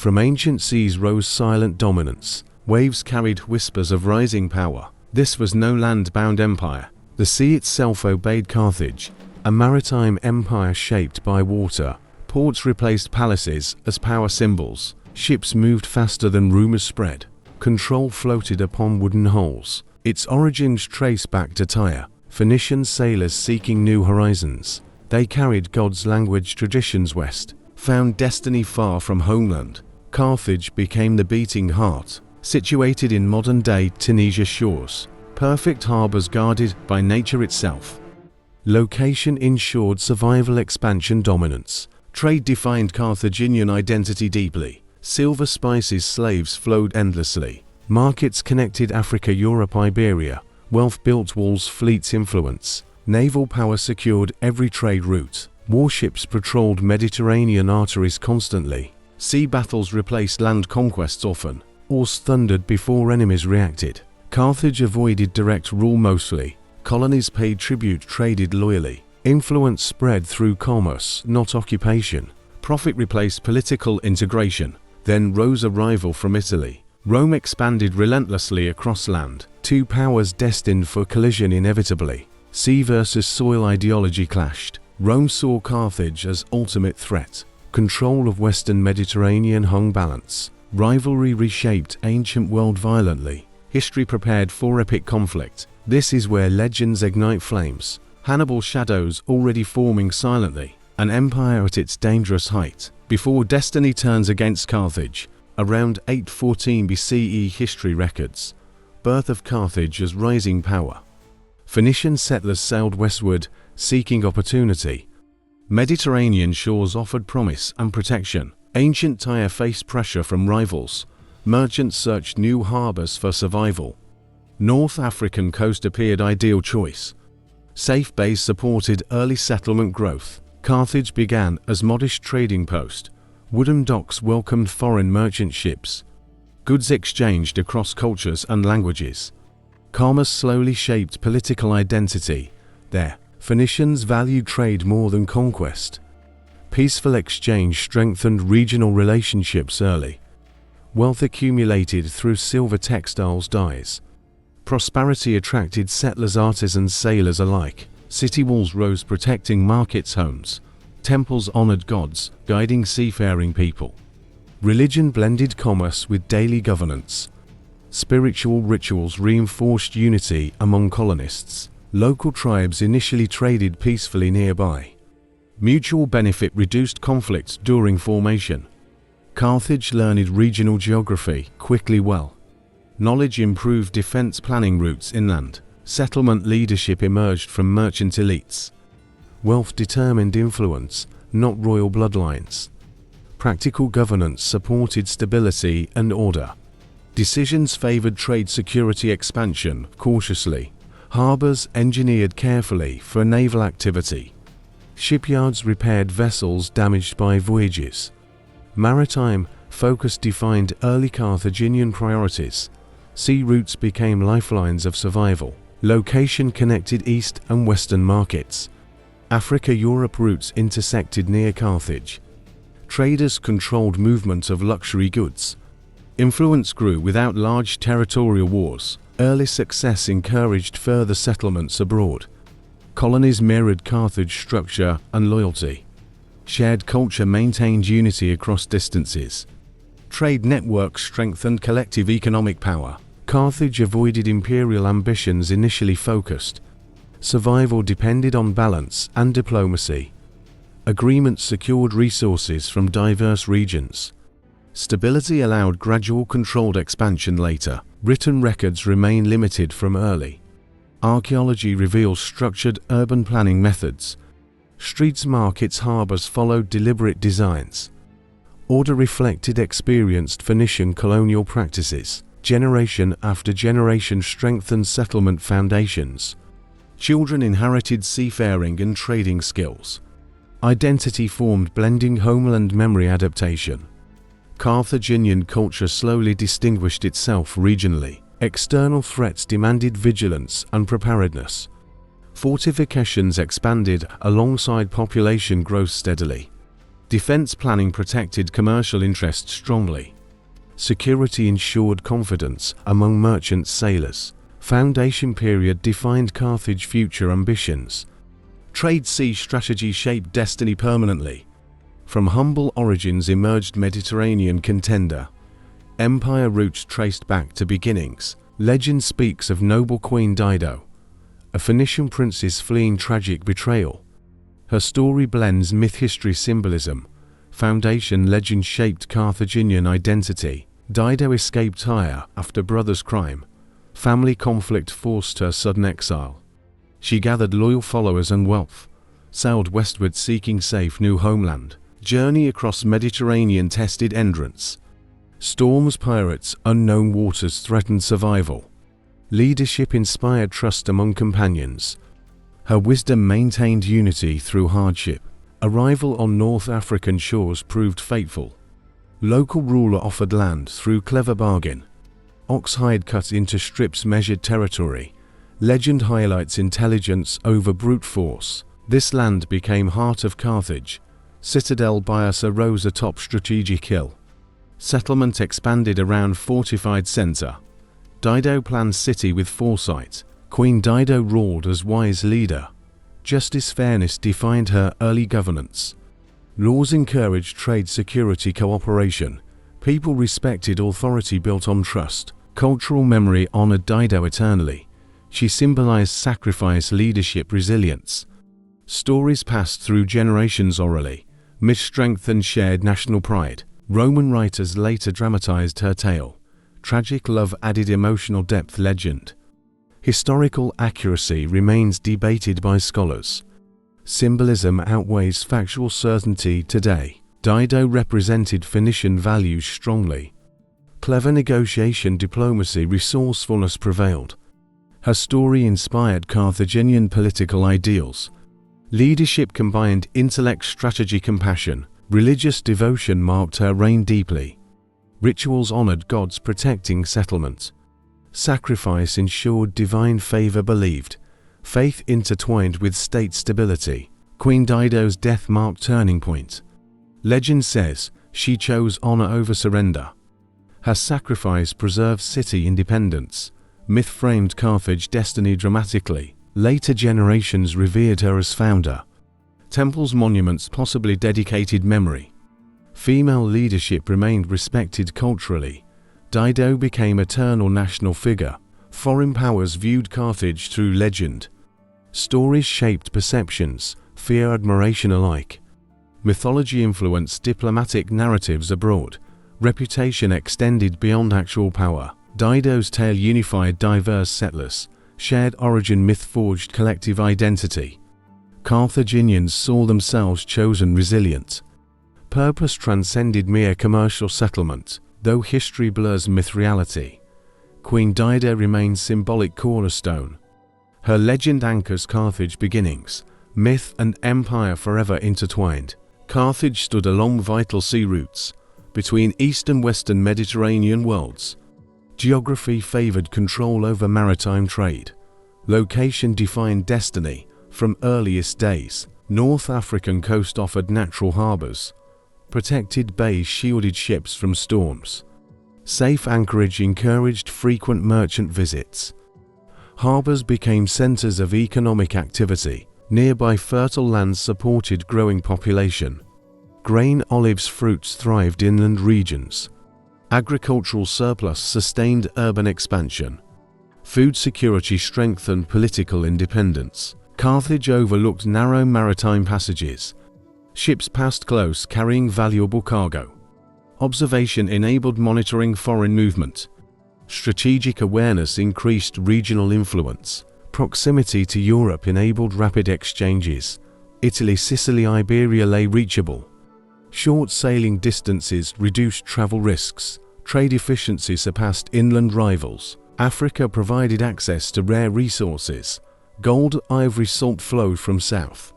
From ancient seas rose silent dominance. Waves carried whispers of rising power. This was no land-bound empire. The sea itself obeyed Carthage, a maritime empire shaped by water. Ports replaced palaces as power symbols. Ships moved faster than rumors spread. Control floated upon wooden hulls. Its origins trace back to Tyre, Phoenician sailors seeking new horizons. They carried God's language traditions west, found destiny far from homeland. Carthage became the beating heart, situated in modern-day Tunisia shores. Perfect harbors guarded by nature itself. Location ensured survival, expansion, dominance. Trade defined Carthaginian identity deeply. Silver spices, slaves flowed endlessly. Markets connected Africa, Europe, Iberia. Wealth built walls, fleets, influence. Naval power secured every trade route. Warships patrolled Mediterranean arteries constantly. Sea battles replaced land conquests often. Oars thundered before enemies reacted. Carthage avoided direct rule mostly. Colonies paid tribute, traded loyally. Influence spread through commerce, not occupation. Profit replaced political integration. Then rose a rival from Italy. Rome expanded relentlessly across land. Two powers destined for collision inevitably. Sea versus soil ideology clashed. Rome saw Carthage as ultimate threat. Control of Western Mediterranean hung balance. Rivalry reshaped ancient world violently. History prepared for epic conflict. This is where legends ignite flames. Hannibal shadows already forming silently. An empire at its dangerous height. Before destiny turns against Carthage. Around 814 BCE history records. Birth of Carthage as rising power. Phoenician settlers sailed westward, seeking opportunity. Mediterranean shores offered promise and protection. Ancient Tyre faced pressure from rivals. Merchants searched new harbors for survival. North African coast appeared ideal choice. Safe bays supported early settlement growth. Carthage began as modest trading post. Wooden docks welcomed foreign merchant ships. Goods exchanged across cultures and languages. Commerce slowly shaped political identity. There, Phoenicians valued trade more than conquest. Peaceful exchange strengthened regional relationships early. Wealth accumulated through silver, textiles, dyes. Prosperity attracted settlers, artisans, sailors alike. City walls rose protecting markets, homes. Temples honored gods, guiding seafaring people. Religion blended commerce with daily governance. Spiritual rituals reinforced unity among colonists. Local tribes initially traded peacefully nearby. Mutual benefit reduced conflicts during formation. Carthage learned regional geography quickly well. Knowledge improved defense planning routes inland. Settlement leadership emerged from merchant elites. Wealth determined influence, not royal bloodlines. Practical governance supported stability and order. Decisions favored trade, security, expansion cautiously. Harbors engineered carefully for naval activity. Shipyards repaired vessels damaged by voyages. Maritime focus defined early Carthaginian priorities. Sea routes became lifelines of survival. Location connected east and western markets. Africa-Europe routes intersected near Carthage. Traders controlled movement of luxury goods. Influence grew without large territorial wars. Early success encouraged further settlements abroad. Colonies mirrored Carthage structure and loyalty. Shared culture maintained unity across distances. Trade networks strengthened collective economic power. Carthage avoided imperial ambitions initially focused. Survival depended on balance and diplomacy. Agreements secured resources from diverse regions. Stability allowed gradual controlled expansion later. Written records remain limited from early. Archaeology reveals structured urban planning methods. Streets, markets, harbors followed deliberate designs. Order reflected experienced Phoenician colonial practices. Generation after generation strengthened settlement foundations. Children inherited seafaring and trading skills. Identity formed blending homeland memory adaptation. Carthaginian culture slowly distinguished itself regionally. External threats demanded vigilance and preparedness. Fortifications expanded alongside population growth steadily. Defense planning protected commercial interests strongly. Security ensured confidence among merchant sailors. Foundation period defined Carthage's future ambitions. Trade sea strategy shaped destiny permanently. From humble origins emerged Mediterranean contender. Empire roots traced back to beginnings. Legend speaks of noble Queen Dido, a Phoenician princess fleeing tragic betrayal. Her story blends myth-history symbolism. Foundation legend shaped Carthaginian identity. Dido escaped Tyre after brother's crime. Family conflict forced her sudden exile. She gathered loyal followers and wealth, sailed westward seeking safe new homeland. Journey across Mediterranean tested endurance. Storms, pirates, unknown waters threatened survival. Leadership inspired trust among companions. Her wisdom maintained unity through hardship. Arrival on North African shores proved fateful. Local ruler offered land through clever bargain. Oxhide cut into strips measured territory. Legend highlights intelligence over brute force. This land became heart of Carthage. Citadel bias arose atop strategic hill. Settlement expanded around fortified center. Dido planned city with foresight. Queen Dido ruled as wise leader. Justice fairness defined her early governance. Laws encouraged trade security cooperation. People respected authority built on trust. Cultural memory honored Dido eternally. She symbolized sacrifice, leadership, resilience. Stories passed through generations orally. Myth strengthened shared national pride. Roman writers later dramatized her tale. Tragic love added emotional depth. Legend. Historical accuracy remains debated by scholars. Symbolism outweighs factual certainty today. Dido represented Phoenician values strongly. Clever negotiation, diplomacy, resourcefulness prevailed. Her story inspired Carthaginian political ideals. Leadership combined intellect, strategy, compassion. Religious devotion marked her reign deeply. Rituals honored gods protecting settlement. Sacrifice ensured divine favor believed. Faith intertwined with state stability. Queen Dido's death marked turning point. Legend says she chose honor over surrender. Her sacrifice preserved city independence. Myth framed Carthage destiny dramatically. Later generations revered her as founder. Temples, monuments possibly dedicated memory. Female leadership remained respected culturally. Dido became eternal national figure. Foreign powers viewed Carthage through legend. Stories shaped perceptions, fear, admiration alike. Mythology influenced diplomatic narratives abroad. Reputation extended beyond actual power. Dido's tale unified diverse settlers. Shared origin myth forged collective identity. Carthaginians saw themselves chosen, resilient. Purpose transcended mere commercial settlement, though history blurs myth reality. Queen Dido remains symbolic cornerstone. Her legend anchors Carthage beginnings, myth and empire forever intertwined. Carthage stood along vital sea routes, between east and western Mediterranean worlds. Geography favored control over maritime trade. Location defined destiny from earliest days. North African coast offered natural harbors. Protected bays shielded ships from storms. Safe anchorage encouraged frequent merchant visits. Harbors became centers of economic activity. Nearby fertile lands supported growing population. Grain, olives, fruits thrived inland regions. Agricultural surplus sustained urban expansion. Food security strengthened political independence. Carthage overlooked narrow maritime passages. Ships passed close, carrying valuable cargo. Observation enabled monitoring foreign movement. Strategic awareness increased regional influence. Proximity to Europe enabled rapid exchanges. Italy, Sicily, Iberia lay reachable. Short sailing distances reduced travel risks. Trade efficiency surpassed inland rivals. Africa provided access to rare resources. Gold, ivory, salt flowed from south.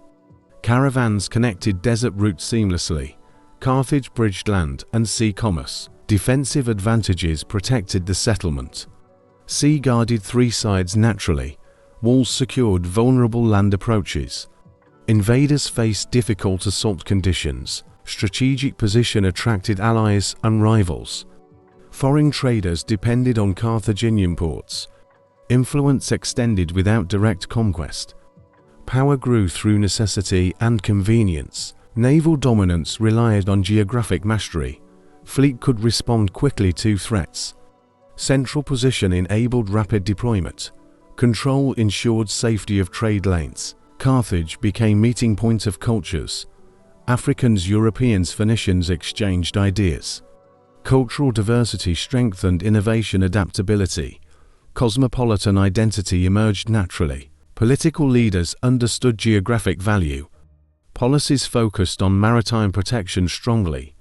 Caravans connected desert routes seamlessly. Carthage bridged land and sea commerce. Defensive advantages protected the settlement. Sea guarded three sides naturally. Walls secured vulnerable land approaches. Invaders faced difficult assault conditions. Strategic position attracted allies and rivals. Foreign traders depended on Carthaginian ports. Influence extended without direct conquest. Power grew through necessity and convenience. Naval dominance relied on geographic mastery. Fleet could respond quickly to threats. Central position enabled rapid deployment. Control ensured safety of trade lanes. Carthage became meeting point of cultures. Africans, Europeans, Phoenicians exchanged ideas. Cultural diversity strengthened innovation adaptability. Cosmopolitan identity emerged naturally. Political leaders understood geographic value. Policies focused on maritime protection strongly.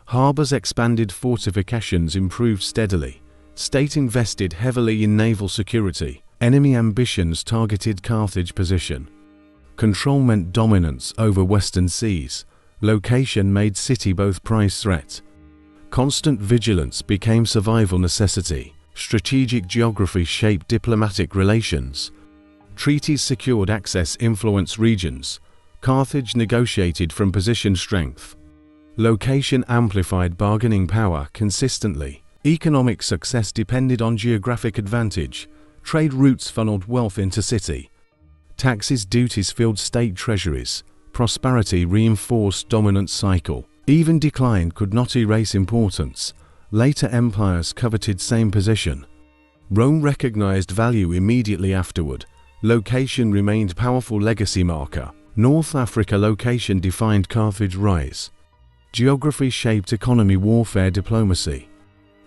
Harbors expanded, fortifications improved steadily. State invested heavily in naval security. Enemy ambitions targeted Carthage position. Control meant dominance over western seas. Location made city both prize threat. Constant vigilance became survival necessity. Strategic geography shaped diplomatic relations. Treaties secured access, influence regions. Carthage negotiated from position strength. Location amplified bargaining power consistently. Economic success depended on geographic advantage. Trade routes funneled wealth into city. Taxes, duties filled state treasuries. Prosperity reinforced dominant cycle. Even decline could not erase importance. Later empires coveted same position. Rome recognized value immediately afterward. Location remained powerful legacy marker. North Africa location defined Carthage rise. Geography shaped economy, warfare, diplomacy.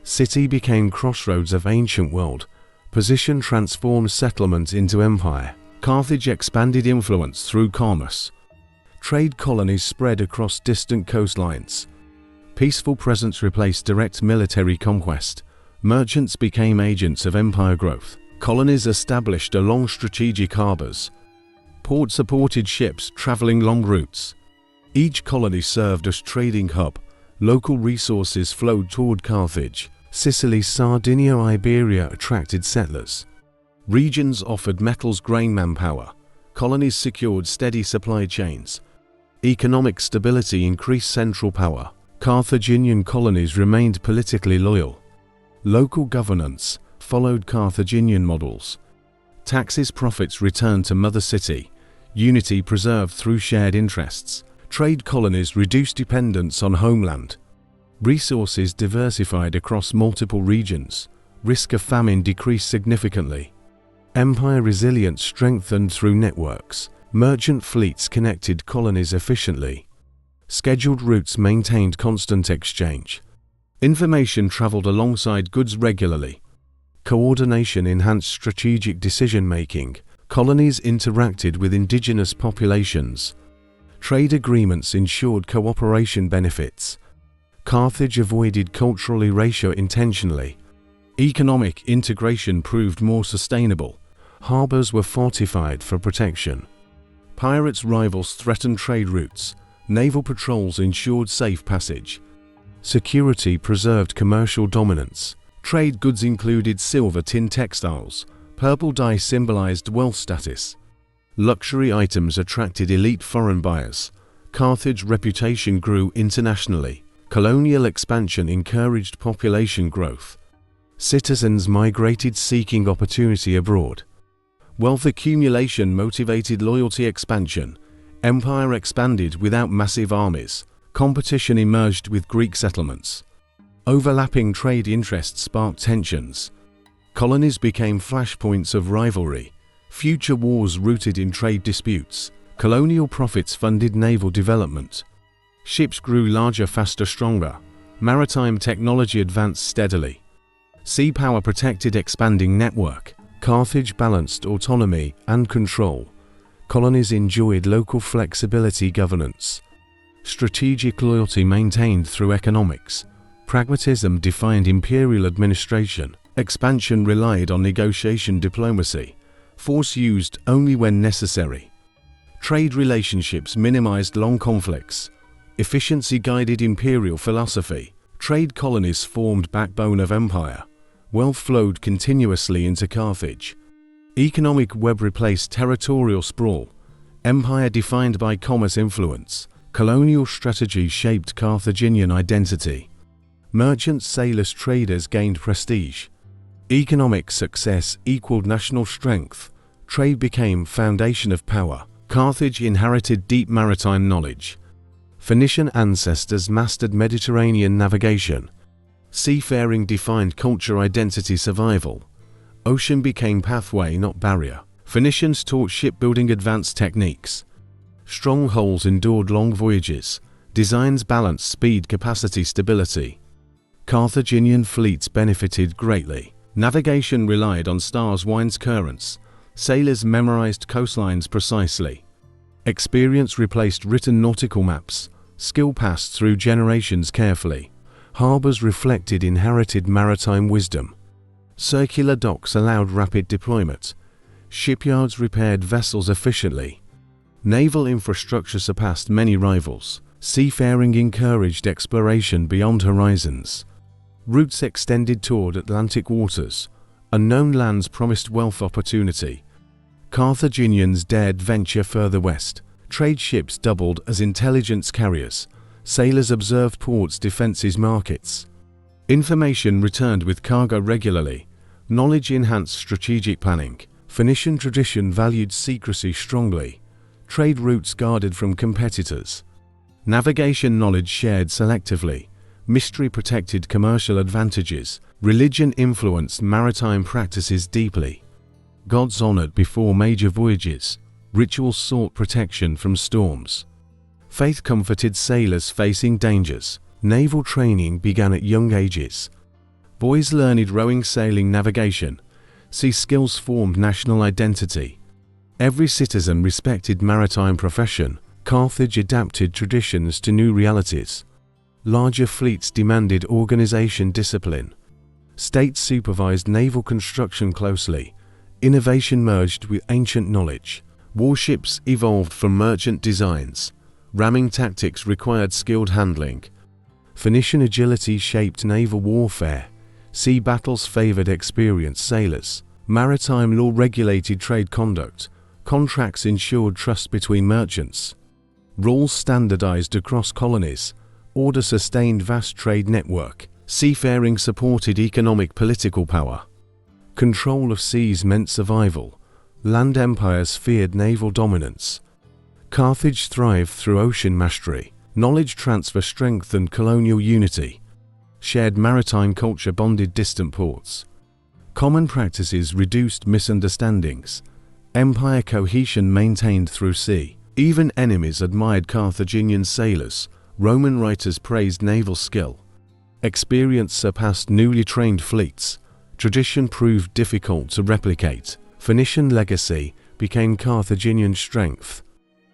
City became crossroads of ancient world. Position transformed settlement into empire. Carthage expanded influence through commerce. Trade colonies spread across distant coastlines. Peaceful presence replaced direct military conquest. Merchants became agents of empire growth. Colonies established along strategic harbors. Ports supported ships traveling long routes. Each colony served as trading hub. Local resources flowed toward Carthage. Sicily, Sardinia, Iberia attracted settlers. Regions offered metals, grain, manpower. Colonies secured steady supply chains. Economic stability increased central power. Carthaginian colonies remained politically loyal. Local governance followed Carthaginian models. Taxes, profits returned to mother city. Unity preserved through shared interests. Trade colonies reduced dependence on homeland. Resources diversified across multiple regions. Risk of famine decreased significantly. Empire resilience strengthened through networks. Merchant fleets connected colonies efficiently. Scheduled routes maintained constant exchange. Information traveled alongside goods regularly. Coordination enhanced strategic decision-making. Colonies interacted with indigenous populations. Trade agreements ensured cooperation benefits. Carthage avoided cultural erasure intentionally. Economic integration proved more sustainable. Harbors were fortified for protection. Pirates, rivals threatened trade routes. Naval patrols ensured safe passage. Security preserved commercial dominance. Trade goods included silver, tin, textiles. Purple dye symbolized wealth status. Luxury items attracted elite foreign buyers. Carthage's reputation grew internationally. Colonial expansion encouraged population growth. Citizens migrated seeking opportunity abroad. Wealth accumulation motivated loyalty expansion. Empire expanded without massive armies. Competition emerged with Greek settlements. Overlapping trade interests sparked tensions. Colonies became flashpoints of rivalry. Future wars rooted in trade disputes. Colonial profits funded naval development. Ships grew larger, faster, stronger. Maritime technology advanced steadily. Sea power protected expanding network. Carthage balanced autonomy and control. Colonies enjoyed local flexibility governance. Strategic loyalty maintained through economics. Pragmatism defined imperial administration. Expansion relied on negotiation diplomacy. Force used only when necessary. Trade relationships minimized long conflicts. Efficiency guided imperial philosophy. Trade colonies formed backbone of empire. Wealth flowed continuously into Carthage. Economic web replaced territorial sprawl. Empire defined by commerce influence. Colonial strategy shaped Carthaginian identity. Merchants, sailors, traders gained prestige. Economic success equaled national strength. Trade became foundation of power. Carthage inherited deep maritime knowledge. Phoenician ancestors mastered Mediterranean navigation. Seafaring defined culture, identity, survival. Ocean became pathway, not barrier. Phoenicians taught shipbuilding advanced techniques. Strongholds endured long voyages. Designs balanced speed, capacity, stability. Carthaginian fleets benefited greatly. Navigation relied on stars, winds, currents. Sailors memorized coastlines precisely. Experience replaced written nautical maps. Skill passed through generations carefully. Harbors reflected inherited maritime wisdom. Circular docks allowed rapid deployment. Shipyards repaired vessels efficiently. Naval infrastructure surpassed many rivals. Seafaring encouraged exploration beyond horizons. Routes extended toward Atlantic waters. Unknown lands promised wealth, opportunity. Carthaginians dared venture further west. Trade ships doubled as intelligence carriers. Sailors observed ports, defenses, markets. Information returned with cargo regularly. Knowledge enhanced strategic planning. Phoenician tradition valued secrecy strongly. Trade routes guarded from competitors. Navigation knowledge shared selectively. Mystery protected commercial advantages. Religion influenced maritime practices deeply. Gods honored before major voyages. Rituals sought protection from storms. Faith comforted sailors facing dangers. Naval training began at young ages. Boys learned rowing, sailing, navigation. Sea skills formed national identity. Every citizen respected maritime profession. Carthage adapted traditions to new realities. Larger fleets demanded organization, discipline. States supervised naval construction closely. Innovation merged with ancient knowledge. Warships evolved from merchant designs. Ramming tactics required skilled handling. Phoenician agility shaped naval warfare. Sea battles favored experienced sailors. Maritime law regulated trade conduct. Contracts ensured trust between merchants. Rules standardized across colonies. Order sustained vast trade network. Seafaring supported economic political power. Control of seas meant survival. Land empires feared naval dominance. Carthage thrived through ocean mastery. Knowledge transfer strengthened colonial unity. Shared maritime culture bonded distant ports. Common practices reduced misunderstandings. Empire cohesion maintained through sea. Even enemies admired Carthaginian sailors. Roman writers praised naval skill. Experience surpassed newly trained fleets. Tradition proved difficult to replicate. Phoenician legacy became Carthaginian strength.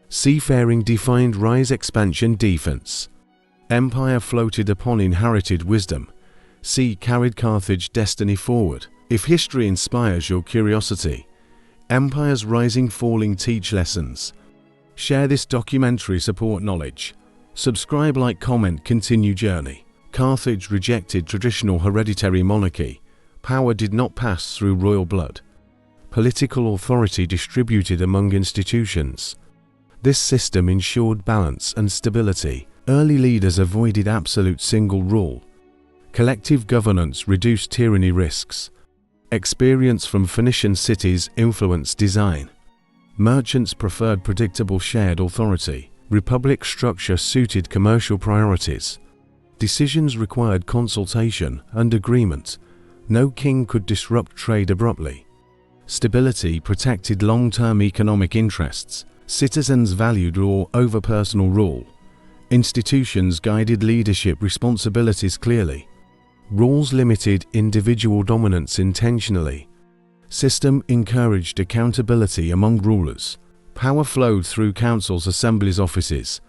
Seafaring defined rise, expansion, defense. Empire floated upon inherited wisdom. Sea carried Carthage destiny forward. If history inspires your curiosity, empires rising, falling teach lessons. Share this documentary, support knowledge. Subscribe, like, comment, continue journey. Carthage rejected traditional hereditary monarchy. Power did not pass through royal blood. Political authority distributed among institutions. This system ensured balance and stability. Early leaders avoided absolute single rule. Collective governance reduced tyranny risks. Experience from Phoenician cities influenced design. Merchants preferred predictable shared authority. Republic structure suited commercial priorities. Decisions required consultation and agreement. No king could disrupt trade abruptly. Stability protected long-term economic interests. Citizens valued law over personal rule. Institutions guided leadership responsibilities clearly. Rules limited individual dominance intentionally. System encouraged accountability among rulers. Power flowed through councils, assemblies, offices.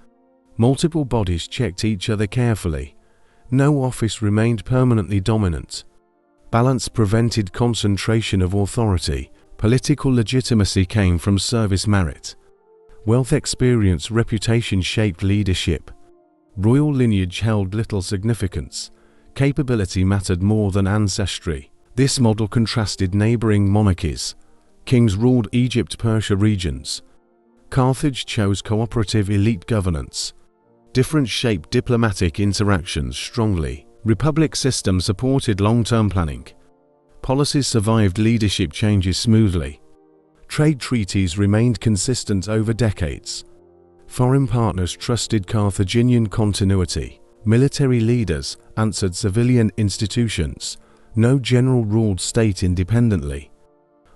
Multiple bodies checked each other carefully. No office remained permanently dominant. Balance prevented concentration of authority. Political legitimacy came from service merit. Wealth, experience, reputation shaped leadership. Royal lineage held little significance. Capability mattered more than ancestry. This model contrasted neighboring monarchies. Kings ruled Egypt, Persia regions. Carthage chose cooperative elite governance. Different shaped diplomatic interactions strongly. Republic system supported long-term planning. Policies survived leadership changes smoothly. Trade treaties remained consistent over decades. Foreign partners trusted Carthaginian continuity. Military leaders answered civilian institutions. No general ruled state independently.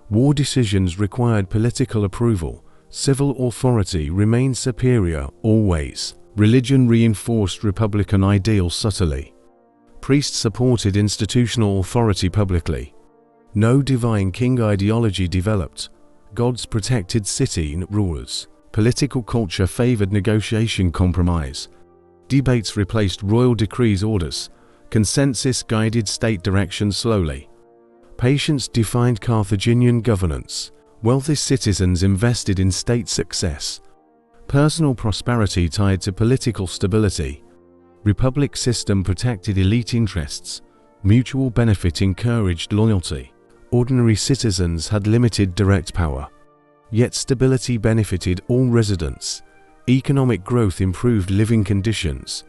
War decisions required political approval. Civil authority remained superior always. Religion reinforced republican ideals subtly. Priests supported institutional authority publicly. No divine king ideology developed. Gods protected city rulers. Political culture favored negotiation compromise. Debates replaced royal decrees orders. Consensus guided state direction slowly. Patience defined Carthaginian governance. Wealthy citizens invested in state success. Personal prosperity tied to political stability. Republic system protected elite interests. Mutual benefit encouraged loyalty. Ordinary citizens had limited direct power. Yet stability benefited all residents. Economic growth improved living conditions.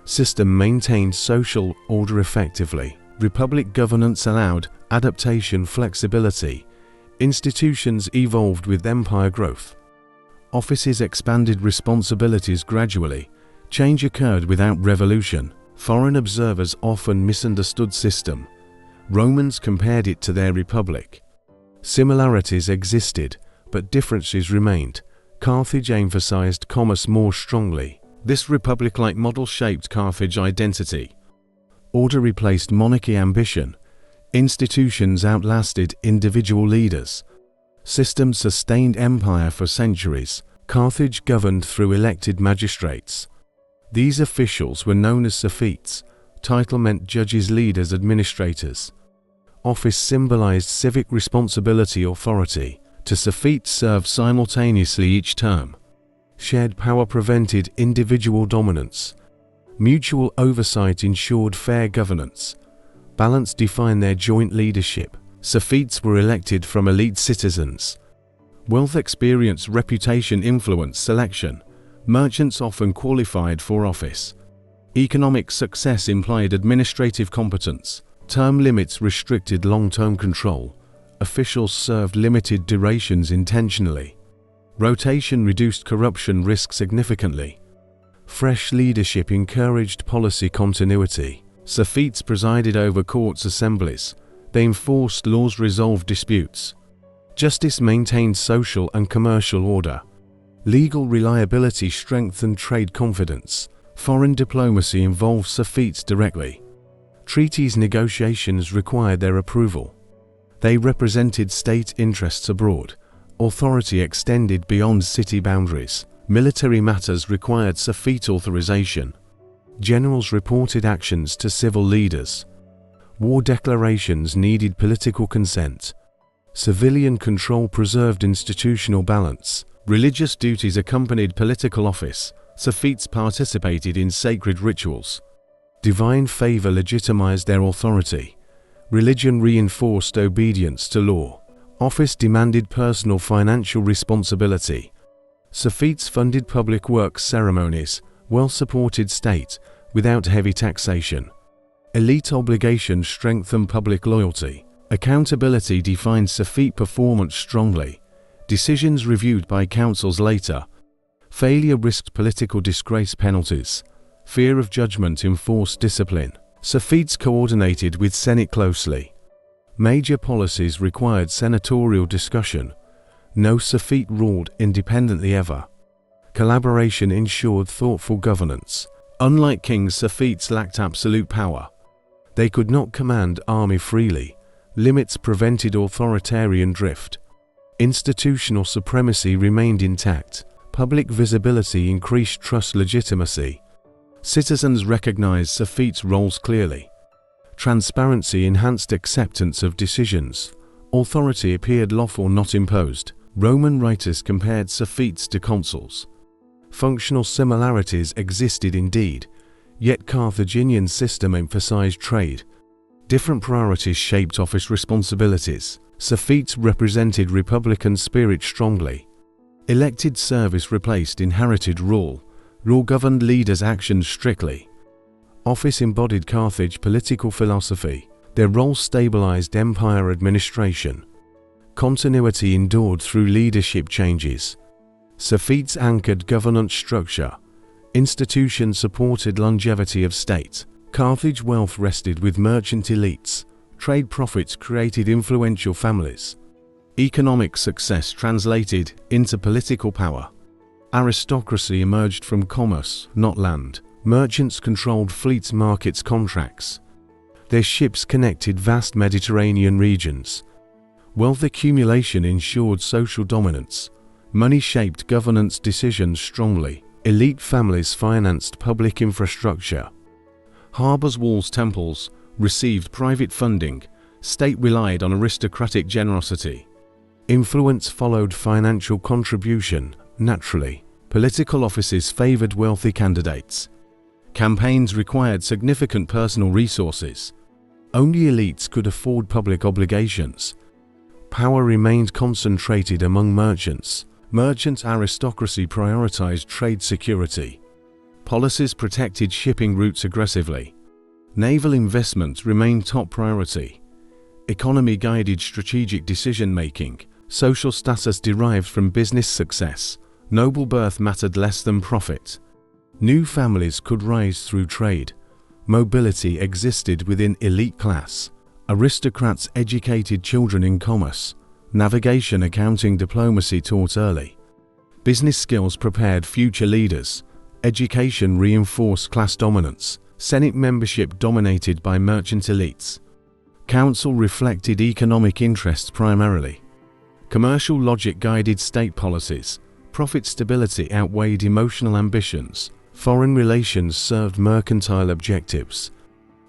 System maintained social order effectively. Republic governance allowed adaptation flexibility. Institutions evolved with empire growth. Offices expanded responsibilities gradually. Change occurred without revolution. Foreign observers often misunderstood system. Romans compared it to their republic. Similarities existed, but differences remained. Carthage emphasized commerce more strongly. This republic-like model shaped Carthage identity. Order replaced monarchy ambition. Institutions outlasted individual leaders. Systems sustained empire for centuries. Carthage governed through elected magistrates. These officials were known as Sophetes. Title meant judges, leaders, administrators. Office symbolized civic responsibility, authority. To Sophetes served simultaneously each term. Shared power prevented individual dominance. Mutual oversight ensured fair governance. Balance defined their joint leadership. Sophetes were elected from elite citizens. Wealth, experience, reputation influenced selection. Merchants often qualified for office. Economic success implied administrative competence. Term limits restricted long-term control. Officials served limited durations intentionally. Rotation reduced corruption risk significantly. Fresh leadership encouraged policy continuity. Sophetes presided over courts assemblies. They enforced laws, resolved disputes. Justice maintained social and commercial order. Legal reliability strengthened trade confidence. Foreign diplomacy involved Sophetes directly. Treaties negotiations required their approval. They represented state interests abroad. Authority extended beyond city boundaries. Military matters required Sophete authorization. Generals reported actions to civil leaders. War declarations needed political consent. Civilian control preserved institutional balance. Religious duties accompanied political office. Sophetes participated in sacred rituals. Divine favor legitimized their authority. Religion reinforced obedience to law. Office demanded personal financial responsibility. Sophetes funded public works ceremonies, well-supported state, without heavy taxation. Elite obligations strengthened public loyalty. Accountability defined Sophete performance strongly. Decisions reviewed by councils later. Failure risked political disgrace penalties. Fear of judgment enforced discipline. Sophetes coordinated with Senate closely. Major policies required senatorial discussion. No Sophete ruled independently ever. Collaboration ensured thoughtful governance. Unlike kings, Sophetes lacked absolute power. They could not command army freely. Limits prevented authoritarian drift. Institutional supremacy remained intact. Public visibility increased trust legitimacy. Citizens recognized Sophetes' roles clearly. Transparency enhanced acceptance of decisions. Authority appeared lawful, not imposed. Roman writers compared Sophetes to consuls. Functional similarities existed indeed, yet Carthaginian system emphasized trade. Different priorities shaped office responsibilities. Sophetes represented republican spirit strongly. Elected service replaced inherited rule. Rule governed leaders' actions strictly. Office embodied Carthage political philosophy. Their role stabilized empire administration. Continuity endured through leadership changes. Suffetes anchored governance structure. Institutions supported longevity of state. Carthage wealth rested with merchant elites. Trade profits created influential families. Economic success translated into political power. Aristocracy emerged from commerce, not land. Merchants controlled fleets, markets, contracts. Their ships connected vast Mediterranean regions. Wealth accumulation ensured social dominance. Money shaped governance decisions strongly. Elite families financed public infrastructure. Harbors, walls, temples received private funding. State relied on aristocratic generosity. Influence followed financial contribution, naturally. Political offices favored wealthy candidates. Campaigns required significant personal resources. Only elites could afford public obligations. Power remained concentrated among merchants. Merchant aristocracy prioritized trade security. Policies protected shipping routes aggressively. Naval investment remained top priority. Economy guided strategic decision-making. Social status derived from business success. Noble birth mattered less than profit. New families could rise through trade. Mobility existed within elite class. Aristocrats educated children in commerce. Navigation, accounting, diplomacy taught early. Business skills prepared future leaders. Education reinforced class dominance. Senate membership dominated by merchant elites. Council reflected economic interests primarily. Commercial logic guided state policies. Profit stability outweighed emotional ambitions. Foreign relations served mercantile objectives.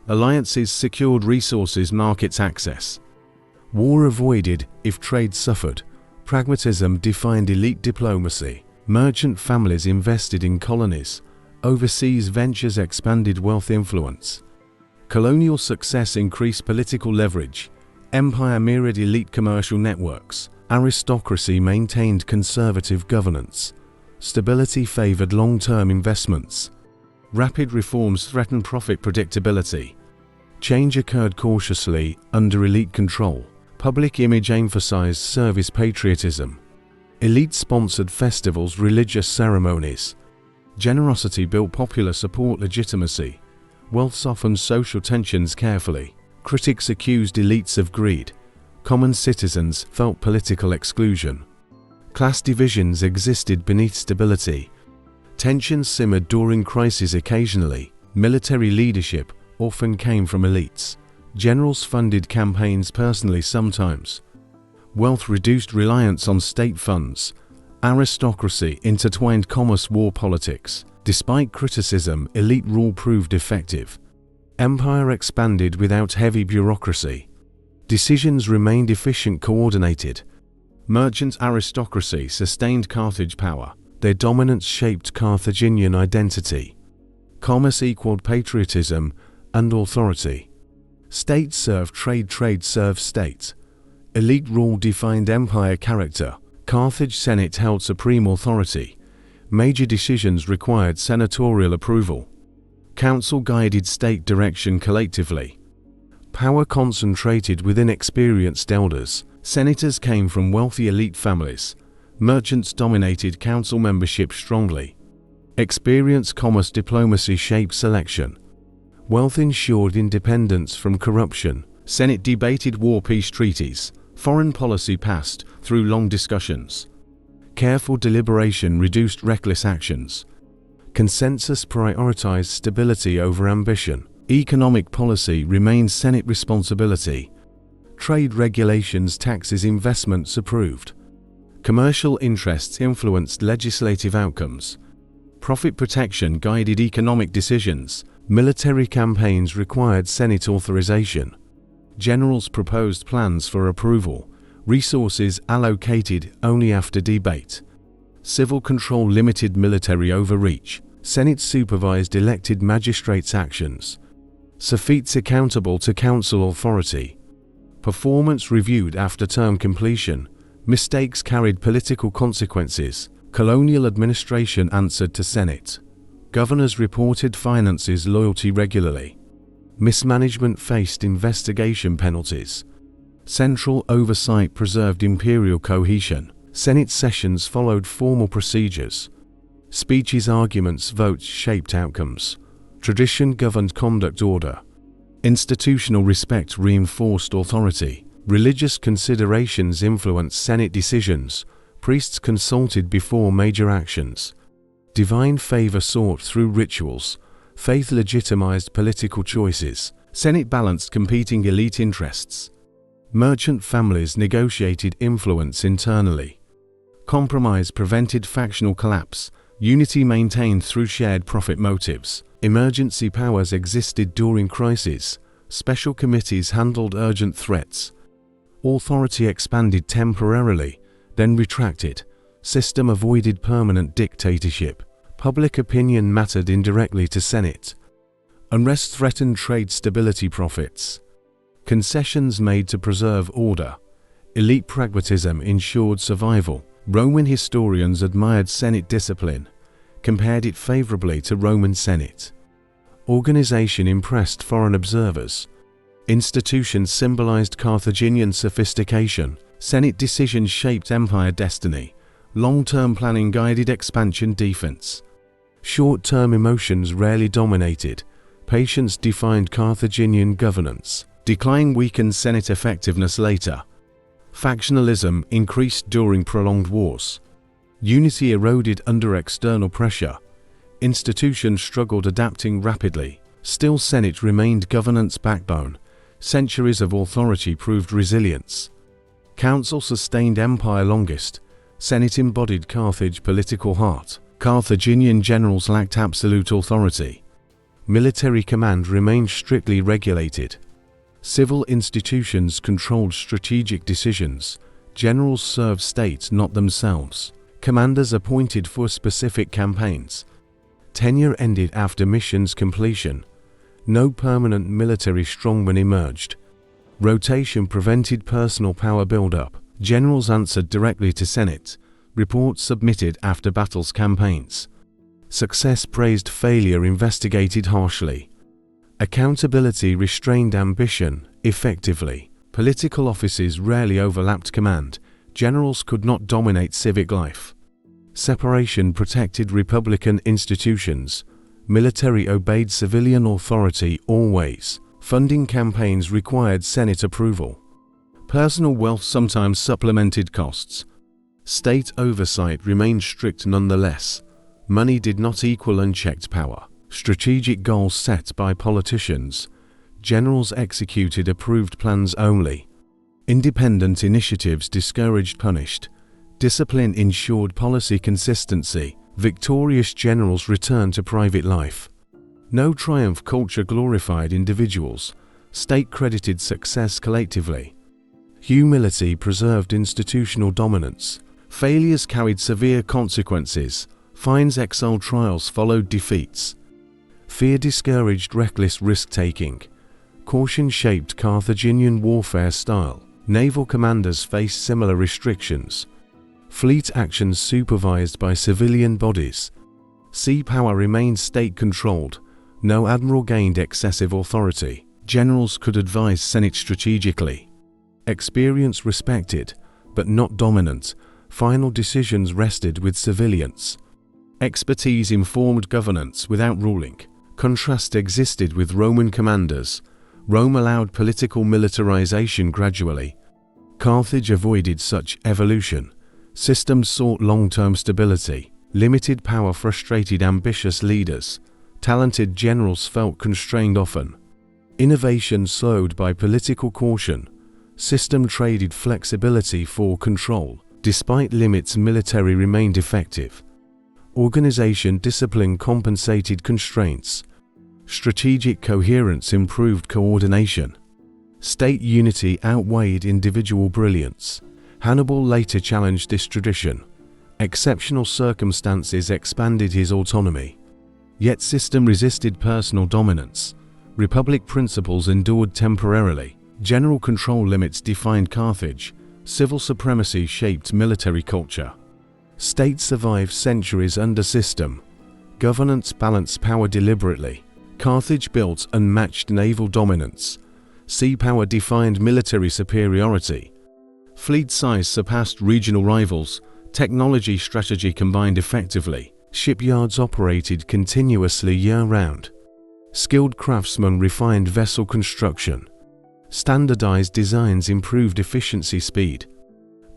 Alliances secured resources, markets access. War avoided if trade suffered. Pragmatism defined elite diplomacy. Merchant families invested in colonies. Overseas ventures expanded wealth influence. Colonial success increased political leverage. Empire mirrored elite commercial networks. Aristocracy maintained conservative governance. Stability favored long-term investments. Rapid reforms threatened profit predictability. Change occurred cautiously, under elite control. Public image emphasized service patriotism. Elite sponsored festivals, religious ceremonies. Generosity built popular support legitimacy. Wealth softened social tensions carefully. Critics accused elites of greed. Common citizens felt political exclusion. Class divisions existed beneath stability. Tensions simmered during crises occasionally. Military leadership often came from elites. Generals funded campaigns personally sometimes. Wealth reduced reliance on state funds. Aristocracy intertwined commerce, war, politics. Despite criticism, elite rule proved effective. Empire expanded without heavy bureaucracy. Decisions remained efficient, coordinated. Merchant aristocracy sustained Carthage power. Their dominance shaped Carthaginian identity. Commerce equaled patriotism and authority. State served trade, trade served state. Elite rule defined empire character. Carthage Senate held supreme authority. Major decisions required senatorial approval. Council guided state direction collectively. Power concentrated within experienced elders. Senators came from wealthy elite families. Merchants dominated council membership strongly. Experience, commerce, diplomacy shaped selection. Wealth ensured independence from corruption. Senate debated war, peace treaties. Foreign policy passed through long discussions. Careful deliberation reduced reckless actions. Consensus prioritized stability over ambition. Economic policy remained Senate responsibility. Trade regulations, taxes, investments approved. Commercial interests influenced legislative outcomes. Profit protection guided economic decisions. Military campaigns required Senate authorization. Generals proposed plans for approval. Resources allocated only after debate. Civil control limited military overreach. Senate supervised elected magistrates' actions. Suffetes accountable to council authority. Performance reviewed after term completion. Mistakes carried political consequences. Colonial administration answered to Senate. Governors reported finances loyalty regularly. Mismanagement faced investigation penalties. Central oversight preserved imperial cohesion. Senate sessions followed formal procedures. Speeches, arguments, votes shaped outcomes. Tradition governed conduct order. Institutional respect reinforced authority. Religious considerations influenced Senate decisions. Priests consulted before major actions. Divine favor sought through rituals. Faith legitimized political choices. Senate balanced competing elite interests. Merchant families negotiated influence internally. Compromise prevented factional collapse. Unity maintained through shared profit motives. Emergency powers existed during crises. Special committees handled urgent threats. Authority expanded temporarily, then retracted. System avoided permanent dictatorship. Public opinion mattered indirectly to Senate. Unrest threatened trade stability profits. Concessions made to preserve order. Elite pragmatism ensured survival. Roman historians admired Senate discipline, compared it favorably to Roman Senate. Organization impressed foreign observers. Institutions symbolized Carthaginian sophistication. Senate decisions shaped empire destiny. Long-term planning guided expansion defense. Short-term emotions rarely dominated. Patience defined Carthaginian governance. Decline weakened Senate effectiveness later. Factionalism increased during prolonged wars. Unity eroded under external pressure. Institutions struggled adapting rapidly. Still, Senate remained governance backbone. Centuries of authority proved resilience. Council sustained empire longest. Senate embodied Carthage political heart. Carthaginian generals lacked absolute authority. Military command remained strictly regulated. Civil institutions controlled strategic decisions. Generals served states, not themselves. Commanders appointed for specific campaigns. Tenure ended after mission's completion. No permanent military strongman emerged. Rotation prevented personal power build-up. Generals answered directly to Senate. Reports submitted after battles campaigns. Success praised, failure investigated harshly. Accountability restrained ambition effectively. Political offices rarely overlapped command. Generals could not dominate civic life. Separation protected republican institutions. Military obeyed civilian authority always. Funding campaigns required Senate approval. Personal wealth sometimes supplemented costs. State oversight remained strict nonetheless. Money did not equal unchecked power. Strategic goals set by politicians. Generals executed approved plans only. Independent initiatives discouraged punished. Discipline ensured policy consistency. Victorious generals returned to private life. No triumph culture glorified individuals. State credited success collectively. Humility preserved institutional dominance. Failures carried severe consequences. Fines exiled, trials followed defeats. Fear discouraged reckless risk-taking. Caution shaped Carthaginian warfare style. Naval commanders faced similar restrictions. Fleet actions supervised by civilian bodies. Sea power remained state-controlled. No admiral gained excessive authority. Generals could advise Senate strategically. Experience respected, but not dominant. Final decisions rested with civilians. Expertise informed governance without ruling. Contrast existed with Roman commanders. Rome allowed political militarization gradually. Carthage avoided such evolution. Systems sought long-term stability. Limited power frustrated ambitious leaders. Talented generals felt constrained often. Innovation slowed by political caution. System traded flexibility for control. Despite limits, military remained effective. Organization discipline compensated constraints. Strategic coherence improved coordination. State unity outweighed individual brilliance. Hannibal later challenged this tradition. Exceptional circumstances expanded his autonomy. Yet system resisted personal dominance. Republic principles endured temporarily. General control limits defined Carthage. Civil supremacy shaped military culture. State survived centuries under system. Governance balanced power deliberately. Carthage built unmatched naval dominance. Sea power defined military superiority. Fleet size surpassed regional rivals. Technology strategy combined effectively. Shipyards operated continuously year-round. Skilled craftsmen refined vessel construction. Standardized designs improved efficiency speed.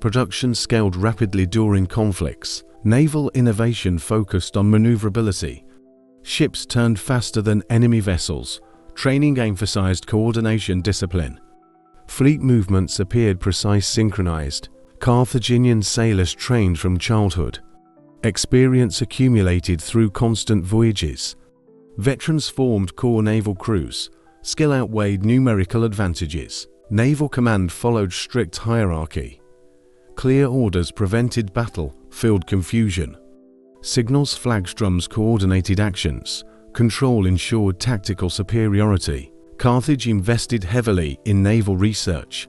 Production scaled rapidly during conflicts. Naval innovation focused on maneuverability. Ships turned faster than enemy vessels. Training emphasized coordination discipline. Fleet movements appeared precise, synchronized. Carthaginian sailors trained from childhood. Experience accumulated through constant voyages. Veterans formed core naval crews. Skill outweighed numerical advantages. Naval command followed strict hierarchy. Clear orders prevented battle-field confusion. Signals, flags, drums coordinated actions. Control ensured tactical superiority. Carthage invested heavily in naval research.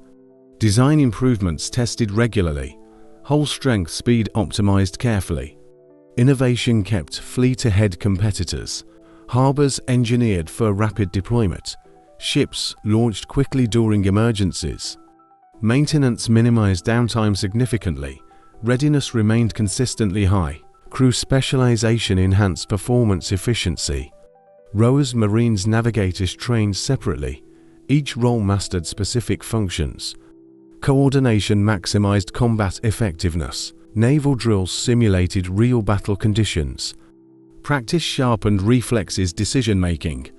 Design improvements tested regularly. Hull strength speed optimized carefully. Innovation kept fleet-ahead competitors. Harbors engineered for rapid deployment. Ships launched quickly during emergencies. Maintenance minimized downtime significantly. Readiness remained consistently high. Crew specialization enhanced performance efficiency. Rowers, marines, navigators trained separately. Each role mastered specific functions. Coordination maximized combat effectiveness. Naval drills simulated real battle conditions. Practice sharpened reflexes, decision-making.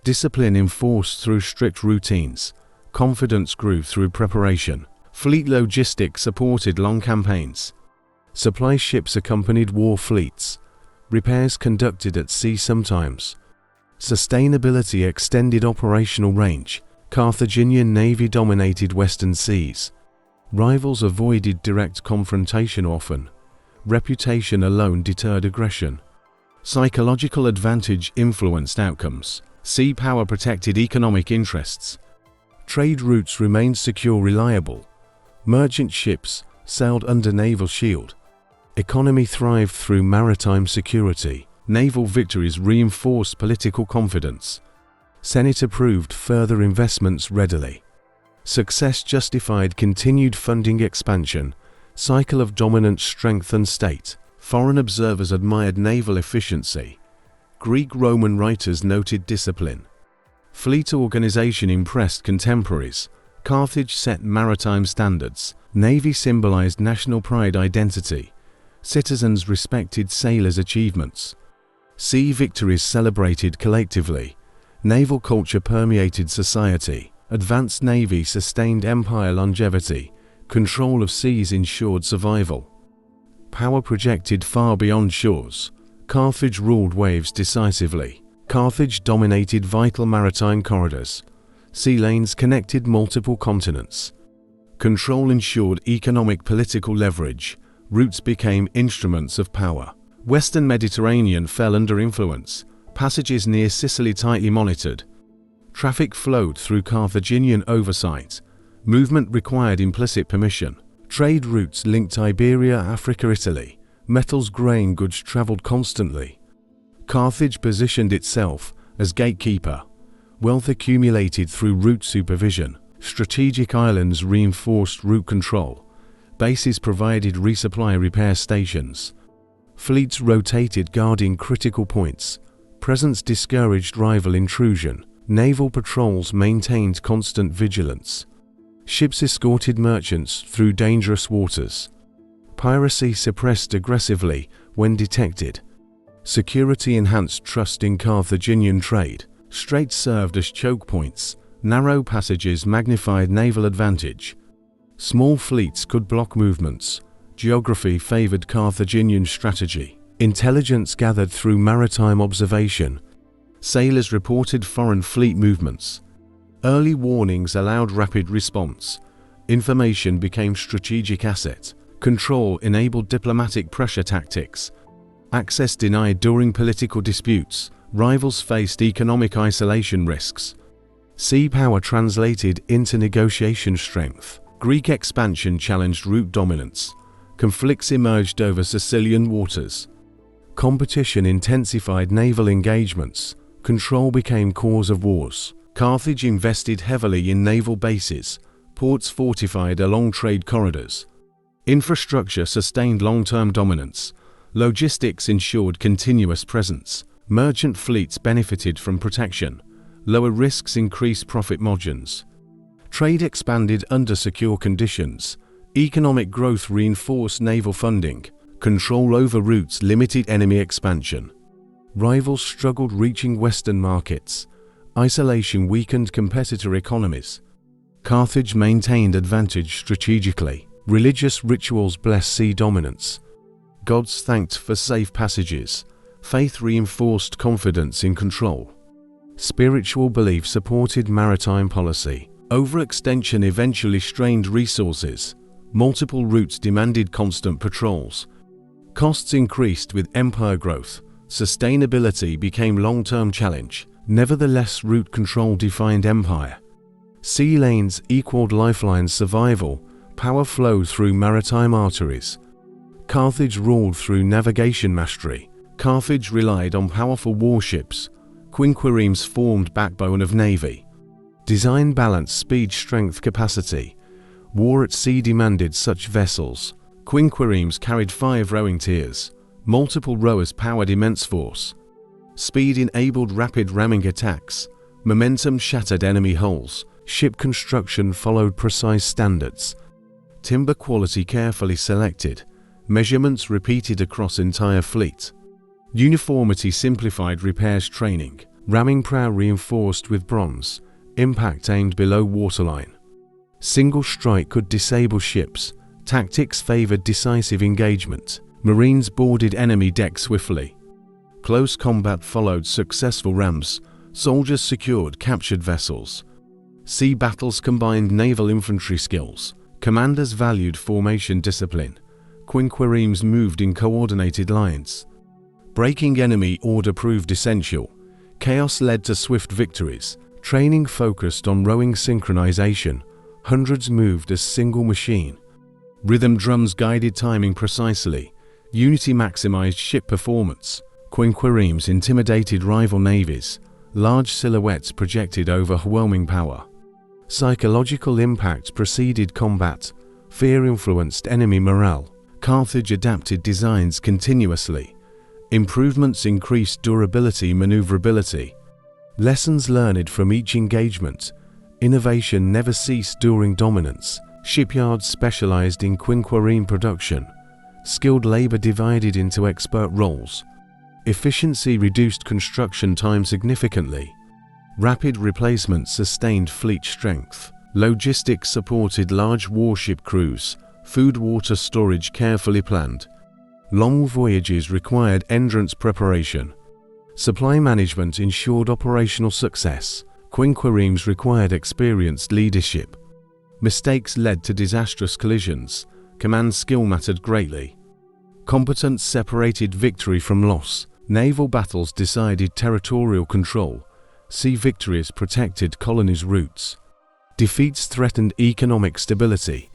Discipline enforced through strict routines. Confidence grew through preparation. Fleet logistics supported long campaigns. Supply ships accompanied war fleets. Repairs conducted at sea sometimes. Sustainability extended operational range. Carthaginian navy dominated western seas. Rivals avoided direct confrontation often. Reputation alone deterred aggression. Psychological advantage influenced outcomes. Sea power protected economic interests. Trade routes remained secure, reliable. Merchant ships sailed under naval shield. Economy thrived through maritime security. Naval victories reinforced political confidence. Senate approved further investments readily. Success justified continued funding expansion. Cycle of dominance strengthened state. Foreign observers admired naval efficiency. Greek-Roman writers noted discipline. Fleet organization impressed contemporaries. Carthage set maritime standards. Navy symbolized national pride identity. Citizens respected sailors' achievements. Sea victories celebrated collectively. Naval culture permeated society. Advanced navy sustained empire longevity. Control of seas ensured survival. Power projected far beyond shores. Carthage ruled waves decisively. Carthage dominated vital maritime corridors. Sea lanes connected multiple continents. Control ensured economic political leverage. Routes became instruments of power. Western Mediterranean fell under influence. Passages near Sicily tightly monitored. Traffic flowed through Carthaginian oversight. Movement required implicit permission. Trade routes linked Iberia, Africa, Italy. Metals, grain, goods traveled constantly. Carthage positioned itself as gatekeeper. Wealth accumulated through route supervision. Strategic islands reinforced route control. Bases provided resupply repair stations. Fleets rotated guarding critical points. Presence discouraged rival intrusion. Naval patrols maintained constant vigilance. Ships escorted merchants through dangerous waters. Piracy suppressed aggressively when detected. Security enhanced trust in Carthaginian trade. Straits served as choke points. Narrow passages magnified naval advantage. Small fleets could block movements. Geography favored Carthaginian strategy. Intelligence gathered through maritime observation. Sailors reported foreign fleet movements. Early warnings allowed rapid response. Information became strategic asset. Control enabled diplomatic pressure tactics. Access denied during political disputes. Rivals faced economic isolation risks. Sea power translated into negotiation strength. Greek expansion challenged route dominance. Conflicts emerged over Sicilian waters. Competition intensified naval engagements. Control became cause of wars. Carthage invested heavily in naval bases, ports fortified along trade corridors. Infrastructure sustained long-term dominance. Logistics ensured continuous presence. Merchant fleets benefited from protection. Lower risks increased profit margins. Trade expanded under secure conditions. Economic growth reinforced naval funding. Control over routes limited enemy expansion. Rivals struggled reaching Western markets. Isolation weakened competitor economies. Carthage maintained advantage strategically. Religious rituals blessed sea dominance. Gods thanked for safe passages. Faith reinforced confidence in control. Spiritual belief supported maritime policy. Overextension eventually strained resources. Multiple routes demanded constant patrols. Costs increased with empire growth. Sustainability became a long-term challenge. Nevertheless, route control defined empire. Sea lanes equaled lifelines survival. Power flowed through maritime arteries. Carthage ruled through navigation mastery. Carthage relied on powerful warships. Quinquiremes formed backbone of navy. Design balanced speed, strength, capacity. War at sea demanded such vessels. Quinquiremes carried 5 rowing tiers. Multiple rowers powered immense force. Speed enabled rapid ramming attacks. Momentum shattered enemy hulls. Ship construction followed precise standards. Timber quality carefully selected. Measurements repeated across entire fleet. Uniformity simplified repairs training. Ramming prow reinforced with bronze. Impact aimed below waterline. Single strike could disable ships. Tactics favored decisive engagement. Marines boarded enemy decks swiftly. Close combat followed successful rams. Soldiers secured captured vessels. Sea battles combined naval infantry skills. Commanders valued formation discipline. Quinquiremes moved in coordinated lines. Breaking enemy order proved essential. Chaos led to swift victories. Training focused on rowing synchronization. Hundreds moved as single machine. Rhythm drums guided timing precisely. Unity maximized ship performance. Quinquiremes intimidated rival navies. Large silhouettes projected overwhelming power. Psychological impact preceded combat. Fear influenced enemy morale. Carthage adapted designs continuously. Improvements increased durability, maneuverability. Lessons learned from each engagement. Innovation never ceased during dominance. Shipyards specialized in quinquireme production. Skilled labor divided into expert roles. Efficiency reduced construction time significantly. Rapid replacement sustained fleet strength. Logistics supported large warship crews. Food water storage carefully planned. Long voyages required entrance preparation. Supply management ensured operational success. Quinquiremes required experienced leadership. Mistakes led to disastrous collisions. Command skill mattered greatly. Competence separated victory from loss. Naval battles decided territorial control. Sea victories protected colonies' routes. Defeats threatened economic stability.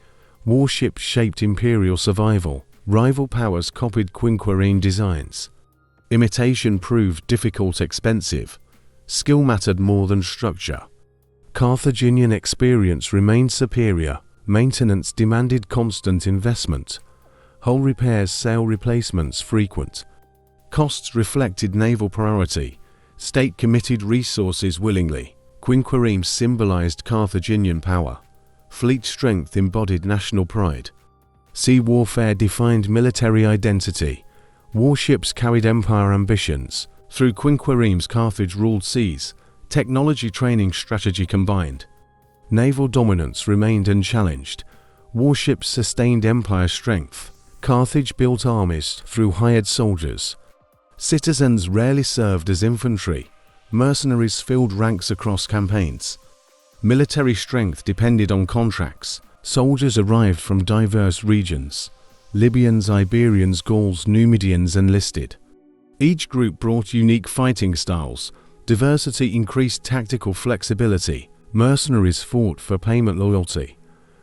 Warships shaped imperial survival. Rival powers copied quinquireme designs. Imitation proved difficult, expensive. Skill mattered more than structure. Carthaginian experience remained superior. Maintenance demanded constant investment. Hull repairs, sail replacements frequent. Costs reflected naval priority. State committed resources willingly. Quinquiremes symbolized Carthaginian power. Fleet strength embodied national pride. Sea warfare defined military identity. Warships carried empire ambitions. Through quinquiremes, Carthage ruled seas. Technology, training, strategy combined. Naval dominance remained unchallenged. Warships sustained empire strength. Carthage built armies through hired soldiers. Citizens rarely served as infantry. Mercenaries filled ranks across campaigns. Military strength depended on contracts. Soldiers arrived from diverse regions. Libyans, Iberians, Gauls, Numidians enlisted. Each group brought unique fighting styles. Diversity increased tactical flexibility. Mercenaries fought for payment loyalty.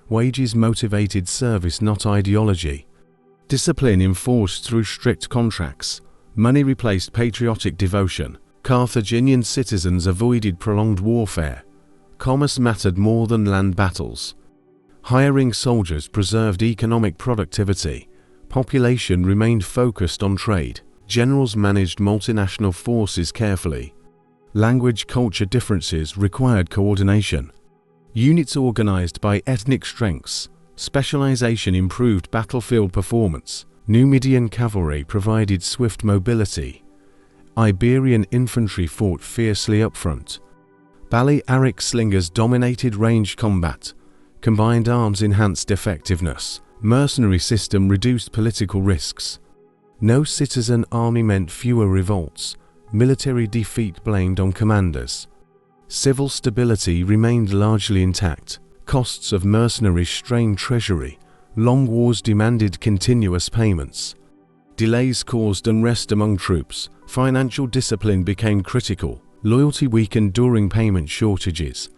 Wages motivated service, not ideology. Discipline enforced through strict contracts. Money replaced patriotic devotion. Carthaginian citizens avoided prolonged warfare. Commerce mattered more than land battles. Hiring soldiers preserved economic productivity. Population remained focused on trade. Generals managed multinational forces carefully. Language-culture differences required coordination. Units organized by ethnic strengths. Specialization improved battlefield performance. Numidian cavalry provided swift mobility. Iberian infantry fought fiercely up front. Balearic slingers dominated range combat. Combined arms enhanced effectiveness. Mercenary system reduced political risks. No citizen army meant fewer revolts. Military defeat blamed on commanders. Civil stability remained largely intact. Costs of mercenaries strained treasury. Long wars demanded continuous payments. Delays caused unrest among troops. Financial discipline became critical. Loyalty weakened during payment shortages.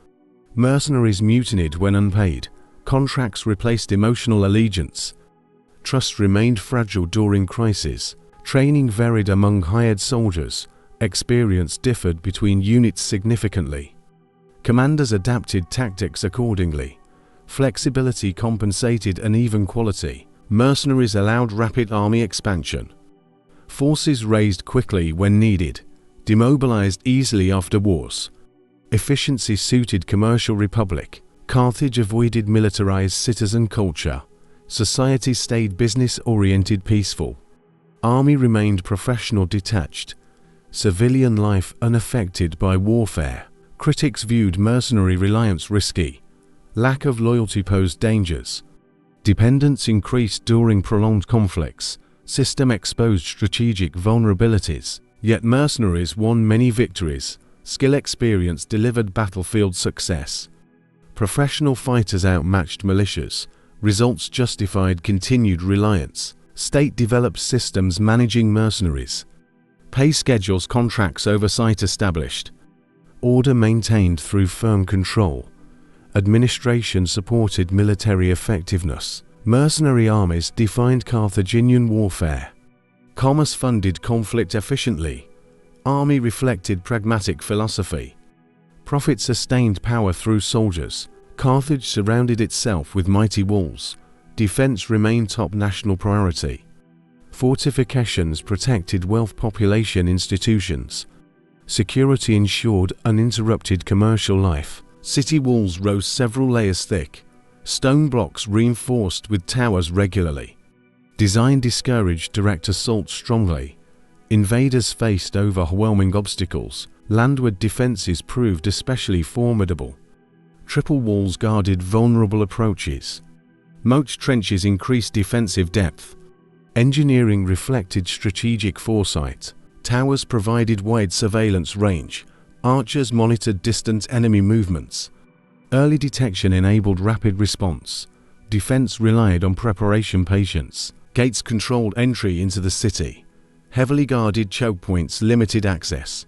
Mercenaries mutinied when unpaid. Contracts replaced emotional allegiance. Trust remained fragile during crises. Training varied among hired soldiers. Experience differed between units significantly. Commanders adapted tactics accordingly. Flexibility compensated uneven quality. Mercenaries allowed rapid army expansion. Forces raised quickly when needed. Demobilized easily after wars. Efficiency suited commercial republic. Carthage avoided militarized citizen culture. Society stayed business-oriented, peaceful. Army remained professional, detached. Civilian life unaffected by warfare. Critics viewed mercenary reliance risky. Lack of loyalty posed dangers. Dependence increased during prolonged conflicts. System exposed strategic vulnerabilities. Yet mercenaries won many victories. Skill experience delivered battlefield success. Professional fighters outmatched militias. Results justified continued reliance. State developed systems managing mercenaries. Pay schedules, contracts, oversight established. Order maintained through firm control. Administration supported military effectiveness. Mercenary armies defined Carthaginian warfare. Commerce funded conflict efficiently. Army reflected pragmatic philosophy. Profit sustained power through soldiers. Carthage surrounded itself with mighty walls. Defense remained top national priority. Fortifications protected wealth, population, institutions. Security ensured uninterrupted commercial life. City walls rose several layers thick. Stone blocks reinforced with towers regularly. Design discouraged direct assault strongly. Invaders faced overwhelming obstacles. Landward defenses proved especially formidable. Triple walls guarded vulnerable approaches. Moat trenches increased defensive depth. Engineering reflected strategic foresight. Towers provided wide surveillance range. Archers monitored distant enemy movements. Early detection enabled rapid response. Defense relied on preparation, patience. Gates controlled entry into the city. Heavily guarded choke points limited access.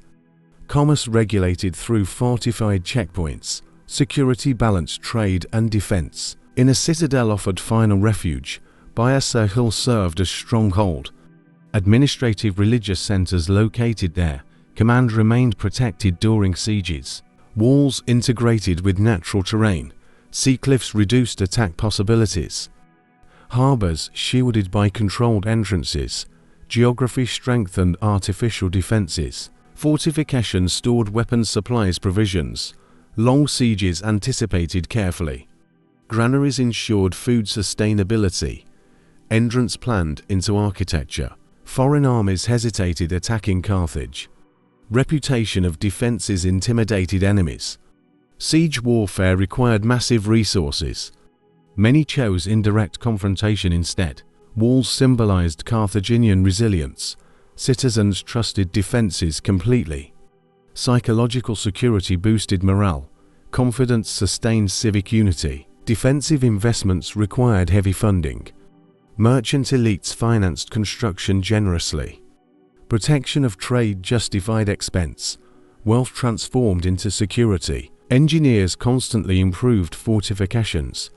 Commerce regulated through fortified checkpoints. Security balanced trade and defense. In a citadel offered final refuge. Biasa Hill served as stronghold. Administrative religious centers located there. Command remained protected during sieges. Walls integrated with natural terrain. Sea cliffs reduced attack possibilities. Harbors shielded by controlled entrances. Geography strengthened artificial defenses. Fortifications stored weapons, supplies, provisions. Long sieges anticipated carefully. Granaries ensured food sustainability. Entrance planned into architecture. Foreign armies hesitated attacking Carthage. Reputation of defenses intimidated enemies. Siege warfare required massive resources. Many chose indirect confrontation instead. Walls symbolized Carthaginian resilience. Citizens trusted defenses completely. Psychological security boosted morale. Confidence sustained civic unity. Defensive investments required heavy funding. Merchant elites financed construction generously. Protection of trade justified expense. Wealth transformed into security. Engineers constantly improved fortifications.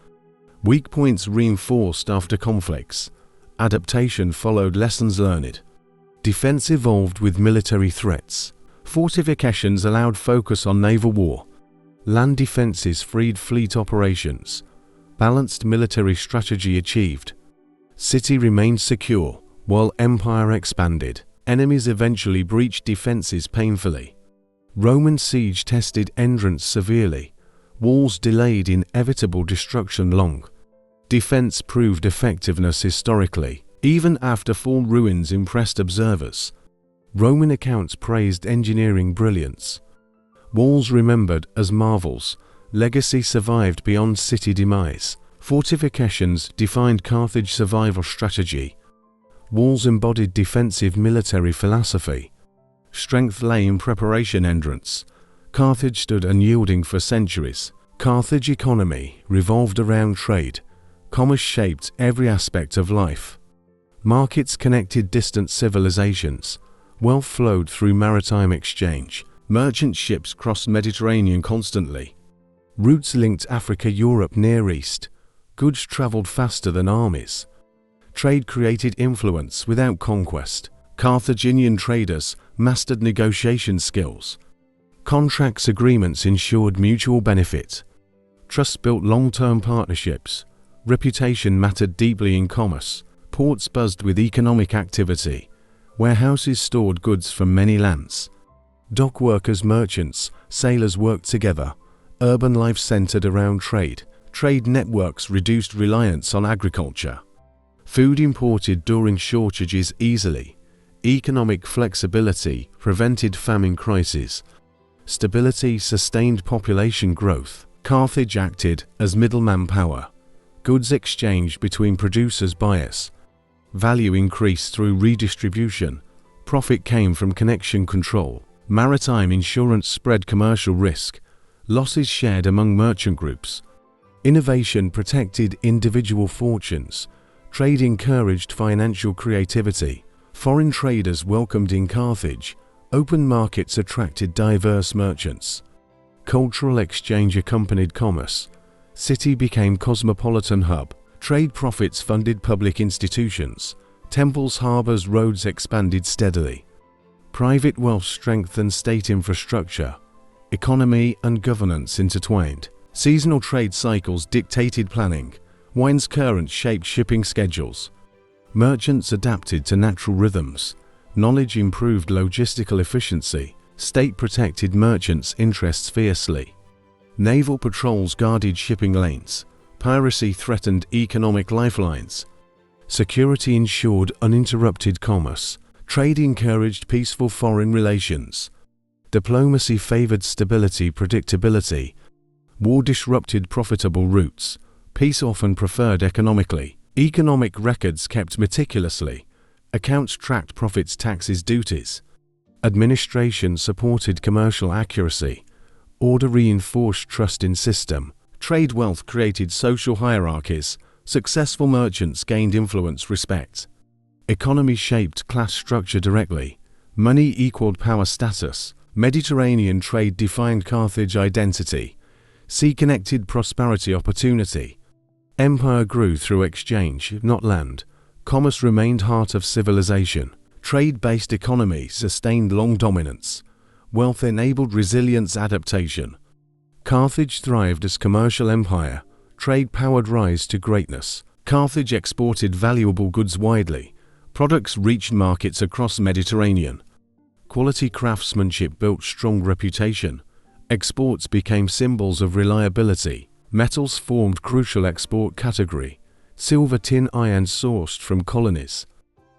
Weak points reinforced after conflicts. Adaptation followed lessons learned. Defense evolved with military threats. Fortifications allowed focus on naval war. Land defenses freed fleet operations. Balanced military strategy achieved. City remained secure, while empire expanded. Enemies eventually breached defenses painfully. Roman siege tested endurance severely. Walls delayed inevitable destruction long. Defense proved effectiveness historically. Even after fall, ruins impressed observers. Roman accounts praised engineering brilliance. Walls remembered as marvels. Legacy survived beyond city demise. Fortifications defined Carthage survival strategy. Walls embodied defensive military philosophy. Strength lay in preparation endurance. Carthage stood unyielding for centuries. Carthage economy revolved around trade. Commerce shaped every aspect of life. Markets connected distant civilizations. Wealth flowed through maritime exchange. Merchant ships crossed Mediterranean constantly. Routes linked Africa, Europe, Near East. Goods traveled faster than armies. Trade created influence without conquest. Carthaginian traders mastered negotiation skills. Contracts agreements ensured mutual benefit. Trust built long-term partnerships. Reputation mattered deeply in commerce. Ports buzzed with economic activity. Warehouses stored goods from many lands. Dock workers, merchants, sailors worked together. Urban life centered around trade. Trade networks reduced reliance on agriculture. Food imported during shortages easily. Economic flexibility prevented famine crises. Stability sustained population growth. Carthage acted as middleman power. Goods exchanged between producers, buyers. Value increased through redistribution. Profit came from connection control. Maritime insurance spread commercial risk. Losses shared among merchant groups. Innovation protected individual fortunes. Trade encouraged financial creativity. Foreign traders welcomed in Carthage. Open markets attracted diverse merchants. Cultural exchange accompanied commerce. City became cosmopolitan hub. Trade profits funded public institutions. Temples, harbors, roads expanded steadily. Private wealth strengthened state infrastructure. Economy and governance intertwined. Seasonal trade cycles dictated planning. Wind's currents shaped shipping schedules. Merchants adapted to natural rhythms. Knowledge improved logistical efficiency. State protected merchants' interests fiercely. Naval patrols guarded shipping lanes. Piracy threatened economic lifelines. Security ensured uninterrupted commerce. Trade encouraged peaceful foreign relations. Diplomacy favored stability, predictability. War disrupted profitable routes. Peace often preferred economically. Economic records kept meticulously. Accounts tracked profits, taxes, duties. Administration supported commercial accuracy. Order reinforced trust in system. Trade wealth created social hierarchies. Successful merchants gained influence, respect. Economy shaped class structure directly. Money equaled power status. Mediterranean trade defined Carthage identity. Sea connected prosperity, opportunity. Empire grew through exchange, not land. Commerce remained heart of civilization. Trade-based economy sustained long dominance. Wealth enabled resilience, adaptation. Carthage thrived as commercial empire. Trade powered rise to greatness. Carthage exported valuable goods widely. Products reached markets across Mediterranean. Quality craftsmanship built strong reputation. Exports became symbols of reliability. Metals formed crucial export category. Silver, tin, iron sourced from colonies.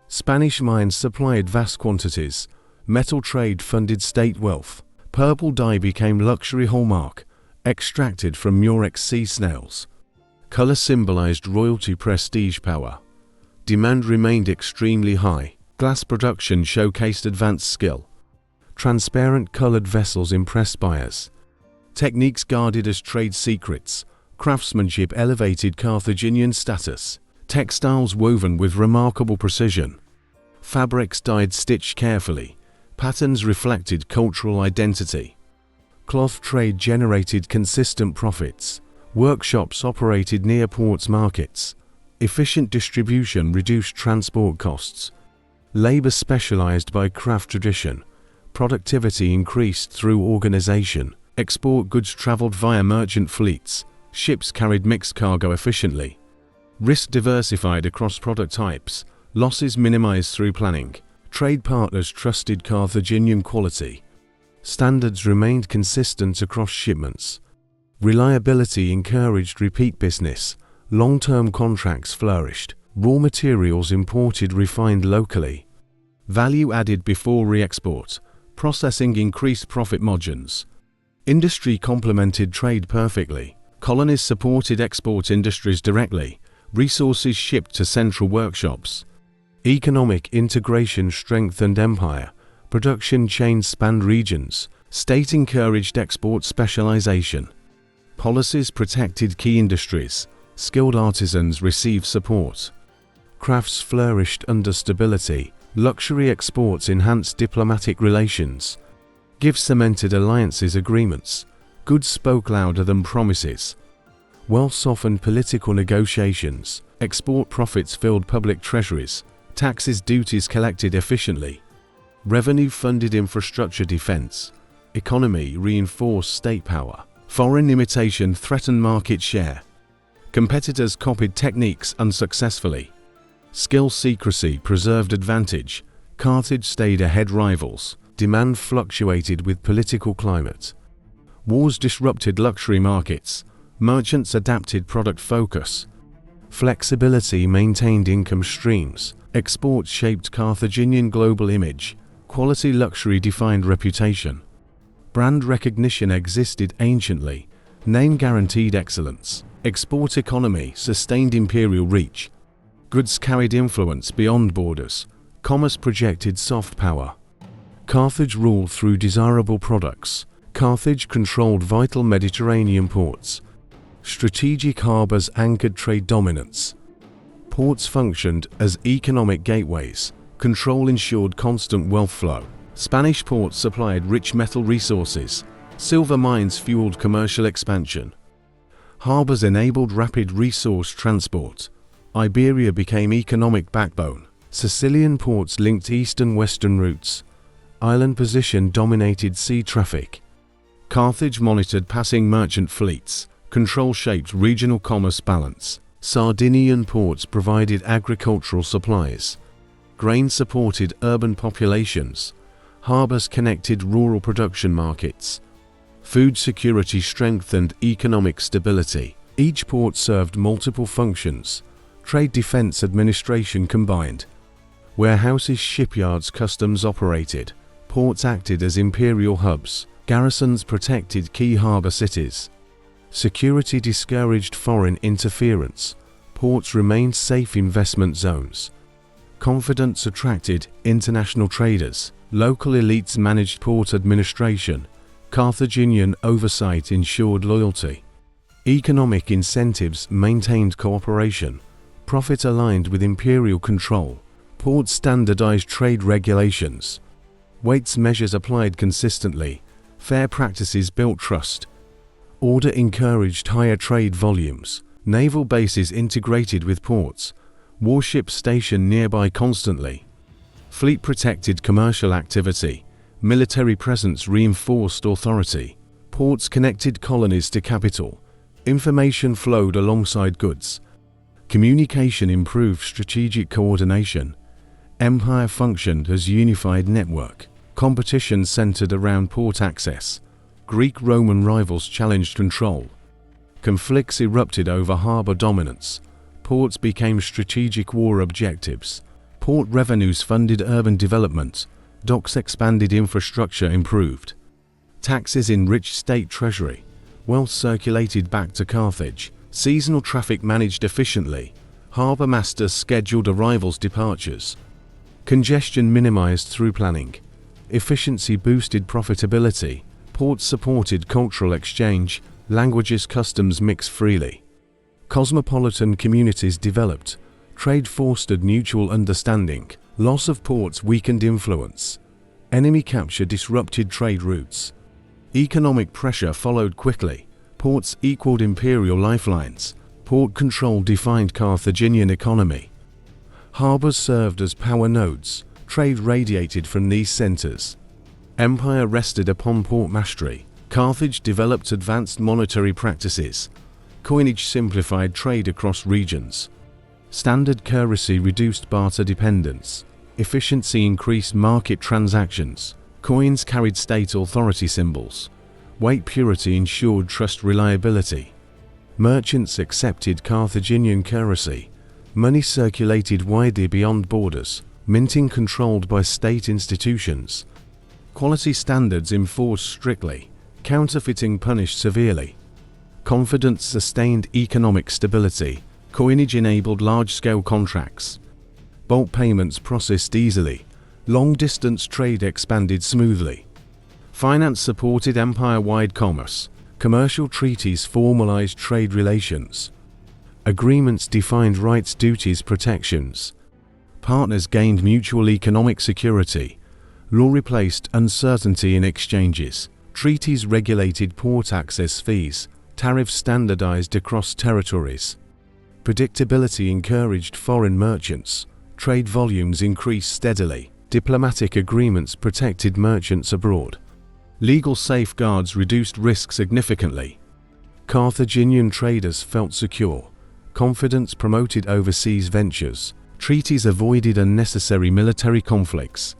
Spanish mines supplied vast quantities. Metal trade funded state wealth. Purple dye became luxury hallmark, extracted from Murex sea snails. Color symbolized royalty, prestige, power. Demand remained extremely high. Glass production showcased advanced skill. Transparent colored vessels impressed buyers. Techniques guarded as trade secrets. Craftsmanship elevated Carthaginian status. Textiles woven with remarkable precision. Fabrics dyed, stitched carefully. Patterns reflected cultural identity. Cloth trade generated consistent profits. Workshops operated near ports, markets. Efficient distribution reduced transport costs. Labor specialized by craft tradition. Productivity increased through organization. Export goods traveled via merchant fleets. Ships carried mixed cargo efficiently. Risk diversified across product types. Losses minimized through planning. Trade partners trusted Carthaginian quality. Standards remained consistent across shipments. Reliability encouraged repeat business. Long-term contracts flourished. Raw materials imported refined locally. Value added before re-export. Processing increased profit margins. Industry complemented trade perfectly. Colonies supported export industries directly. Resources shipped to central workshops. Economic integration strengthened empire. Production chains spanned regions. State encouraged export specialization. Policies protected key industries. Skilled artisans received support. Crafts flourished under stability. Luxury exports enhanced diplomatic relations. Gifts cemented alliances agreements. Goods spoke louder than promises. Wealth softened political negotiations. Export profits filled public treasuries. Taxes, duties collected efficiently. Revenue funded infrastructure defense. Economy reinforced state power. Foreign imitation threatened market share. Competitors copied techniques unsuccessfully. Skill secrecy preserved advantage. Carthage stayed ahead rivals. Demand fluctuated with political climate. Wars disrupted luxury markets. Merchants adapted product focus. Flexibility maintained income streams. Exports shaped Carthaginian global image. Quality luxury defined reputation. Brand recognition existed anciently. Name guaranteed excellence. Export economy sustained imperial reach. Goods carried influence beyond borders. Commerce projected soft power. Carthage ruled through desirable products. Carthage controlled vital Mediterranean ports. Strategic harbors anchored trade dominance. Ports functioned as economic gateways. Control ensured constant wealth flow. Spanish ports supplied rich metal resources. Silver mines fueled commercial expansion. Harbors enabled rapid resource transport. Iberia became economic backbone. Sicilian ports linked east and western routes. Island position dominated sea traffic. Carthage monitored passing merchant fleets. Control shaped regional commerce balance. Sardinian ports provided agricultural supplies. Grain supported urban populations. Harbors connected rural production markets. Food security strengthened economic stability. Each port served multiple functions. Trade defense administration combined. Warehouses, shipyards, customs operated. Ports acted as imperial hubs. Garrisons protected key harbor cities. Security discouraged foreign interference. Ports remained safe investment zones. Confidence attracted international traders. Local elites managed port administration. Carthaginian oversight ensured loyalty. Economic incentives maintained cooperation. Profit aligned with imperial control. Ports standardized trade regulations. Weights measures applied consistently. Fair practices built trust. Order encouraged higher trade volumes. Naval bases integrated with ports. Warships stationed nearby constantly. Fleet protected commercial activity. Military presence reinforced authority. Ports connected colonies to capital. Information flowed alongside goods. Communication improved strategic coordination. Empire functioned as unified network. Competition centered around port access. Greek-Roman rivals challenged control. Conflicts erupted over harbor dominance. Ports became strategic war objectives. Port revenues funded urban development. Docks expanded, infrastructure improved. Taxes enriched state treasury. Wealth circulated back to Carthage. Seasonal traffic managed efficiently. Harbor masters scheduled arrivals, departures. Congestion minimized through planning. Efficiency boosted profitability. Ports supported cultural exchange. Languages, customs mixed freely. Cosmopolitan communities developed. Trade fostered mutual understanding. Loss of ports weakened influence. Enemy capture disrupted trade routes. Economic pressure followed quickly. Ports equaled imperial lifelines. Port control defined Carthaginian economy. Harbors served as power nodes. Trade radiated from these centers. Empire rested upon port mastery. Carthage developed advanced monetary practices. Coinage simplified trade across regions. Standard currency reduced barter dependence. Efficiency increased market transactions. Coins carried state authority symbols. Weight purity ensured trust reliability. Merchants accepted Carthaginian currency. Money circulated widely beyond borders. Minting controlled by state institutions. Quality standards enforced strictly. Counterfeiting punished severely. Confidence sustained economic stability. Coinage enabled large-scale contracts. Bulk payments processed easily. Long-distance trade expanded smoothly. Finance supported empire-wide commerce. Commercial treaties formalized trade relations. Agreements defined rights, duties, protections. Partners gained mutual economic security. Law replaced uncertainty in exchanges. Treaties regulated port access fees. Tariffs standardized across territories. Predictability encouraged foreign merchants. Trade volumes increased steadily. Diplomatic agreements protected merchants abroad. Legal safeguards reduced risk significantly. Carthaginian traders felt secure. Confidence promoted overseas ventures. Treaties avoided unnecessary military conflicts.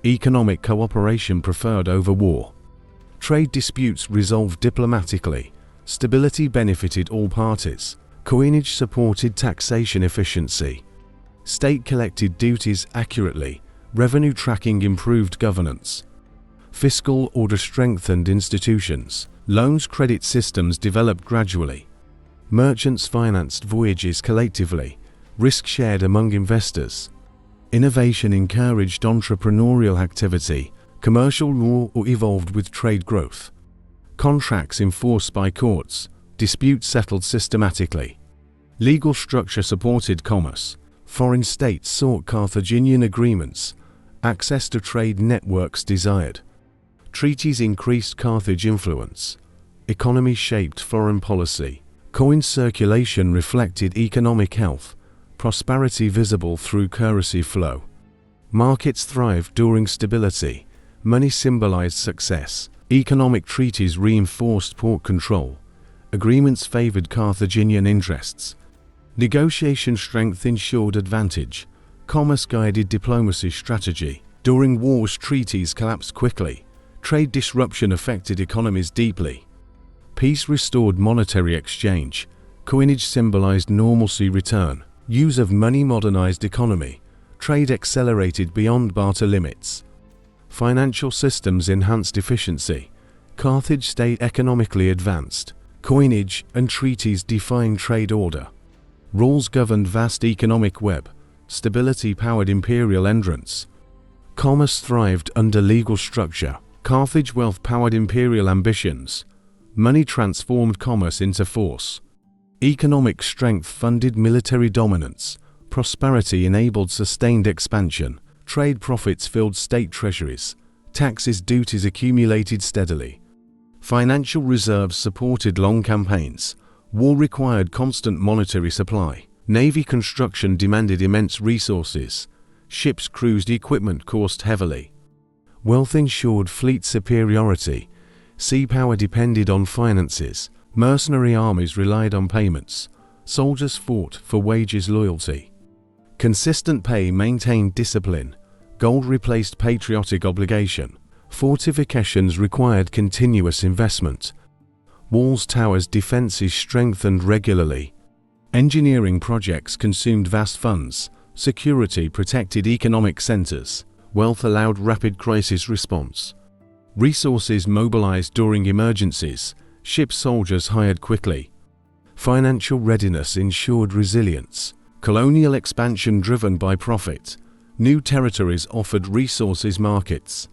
Economic cooperation preferred over war. Trade disputes resolved diplomatically. Stability benefited all parties. Coinage supported taxation efficiency. State collected duties accurately. Revenue tracking improved governance. Fiscal order strengthened institutions. Loans credit systems developed gradually. Merchants financed voyages collectively. Risk shared among investors. Innovation encouraged entrepreneurial activity. Commercial law evolved with trade growth. Contracts enforced by courts. Disputes settled systematically. Legal structure supported commerce. Foreign states sought Carthaginian agreements. Access to trade networks desired. Treaties increased Carthage influence. Economy shaped foreign policy. Coin circulation reflected economic health. Prosperity visible through currency flow. Markets thrived during stability. Money symbolized success. Economic treaties reinforced port control. Agreements favored Carthaginian interests. Negotiation strength ensured advantage. Commerce guided diplomacy strategy. During wars, treaties collapsed quickly. Trade disruption affected economies deeply. Peace restored monetary exchange. Coinage symbolized normalcy return. Use of money modernized economy. Trade accelerated beyond barter limits. Financial systems enhanced efficiency. Carthage stayed economically advanced. Coinage and treaties defined trade order. Rules governed vast economic web. Stability powered imperial entrance. Commerce thrived under legal structure. Carthage wealth powered imperial ambitions. Money transformed commerce into force. Economic strength funded military dominance. Prosperity enabled sustained expansion. Trade profits filled state treasuries. Taxes, duties accumulated steadily. Financial reserves supported long campaigns. War required constant monetary supply. Navy construction demanded immense resources. Ships' cruised equipment cost heavily. Wealth ensured fleet superiority. Sea power depended on finances. Mercenary armies relied on payments. Soldiers fought for wages, loyalty. Consistent pay maintained discipline. Gold replaced patriotic obligation. Fortifications required continuous investment. Walls, towers, defenses strengthened regularly. Engineering projects consumed vast funds. Security protected economic centers. Wealth allowed rapid crisis response. Resources mobilized during emergencies. Ship soldiers hired quickly. Financial readiness ensured resilience. Colonial expansion driven by profit. New territories offered resources markets.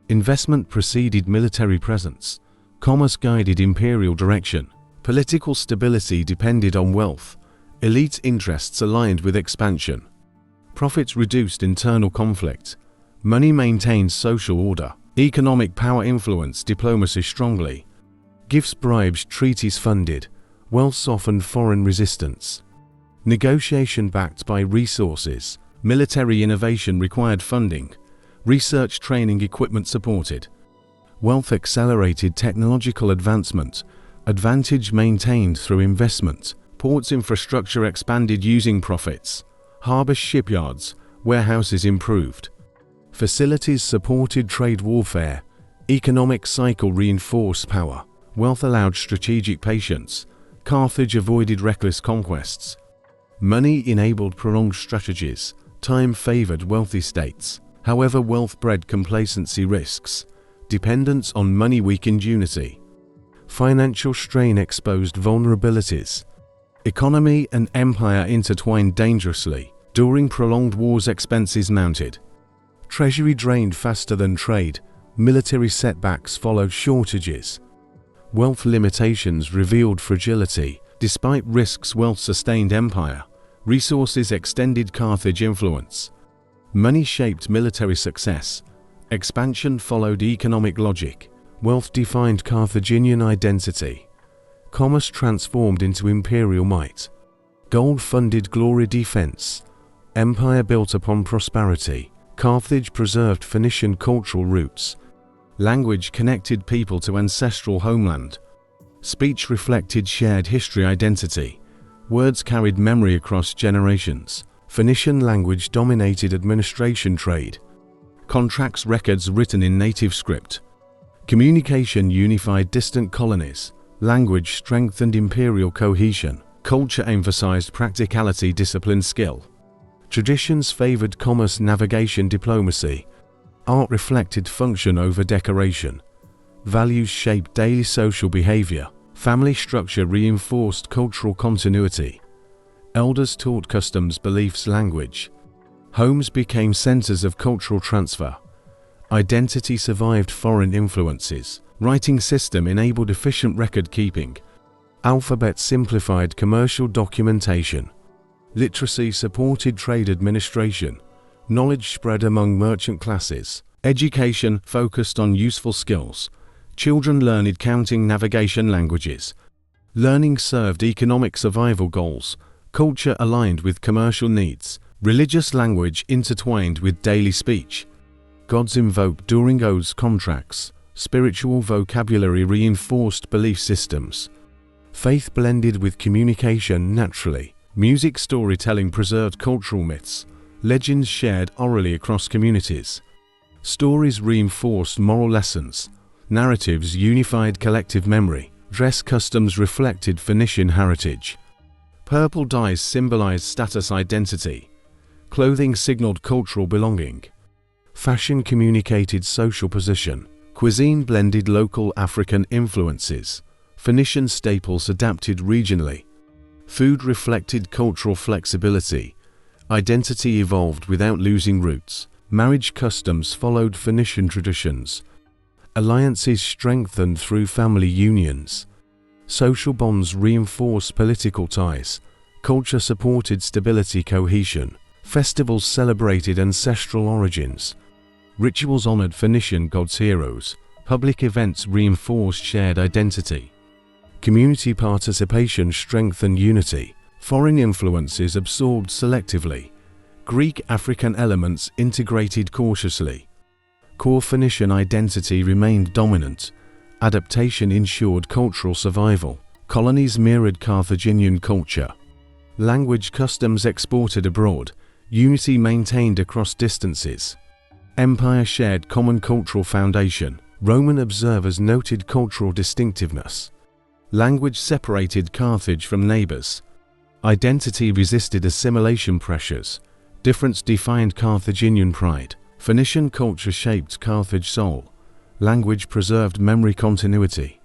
Investment preceded military presence. Commerce guided imperial direction. Political stability depended on wealth. Elite interests aligned with expansion. Profits reduced internal conflict. Money maintained social order. Economic power influenced diplomacy strongly. Gifts, bribes, treaties funded. Wealth softened foreign resistance. Negotiation backed by resources. Military innovation required funding. Research training equipment supported. Wealth accelerated technological advancement. Advantage maintained through investment. Ports infrastructure expanded using profits. Harbor shipyards, warehouses improved. Facilities supported trade warfare. Economic cycle reinforced power. Wealth allowed strategic patience. Carthage avoided reckless conquests. Money enabled prolonged strategies. Time favored wealthy states. However, wealth bred complacency risks. Dependence on money weakened unity. Financial strain exposed vulnerabilities. Economy and empire intertwined dangerously. During prolonged wars, expenses mounted. Treasury drained faster than trade. Military setbacks followed shortages. Wealth limitations revealed fragility. Despite risks, wealth sustained empire. Resources extended Carthage influence. Money shaped military success. Expansion followed economic logic. Wealth defined Carthaginian identity. Commerce transformed into imperial might. Gold funded glory defense. Empire built upon prosperity. Carthage preserved Phoenician cultural roots. Language connected people to ancestral homeland. Speech reflected shared history identity. Words carried memory across generations. Phoenician language dominated administration trade. Contracts records written in native script. Communication unified distant colonies. Language strengthened imperial cohesion. Culture emphasized practicality, discipline, skill. Traditions favored commerce, navigation, diplomacy. Art reflected function over decoration. Values shaped daily social behavior. Family structure reinforced cultural continuity. Elders taught customs, beliefs, language. Homes became centers of cultural transfer. Identity survived foreign influences. Writing system enabled efficient record keeping. Alphabet simplified commercial documentation. Literacy supported trade administration. Knowledge spread among merchant classes. Education focused on useful skills. Children learned counting, navigation, languages. Learning served economic survival goals. Culture aligned with commercial needs. Religious language intertwined with daily speech. Gods invoked during oaths, contracts. Spiritual vocabulary reinforced belief systems. Faith blended with communication naturally. Music storytelling preserved cultural myths. Legends shared orally across communities. Stories reinforced moral lessons. Narratives unified collective memory. Dress customs reflected Phoenician heritage. Purple dyes symbolized status identity. Clothing signaled cultural belonging. Fashion communicated social position. Cuisine blended local African influences. Phoenician staples adapted regionally. Food reflected cultural flexibility. Identity evolved without losing roots. Marriage customs followed Phoenician traditions. Alliances strengthened through family unions. Social bonds reinforced political ties. Culture supported stability, cohesion. Festivals celebrated ancestral origins. Rituals honored Phoenician gods, heroes. Public events reinforced shared identity. Community participation strengthened unity. Foreign influences absorbed selectively. Greek African elements integrated cautiously. Core Phoenician identity remained dominant. Adaptation ensured cultural survival. Colonies mirrored Carthaginian culture. Language customs exported abroad. Unity maintained across distances. Empire shared common cultural foundation. Roman observers noted cultural distinctiveness. Language separated Carthage from neighbors. Identity resisted assimilation pressures. Difference defined Carthaginian pride. Phoenician culture shaped Carthage soul. Language preserved memory continuity.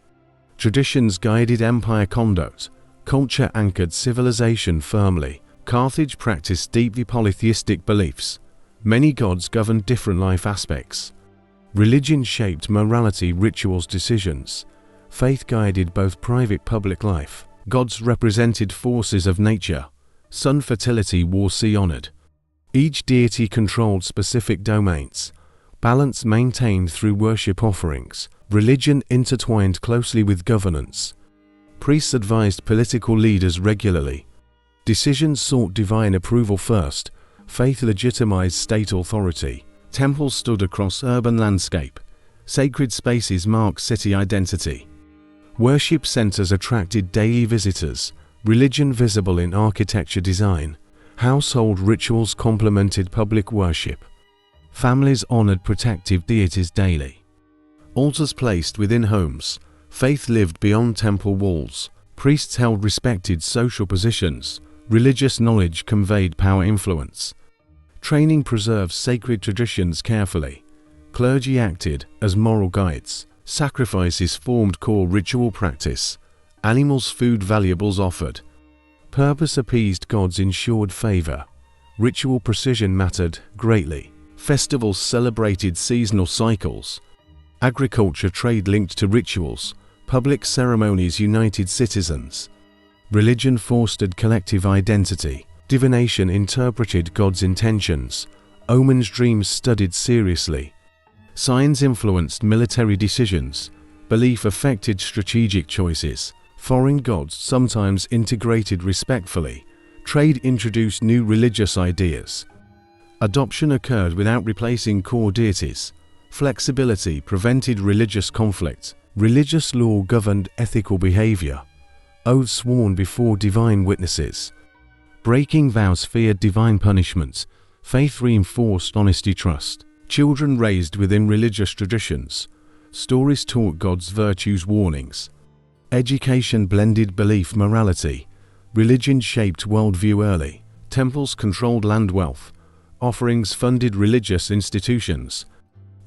Traditions guided empire conduct. Culture anchored civilization firmly. Carthage practiced deeply polytheistic beliefs. Many gods governed different life aspects. Religion shaped morality, rituals, decisions. Faith guided both private public life. Gods represented forces of nature. Sun fertility, war, sea honored. Each deity controlled specific domains. Balance maintained through worship offerings. Religion intertwined closely with governance. Priests advised political leaders regularly. Decisions sought divine approval first. Faith legitimized state authority. Temples stood across urban landscape. Sacred spaces marked city identity. Worship centers attracted daily visitors, religion visible in architecture design. Household rituals complemented public worship. Families honored protective deities daily. Altars placed within homes. Faith lived beyond temple walls. Priests held respected social positions. Religious knowledge conveyed power influence. Training preserved sacred traditions carefully. Clergy acted as moral guides. Sacrifices formed core ritual practice. Animals' food valuables offered. Purpose appeased gods ensured favor. Ritual precision mattered greatly. Festivals celebrated seasonal cycles. Agriculture trade linked to rituals. Public ceremonies united citizens. Religion fostered collective identity. Divination interpreted God's intentions. Omens dreams studied seriously. Signs influenced military decisions. Belief affected strategic choices. Foreign gods sometimes integrated respectfully. Trade introduced new religious ideas. Adoption occurred without replacing core deities. Flexibility prevented religious conflict. Religious law governed ethical behavior. Oaths sworn before divine witnesses. Breaking vows feared divine punishment. Faith reinforced honesty trust. Children raised within religious traditions. Stories taught God's virtues warnings. Education blended belief morality. Religion shaped worldview early. Temples controlled land wealth. Offerings funded religious institutions.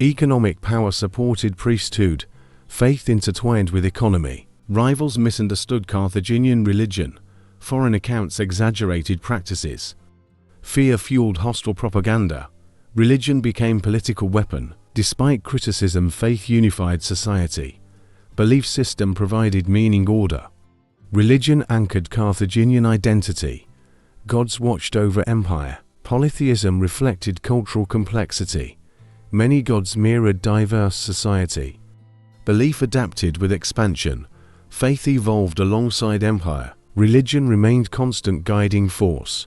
Economic power supported priesthood. Faith intertwined with economy. Rivals misunderstood Carthaginian religion. Foreign accounts exaggerated practices. Fear fueled hostile propaganda. Religion became political weapon. Despite criticism, faith unified society. Belief system provided meaning order. Religion anchored Carthaginian identity. Gods watched over empire. Polytheism reflected cultural complexity. Many gods mirrored diverse society. Belief adapted with expansion. Faith evolved alongside empire. Religion remained constant guiding force.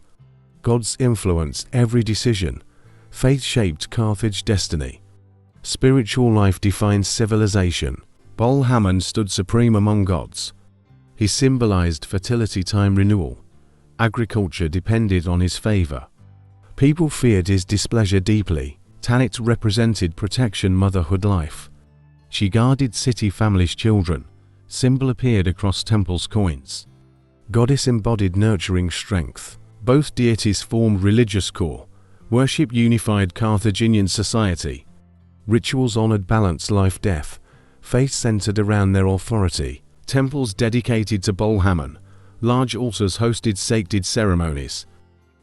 Gods influenced every decision. Faith shaped Carthage destiny. Spiritual life defined civilization. Baal Hammon stood supreme among gods. He symbolized fertility time renewal. Agriculture depended on his favor. People feared his displeasure deeply. Tanit represented protection motherhood life. She guarded city families' children. Symbol appeared across temples' coins. Goddess embodied nurturing strength. Both deities formed religious core. Worship unified Carthaginian society. Rituals honored balance life-death. Faith centered around their authority. Temples dedicated to Baal Hammon. Large altars hosted sacred ceremonies.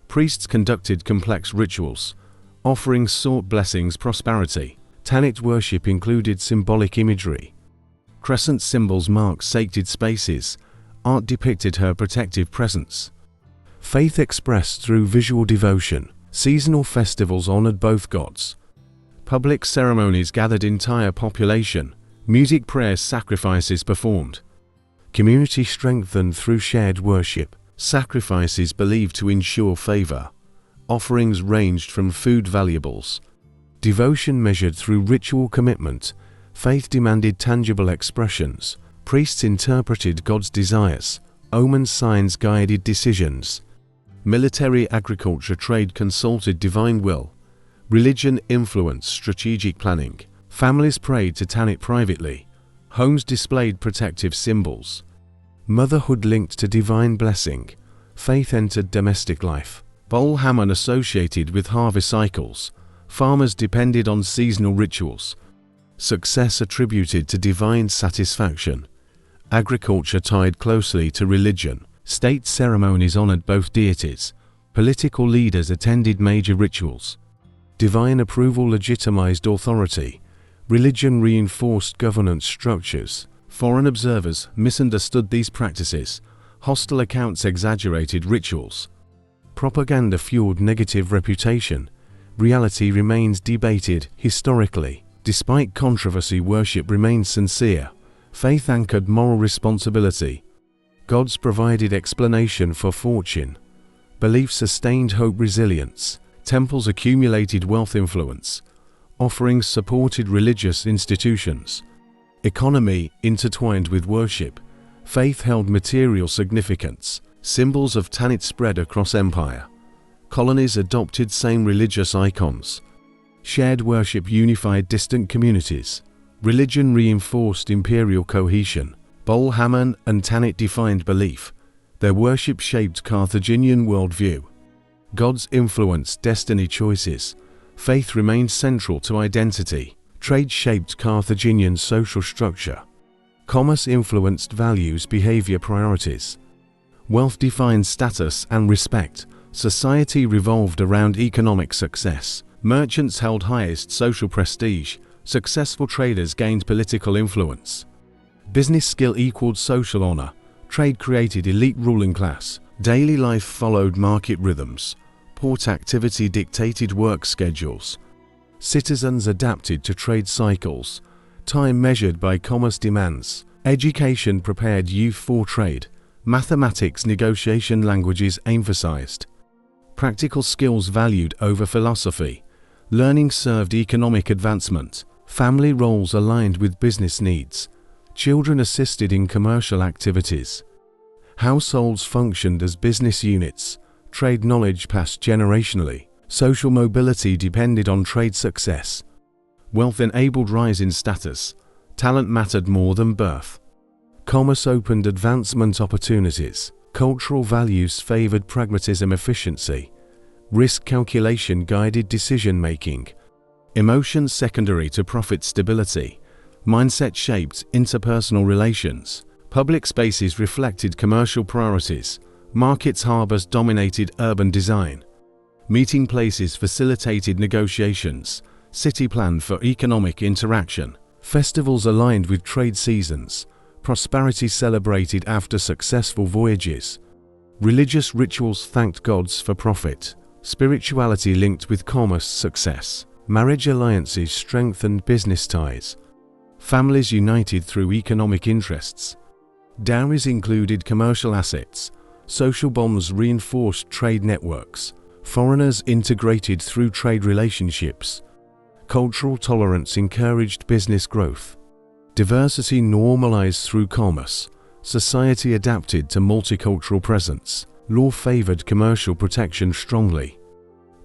Priests conducted complex rituals. Offerings sought blessings, prosperity. Tanit worship included symbolic imagery. Crescent symbols marked sacred spaces. Art depicted her protective presence. Faith expressed through visual devotion. Seasonal festivals honored both gods. Public ceremonies gathered entire population. Music, prayers, sacrifices performed. Community strengthened through shared worship. Sacrifices believed to ensure favor. Offerings ranged from food valuables. Devotion measured through ritual commitment. Faith demanded tangible expressions. Priests interpreted God's desires. Omen signs guided decisions. Military, agriculture, trade consulted divine will. Religion influenced strategic planning. Families prayed to Tanit privately. Homes displayed protective symbols. Motherhood linked to divine blessing. Faith entered domestic life. Baal Hammon associated with harvest cycles. Farmers depended on seasonal rituals. Success attributed to divine satisfaction. Agriculture tied closely to religion. State ceremonies honored both deities. Political leaders attended major rituals. Divine approval legitimized authority. Religion reinforced governance structures. Foreign observers misunderstood these practices. Hostile accounts exaggerated rituals. Propaganda fueled negative reputation. Reality remains debated historically. Despite controversy, worship remained sincere. Faith anchored moral responsibility. Gods provided explanation for fortune. Belief sustained hope, resilience. Temples accumulated wealth, influence. Offerings supported religious institutions. Economy intertwined with worship. Faith held material significance. Symbols of Tanit spread across empire. Colonies adopted same religious icons. Shared worship unified distant communities. Religion reinforced imperial cohesion. Bol Hammon and Tanit defined belief. Their worship shaped Carthaginian worldview. Gods influenced destiny choices. Faith remained central to identity. Trade shaped Carthaginian social structure. Commerce influenced values, behavior, priorities. Wealth defined status and respect. Society revolved around economic success. Merchants held highest social prestige. Successful traders gained political influence. Business skill equaled social honor. Trade created elite ruling class. Daily life followed market rhythms. Port activity dictated work schedules. Citizens adapted to trade cycles. Time measured by commerce demands. Education prepared youth for trade. Mathematics, negotiation languages emphasized. Practical skills valued over philosophy. Learning served economic advancement. Family roles aligned with business needs. Children assisted in commercial activities. Households functioned as business units. Trade knowledge passed generationally. Social mobility depended on trade success. Wealth enabled rise in status. Talent mattered more than birth. Commerce opened advancement opportunities. Cultural values favored pragmatism, efficiency. Risk calculation guided decision-making. Emotions secondary to profit, stability. Mindset shaped interpersonal relations. Public spaces reflected commercial priorities. Markets, harbors dominated urban design. Meeting places facilitated negotiations. City planned for economic interaction. Festivals aligned with trade seasons. Prosperity celebrated after successful voyages. Religious rituals thanked gods for profit. Spirituality linked with commerce success. Marriage alliances strengthened business ties. Families united through economic interests. Dowries included commercial assets. Social bonds reinforced trade networks. Foreigners integrated through trade relationships. Cultural tolerance encouraged business growth. Diversity normalized through commerce. Society adapted to multicultural presence. Law favored commercial protection strongly.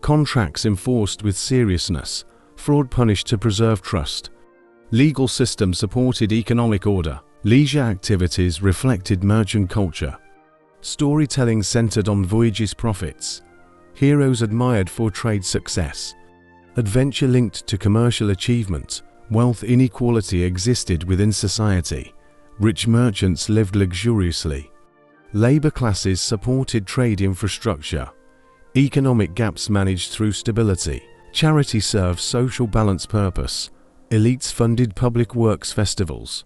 Contracts enforced with seriousness. Fraud punished to preserve trust. Legal system supported economic order. Leisure activities reflected merchant culture. Storytelling centered on voyages' profits. Heroes admired for trade success. Adventure linked to commercial achievement. Wealth inequality existed within society. Rich merchants lived luxuriously. Labor classes supported trade infrastructure. Economic gaps managed through stability. Charity served social balance purpose. Elites funded public works festivals.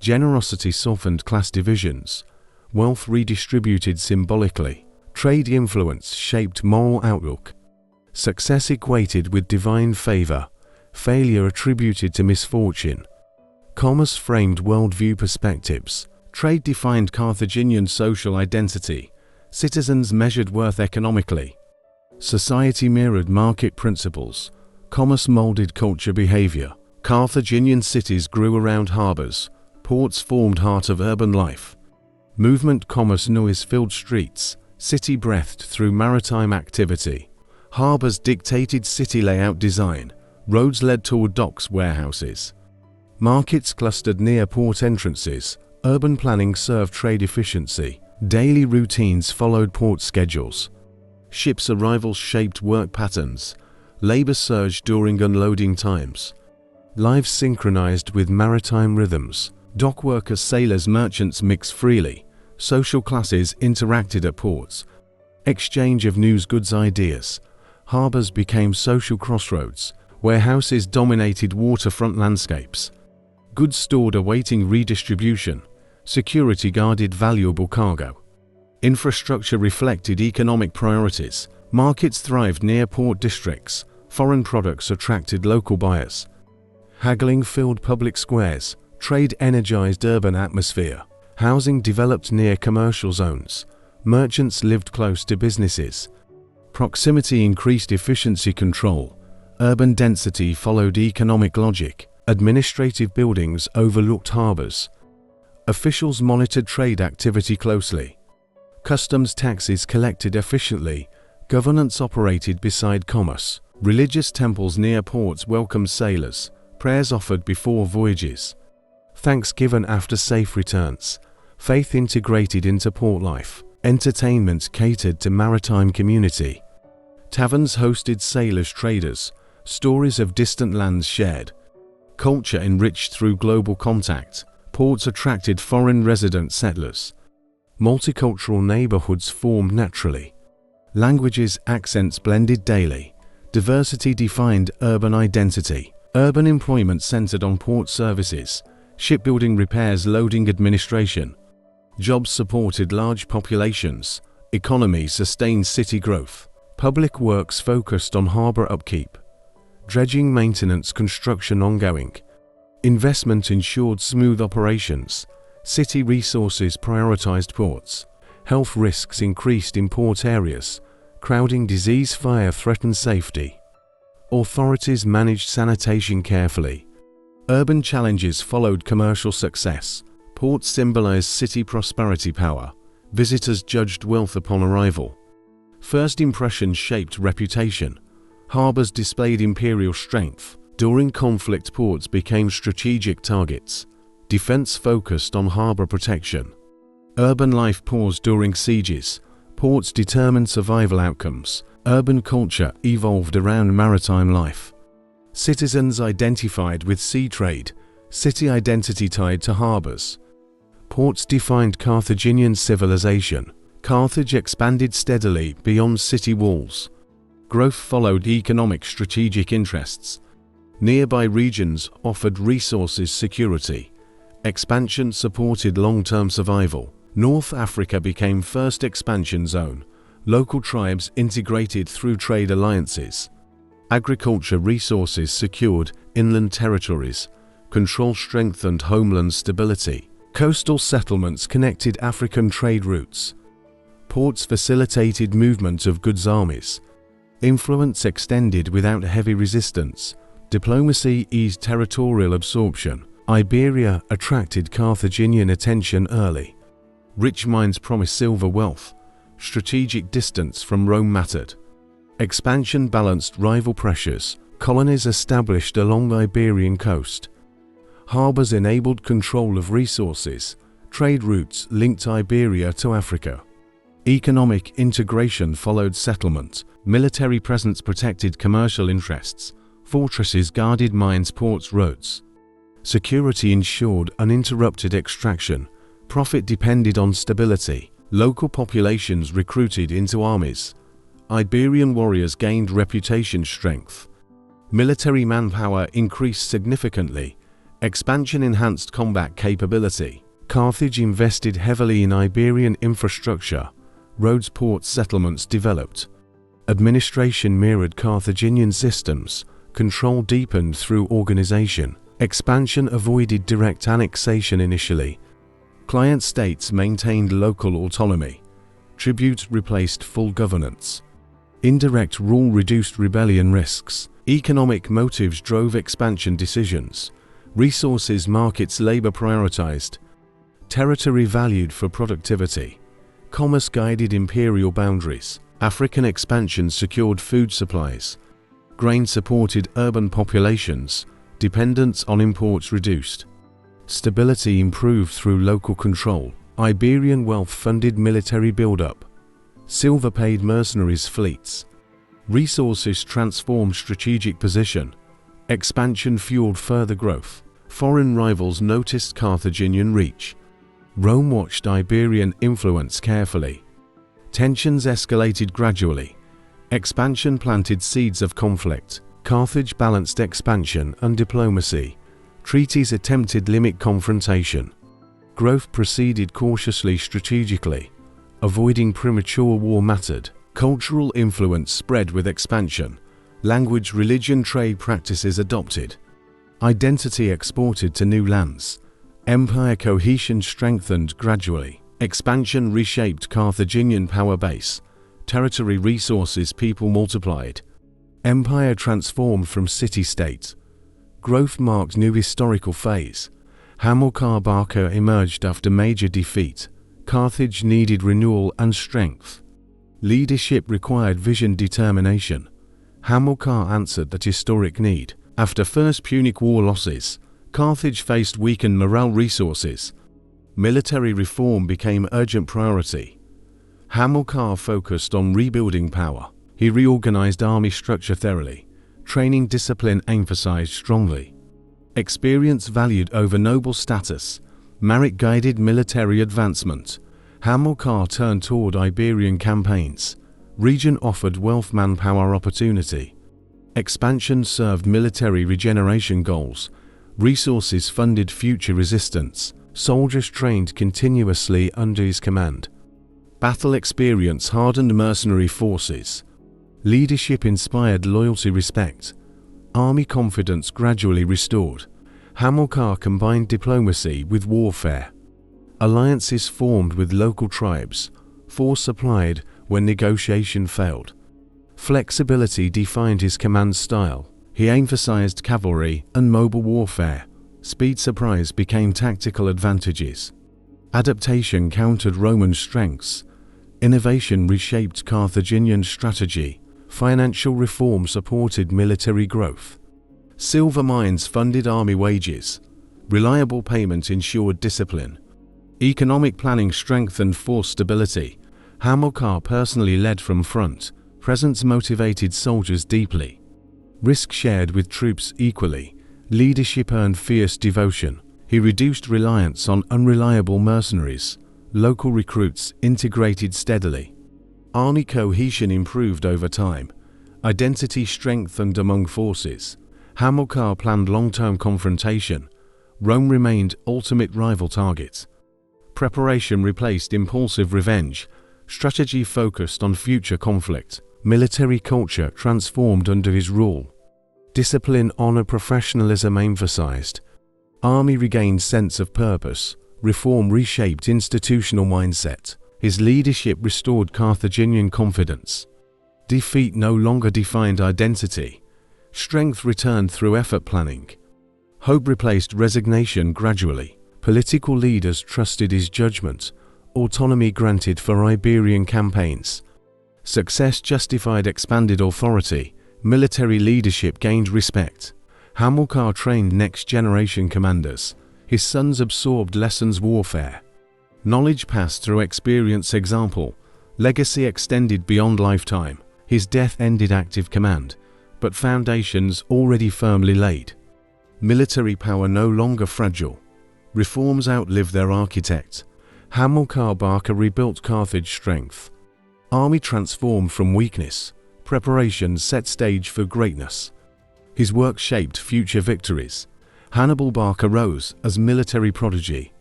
Generosity softened class divisions. Wealth redistributed symbolically. Trade influence shaped moral outlook. Success equated with divine favor. Failure attributed to misfortune. Commerce framed worldview perspectives. Trade defined Carthaginian social identity. Citizens measured worth economically. Society mirrored market principles. Commerce molded culture behavior. Carthaginian cities grew around harbors. Ports formed heart of urban life. Movement commerce noise-filled streets. City breathed through maritime activity. Harbors dictated city layout design. Roads led toward docks, warehouses. Markets clustered near port entrances. Urban planning served trade efficiency. Daily routines followed port schedules. Ships' arrivals shaped work patterns. Labor surged during unloading times. Lives synchronized with maritime rhythms. Dock workers, sailors, merchants mixed freely. Social classes interacted at ports. Exchange of news, goods, ideas. Harbors became social crossroads. Warehouses dominated waterfront landscapes. Goods stored awaiting redistribution. Security guarded valuable cargo. Infrastructure reflected economic priorities. Markets thrived near port districts. Foreign products attracted local buyers. Haggling filled public squares. Trade energized urban atmosphere. Housing developed near commercial zones. Merchants lived close to businesses. Proximity increased efficiency control. Urban density followed economic logic. Administrative buildings overlooked harbors. Officials monitored trade activity closely. Customs taxes collected efficiently. Governance operated beside commerce. Religious temples near ports welcomed sailors. Prayers offered before voyages. Thanks given after safe returns. Faith integrated into port life. Entertainment catered to maritime community. Taverns hosted sailors, traders. Stories of distant lands shared. Culture enriched through global contact. Ports attracted foreign resident settlers. Multicultural neighborhoods formed naturally. Languages, accents blended daily. Diversity defined urban identity. Urban employment centered on port services. Shipbuilding, repairs, loading, administration. Jobs supported large populations. Economy sustained city growth. Public works focused on harbor upkeep. Dredging, maintenance, construction ongoing. Investment ensured smooth operations. City resources prioritized ports. Health risks increased in port areas. Crowding, disease, fire threatened safety. Authorities managed sanitation carefully. Urban challenges followed commercial success. Ports symbolized city prosperity power. Visitors judged wealth upon arrival. First impressions shaped reputation. Harbors displayed imperial strength. During conflict, ports became strategic targets. Defense focused on harbor protection. Urban life paused during sieges. Ports determined survival outcomes. Urban culture evolved around maritime life. Citizens identified with sea trade. City identity tied to harbors. Ports defined Carthaginian civilization. Carthage expanded steadily beyond city walls. Growth followed economic strategic interests. Nearby regions offered resources security. Expansion supported long-term survival. North Africa became first expansion zone. Local tribes integrated through trade alliances. Agriculture resources secured inland territories. Control strengthened homeland stability. Coastal settlements connected African trade routes. Ports facilitated movement of goods armies. Influence extended without heavy resistance. Diplomacy eased territorial absorption. Iberia attracted Carthaginian attention early. Rich mines promised silver wealth. Strategic distance from Rome mattered. Expansion balanced rival pressures. Colonies established along the Iberian coast. Harbors enabled control of resources. Trade routes linked Iberia to Africa. Economic integration followed settlement. Military presence protected commercial interests. Fortresses guarded mines, ports, roads. Security ensured uninterrupted extraction. Profit depended on stability. Local populations recruited into armies. Iberian warriors gained reputation strength. Military manpower increased significantly. Expansion enhanced combat capability. Carthage invested heavily in Iberian infrastructure. Roads, ports, settlements developed. Administration mirrored Carthaginian systems. Control deepened through organization. Expansion avoided direct annexation initially. Client states maintained local autonomy. Tribute replaced full governance. Indirect rule reduced rebellion risks. Economic motives drove expansion decisions. Resources, markets, labor prioritized. Territory valued for productivity. Commerce guided imperial boundaries. African expansion secured food supplies. Grain supported urban populations. Dependence on imports reduced. Stability improved through local control. Iberian wealth funded military buildup. Silver paid mercenaries' fleets. Resources transformed strategic position. Expansion fueled further growth. Foreign rivals noticed Carthaginian reach. Rome watched Iberian influence carefully. Tensions escalated gradually. Expansion planted seeds of conflict. Carthage balanced expansion and diplomacy. Treaties attempted limit confrontation. Growth proceeded cautiously, strategically. Avoiding premature war mattered. Cultural influence spread with expansion. Language, religion, trade practices adopted. Identity exported to new lands. Empire cohesion strengthened gradually. Expansion reshaped Carthaginian power base. Territory, resources, people multiplied. Empire transformed from city-state. Growth marked new historical phase. Hamilcar Barca emerged after major defeat. Carthage needed renewal and strength. Leadership required vision, determination. Hamilcar answered that historic need. After First Punic War losses, Carthage faced weakened morale resources. Military reform became urgent priority. Hamilcar focused on rebuilding power. He reorganized army structure thoroughly. Training discipline emphasized strongly. Experience valued over noble status. Merit-guided military advancement. Hamilcar turned toward Iberian campaigns. Region offered wealth, manpower, opportunity. Expansion served military regeneration goals. Resources funded future resistance. Soldiers trained continuously under his command. Battle experience hardened mercenary forces. Leadership inspired loyalty, respect. Army confidence gradually restored. Hamilcar combined diplomacy with warfare. Alliances formed with local tribes. Force supplied when negotiation failed. Flexibility defined his command style. He emphasized cavalry and mobile warfare. Speed, surprise became tactical advantages. Adaptation countered Roman strengths. Innovation reshaped Carthaginian strategy. Financial reform supported military growth. Silver mines funded army wages. Reliable payment ensured discipline. Economic planning strengthened force stability. Hamilcar personally led from front. Presence motivated soldiers deeply. Risk shared with troops equally. Leadership earned fierce devotion. He reduced reliance on unreliable mercenaries. Local recruits integrated steadily. Army cohesion improved over time. Identity strengthened among forces. Hamilcar planned long-term confrontation. Rome remained ultimate rival target. Preparation replaced impulsive revenge. Strategy focused on future conflict. Military culture transformed under his rule. Discipline, honor, professionalism emphasized. Army regained sense of purpose. Reform reshaped institutional mindset. His leadership restored Carthaginian confidence. Defeat no longer defined identity. Strength returned through effort planning. Hope replaced resignation gradually. Political leaders trusted his judgment. Autonomy granted for Iberian campaigns. Success justified expanded authority. Military leadership gained respect. Hamilcar trained next-generation commanders. His sons absorbed lessons warfare. Knowledge passed through experience, example. Legacy extended beyond lifetime. His death ended active command, but foundations already firmly laid. Military power no longer fragile. Reforms outlived their architect. Hamilcar Barca rebuilt Carthage strength. Army transformed from weakness. Preparation set stage for greatness. His work shaped future victories. Hannibal Barca rose as military prodigy.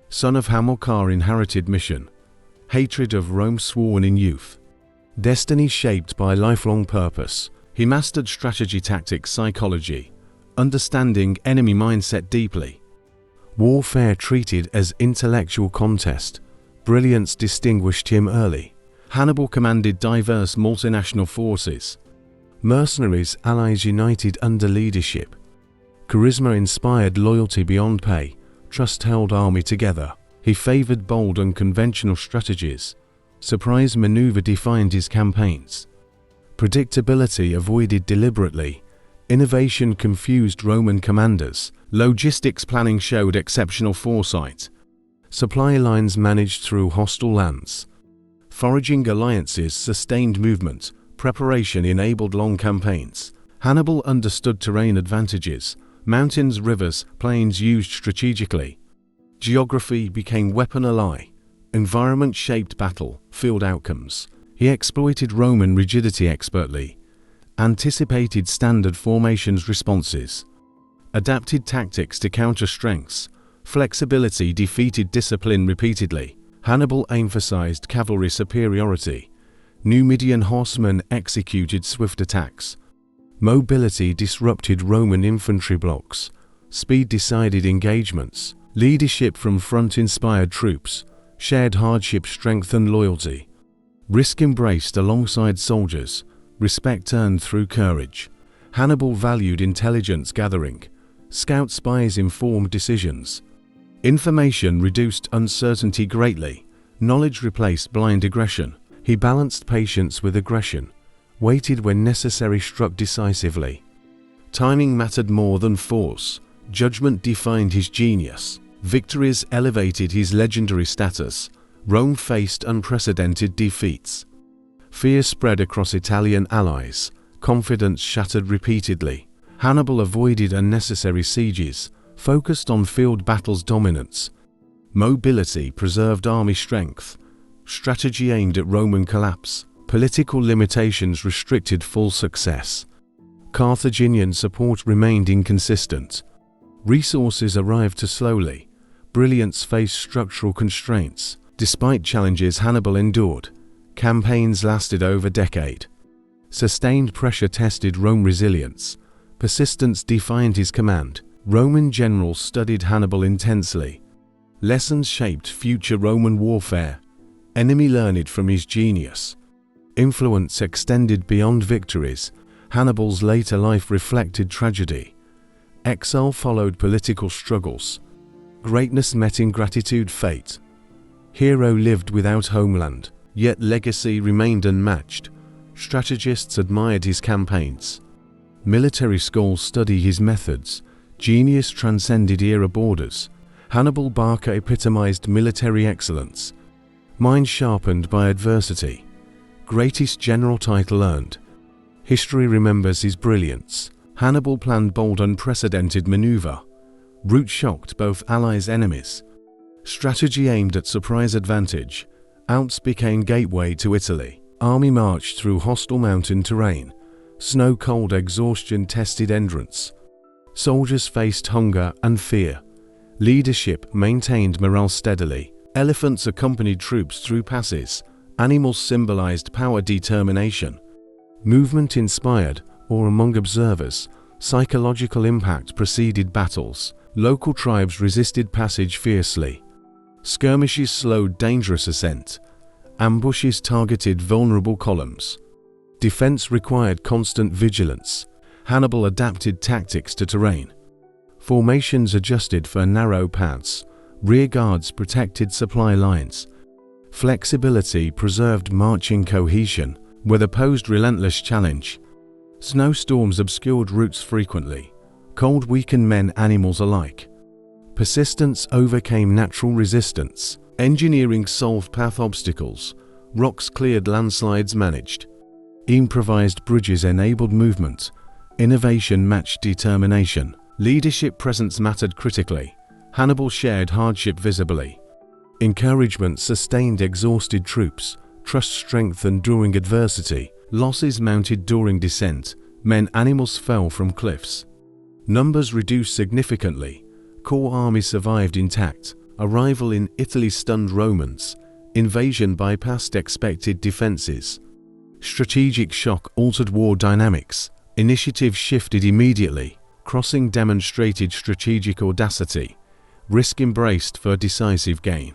Son of Hamilcar inherited mission. Hatred of Rome sworn in youth. Destiny shaped by lifelong purpose. He mastered strategy, tactics, psychology, understanding enemy mindset deeply. Warfare treated as intellectual contest. Brilliance distinguished him early. Hannibal commanded diverse multinational forces. Mercenaries, allies united under leadership. Charisma inspired loyalty beyond pay. Trust held army together. He favored bold, unconventional strategies. Surprise maneuver defined his campaigns. Predictability avoided deliberately. Innovation confused Roman commanders. Logistics planning showed exceptional foresight. Supply lines managed through hostile lands. Foraging alliances sustained movement. Preparation enabled long campaigns. Hannibal understood terrain advantages. Mountains, rivers, plains used strategically. Geography became weapon ally. Environment shaped battle, field outcomes. He exploited Roman rigidity expertly. Anticipated standard formations responses. Adapted tactics to counter strengths. Flexibility defeated discipline repeatedly. Hannibal emphasized cavalry superiority. Numidian horsemen executed swift attacks. Mobility disrupted Roman infantry blocks. Speed decided engagements. Leadership from front inspired troops. Shared hardship strengthened loyalty. Risk embraced alongside soldiers. respect earned through courage. Hannibal valued intelligence gathering. Scout spies informed decisions. Information reduced uncertainty greatly. Knowledge replaced blind aggression. He balanced patience with aggression, waited when necessary, struck decisively. Timing mattered more than force. Judgment defined his genius. Victories elevated his legendary status. Rome faced unprecedented defeats. Fear spread across Italian allies. Confidence shattered repeatedly. Hannibal avoided unnecessary sieges, focused on field battles' dominance. Mobility preserved army strength. Strategy aimed at Roman collapse. Political limitations restricted full success. Carthaginian support remained inconsistent. Resources arrived too slowly. Brilliance faced structural constraints. Despite challenges Hannibal endured, campaigns lasted over a decade. Sustained pressure tested Rome's resilience. Persistence defined his command. Roman generals studied Hannibal intensely. Lessons shaped future Roman warfare. Enemy learned from his genius. Influence extended beyond victories. Hannibal's later life reflected tragedy. Exile followed political struggles. Greatness met ingratitude fate. Hero lived without homeland, yet legacy remained unmatched. Strategists admired his campaigns. Military schools study his methods. Genius transcended era borders. Hannibal Barca epitomized military excellence. Mind sharpened by adversity. Greatest general title earned. History remembers his brilliance. Hannibal planned bold, unprecedented maneuver. Route shocked both allies' enemies. Strategy aimed at surprise advantage. Alps became gateway to Italy. Army marched through hostile mountain terrain. Snow-cold exhaustion tested endurance. Soldiers faced hunger and fear. Leadership maintained morale steadily. Elephants accompanied troops through passes. Animals symbolized power, determination. Movement inspired, or among observers, psychological impact preceded battles. Local tribes resisted passage fiercely. Skirmishes slowed dangerous ascent. Ambushes targeted vulnerable columns. Defense required constant vigilance. Hannibal adapted tactics to terrain. Formations adjusted for narrow paths. Rear guards protected supply lines. Flexibility preserved marching cohesion, weather posed relentless challenge. Snowstorms obscured routes frequently. Cold weakened men, animals alike. Persistence overcame natural resistance. Engineering solved path obstacles. Rocks cleared, landslides managed. Improvised bridges enabled movement. Innovation matched determination. Leadership presence mattered critically. Hannibal shared hardship visibly. Encouragement sustained exhausted troops. Trust strengthened during adversity. Losses mounted during descent. Men, animals fell from cliffs. Numbers reduced significantly. Core armies survived intact. Arrival in Italy stunned Romans. Invasion bypassed expected defenses. Strategic shock altered war dynamics. Initiative shifted immediately. Crossing demonstrated strategic audacity. Risk embraced for decisive gain.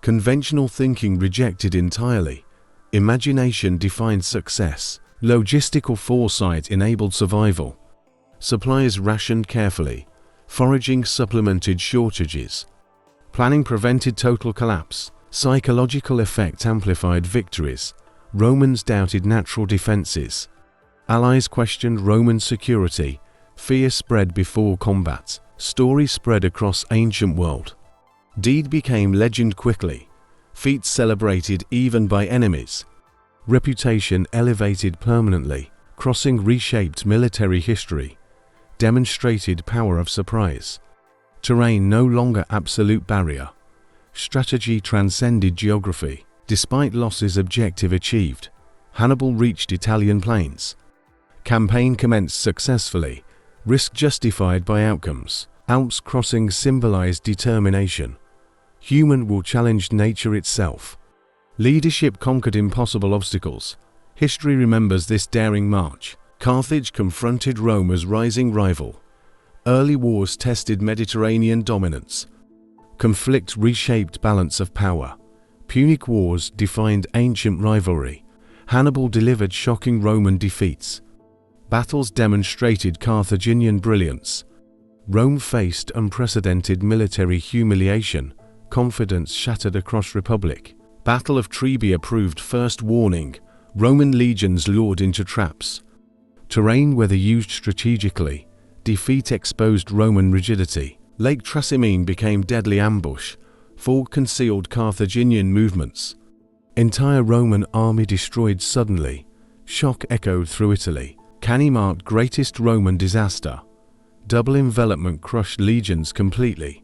Conventional thinking rejected entirely. Imagination defined success. Logistical foresight enabled survival. Supplies rationed carefully. Foraging supplemented shortages. Planning prevented total collapse. Psychological effect amplified victories. Romans doubted natural defenses. Allies questioned Roman security. Fear spread before combat. Story spread across ancient world. Deed became legend quickly. Feats celebrated even by enemies. Reputation elevated permanently. Crossing reshaped military history. Demonstrated power of surprise. Terrain no longer absolute barrier. Strategy transcended geography. Despite losses, objective achieved. Hannibal reached Italian plains. Campaign commenced successfully. Risk justified by outcomes. Alps crossing symbolized determination. Human will challenged nature itself. Leadership conquered impossible obstacles. History remembers this daring march. Carthage confronted Rome as rising rival. Early wars tested Mediterranean dominance. Conflict reshaped balance of power. Punic Wars defined ancient rivalry. Hannibal delivered shocking Roman defeats. Battles demonstrated Carthaginian brilliance. Rome faced unprecedented military humiliation. Confidence shattered across Republic. Battle of Trebia proved first warning. Roman legions lured into traps. Terrain weather used strategically. Defeat exposed Roman rigidity. Lake Trasimene became deadly ambush. Fog concealed Carthaginian movements. Entire Roman army destroyed suddenly. Shock echoed through Italy. Cannae marked greatest Roman disaster. Double envelopment crushed legions completely.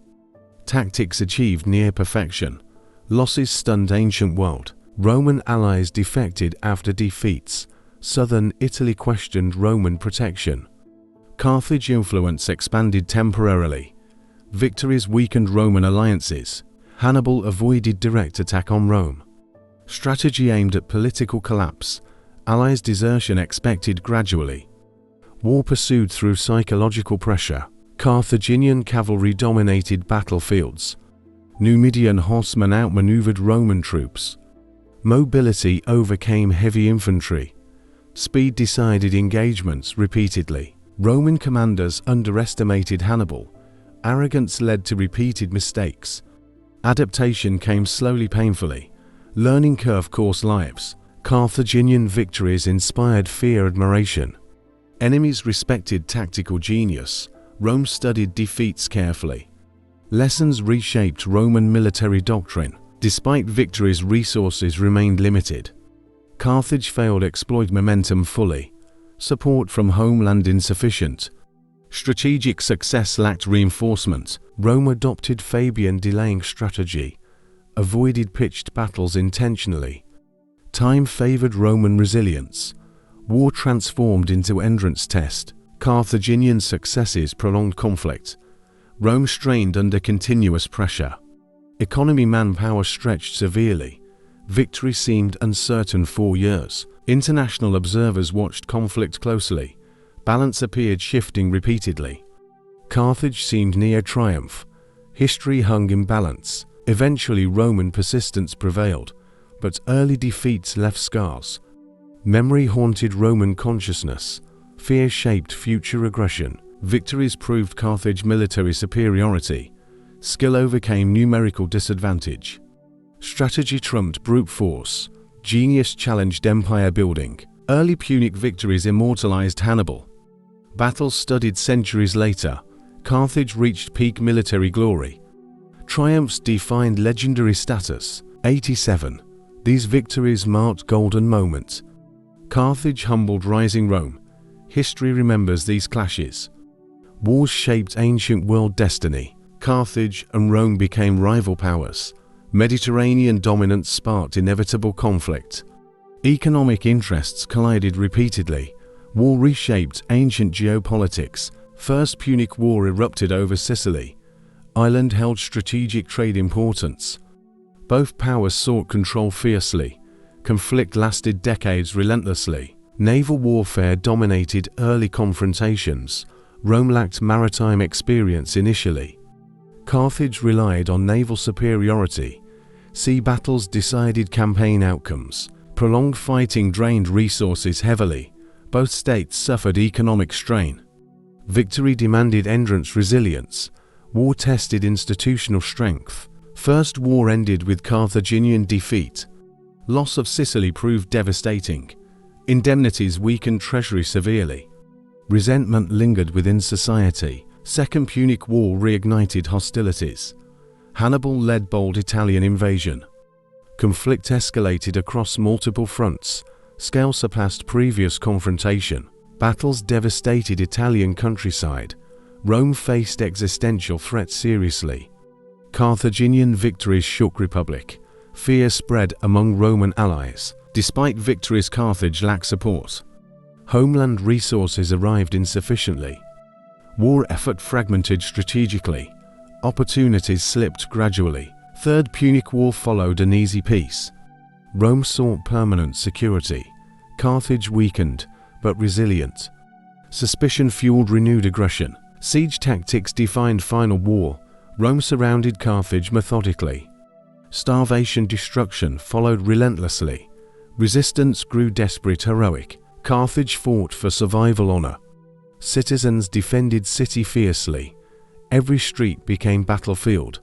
Tactics achieved near perfection. Losses stunned ancient world. Roman allies defected after defeats. Southern Italy questioned Roman protection. Carthage influence expanded temporarily. Victories weakened Roman alliances. Hannibal avoided direct attack on Rome. Strategy aimed at political collapse. Allies' desertion expected gradually. War pursued through psychological pressure. Carthaginian cavalry dominated battlefields. Numidian horsemen outmaneuvered Roman troops. Mobility overcame heavy infantry. Speed decided engagements repeatedly. Roman commanders underestimated Hannibal. Arrogance led to repeated mistakes. Adaptation came slowly, painfully. Learning curve cost lives. Carthaginian victories inspired fear, admiration. Enemies respected tactical genius. Rome studied defeats carefully. Lessons reshaped Roman military doctrine. Despite victories, resources remained limited. Carthage failed to exploit momentum fully. Support from homeland insufficient. Strategic success lacked reinforcement. Rome adopted Fabian delaying strategy. Avoided pitched battles intentionally. Time favored Roman resilience. War transformed into endurance test. Carthaginian successes prolonged conflict. Rome strained under continuous pressure. Economy, manpower stretched severely. Victory seemed uncertain 4 years. International observers watched conflict closely. Balance appeared shifting repeatedly. Carthage seemed near triumph. History hung in balance. Eventually Roman persistence prevailed, but early defeats left scars. Memory haunted Roman consciousness. Fear shaped future aggression. Victories proved Carthage military superiority. Skill overcame numerical disadvantage. Strategy trumped brute force. Genius challenged empire building. Early Punic victories immortalized Hannibal. Battles studied centuries later. Carthage reached peak military glory. Triumphs defined legendary status. 87. These victories marked golden moments. Carthage humbled rising Rome. History remembers these clashes. Wars shaped ancient world destiny. Carthage and Rome became rival powers. Mediterranean dominance sparked inevitable conflict. Economic interests collided repeatedly. War reshaped ancient geopolitics. First Punic War erupted over Sicily. Island held strategic trade importance. Both powers sought control fiercely. Conflict lasted decades relentlessly. Naval warfare dominated early confrontations. Rome lacked maritime experience initially. Carthage relied on naval superiority. Sea battles decided campaign outcomes. Prolonged fighting drained resources heavily. Both states suffered economic strain. Victory demanded endurance resilience. War tested institutional strength. First war ended with Carthaginian defeat. Loss of Sicily proved devastating. Indemnities weakened treasury severely. Resentment lingered within society. Second Punic War reignited hostilities. Hannibal led bold Italian invasion. Conflict escalated across multiple fronts. Scale surpassed previous confrontation. Battles devastated Italian countryside. Rome faced existential threats seriously. Carthaginian victories shook Republic. Fear spread among Roman allies. Despite victories, Carthage lacked support. Homeland resources arrived insufficiently. War effort fragmented strategically. Opportunities slipped gradually. Third Punic War followed an easy peace. Rome sought permanent security. Carthage weakened, but resilient. Suspicion fueled renewed aggression. Siege tactics defined final war. Rome surrounded Carthage methodically. Starvation destruction followed relentlessly. Resistance grew desperate, heroic. Carthage fought for survival honor. Citizens defended city fiercely. Every street became battlefield.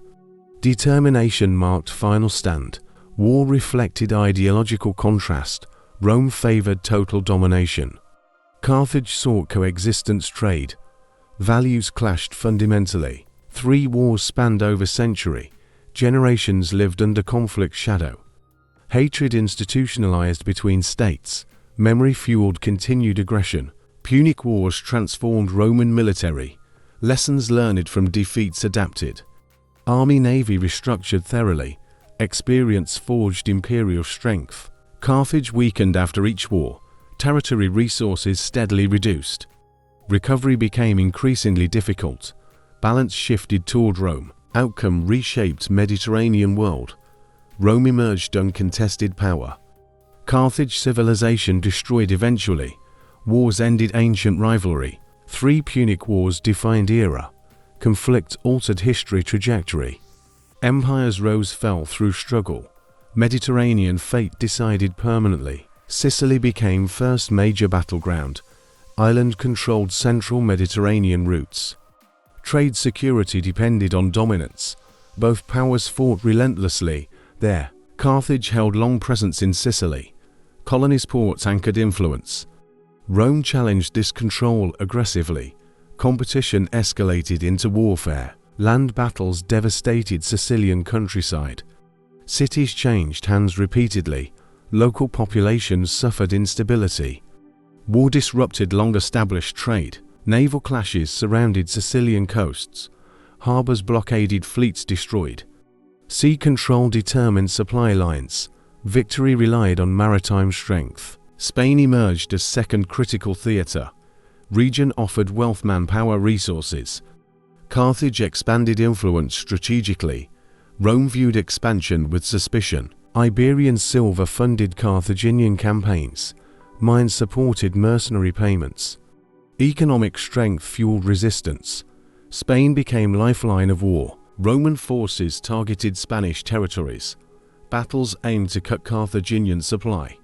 Determination marked final stand. War reflected ideological contrast. Rome favored total domination. Carthage sought coexistence trade. Values clashed fundamentally. 3 wars spanned over a century. Generations lived under conflict's shadow. Hatred institutionalized between states. Memory fueled continued aggression. Punic Wars transformed Roman military. Lessons learned from defeats adapted. Army-navy restructured thoroughly. Experience forged imperial strength. Carthage weakened after each war. Territory resources steadily reduced. Recovery became increasingly difficult. Balance shifted toward Rome. Outcome reshaped Mediterranean world. Rome emerged uncontested power. Carthage civilization destroyed eventually. Wars ended ancient rivalry. 3 Punic Wars defined era. Conflict altered history trajectory. Empires rose-fell through struggle. Mediterranean fate decided permanently. Sicily became first major battleground. Island controlled central Mediterranean routes. Trade security depended on dominance. Both powers fought relentlessly there. Carthage held long presence in Sicily. Colonies' ports anchored influence. Rome challenged this control aggressively. Competition escalated into warfare. Land battles devastated Sicilian countryside. Cities changed hands repeatedly. Local populations suffered instability. War disrupted long-established trade. Naval clashes surrounded Sicilian coasts. Harbors blockaded, fleets destroyed. Sea control determined supply lines. Victory relied on maritime strength. Spain emerged as second critical theater. Region offered wealth, manpower, resources. Carthage expanded influence strategically. Rome viewed expansion with suspicion. Iberian silver funded Carthaginian campaigns. Mines supported mercenary payments. Economic strength fueled resistance. Spain became lifeline of war. Roman forces targeted Spanish territories. Battles aimed to cut Carthaginian supply.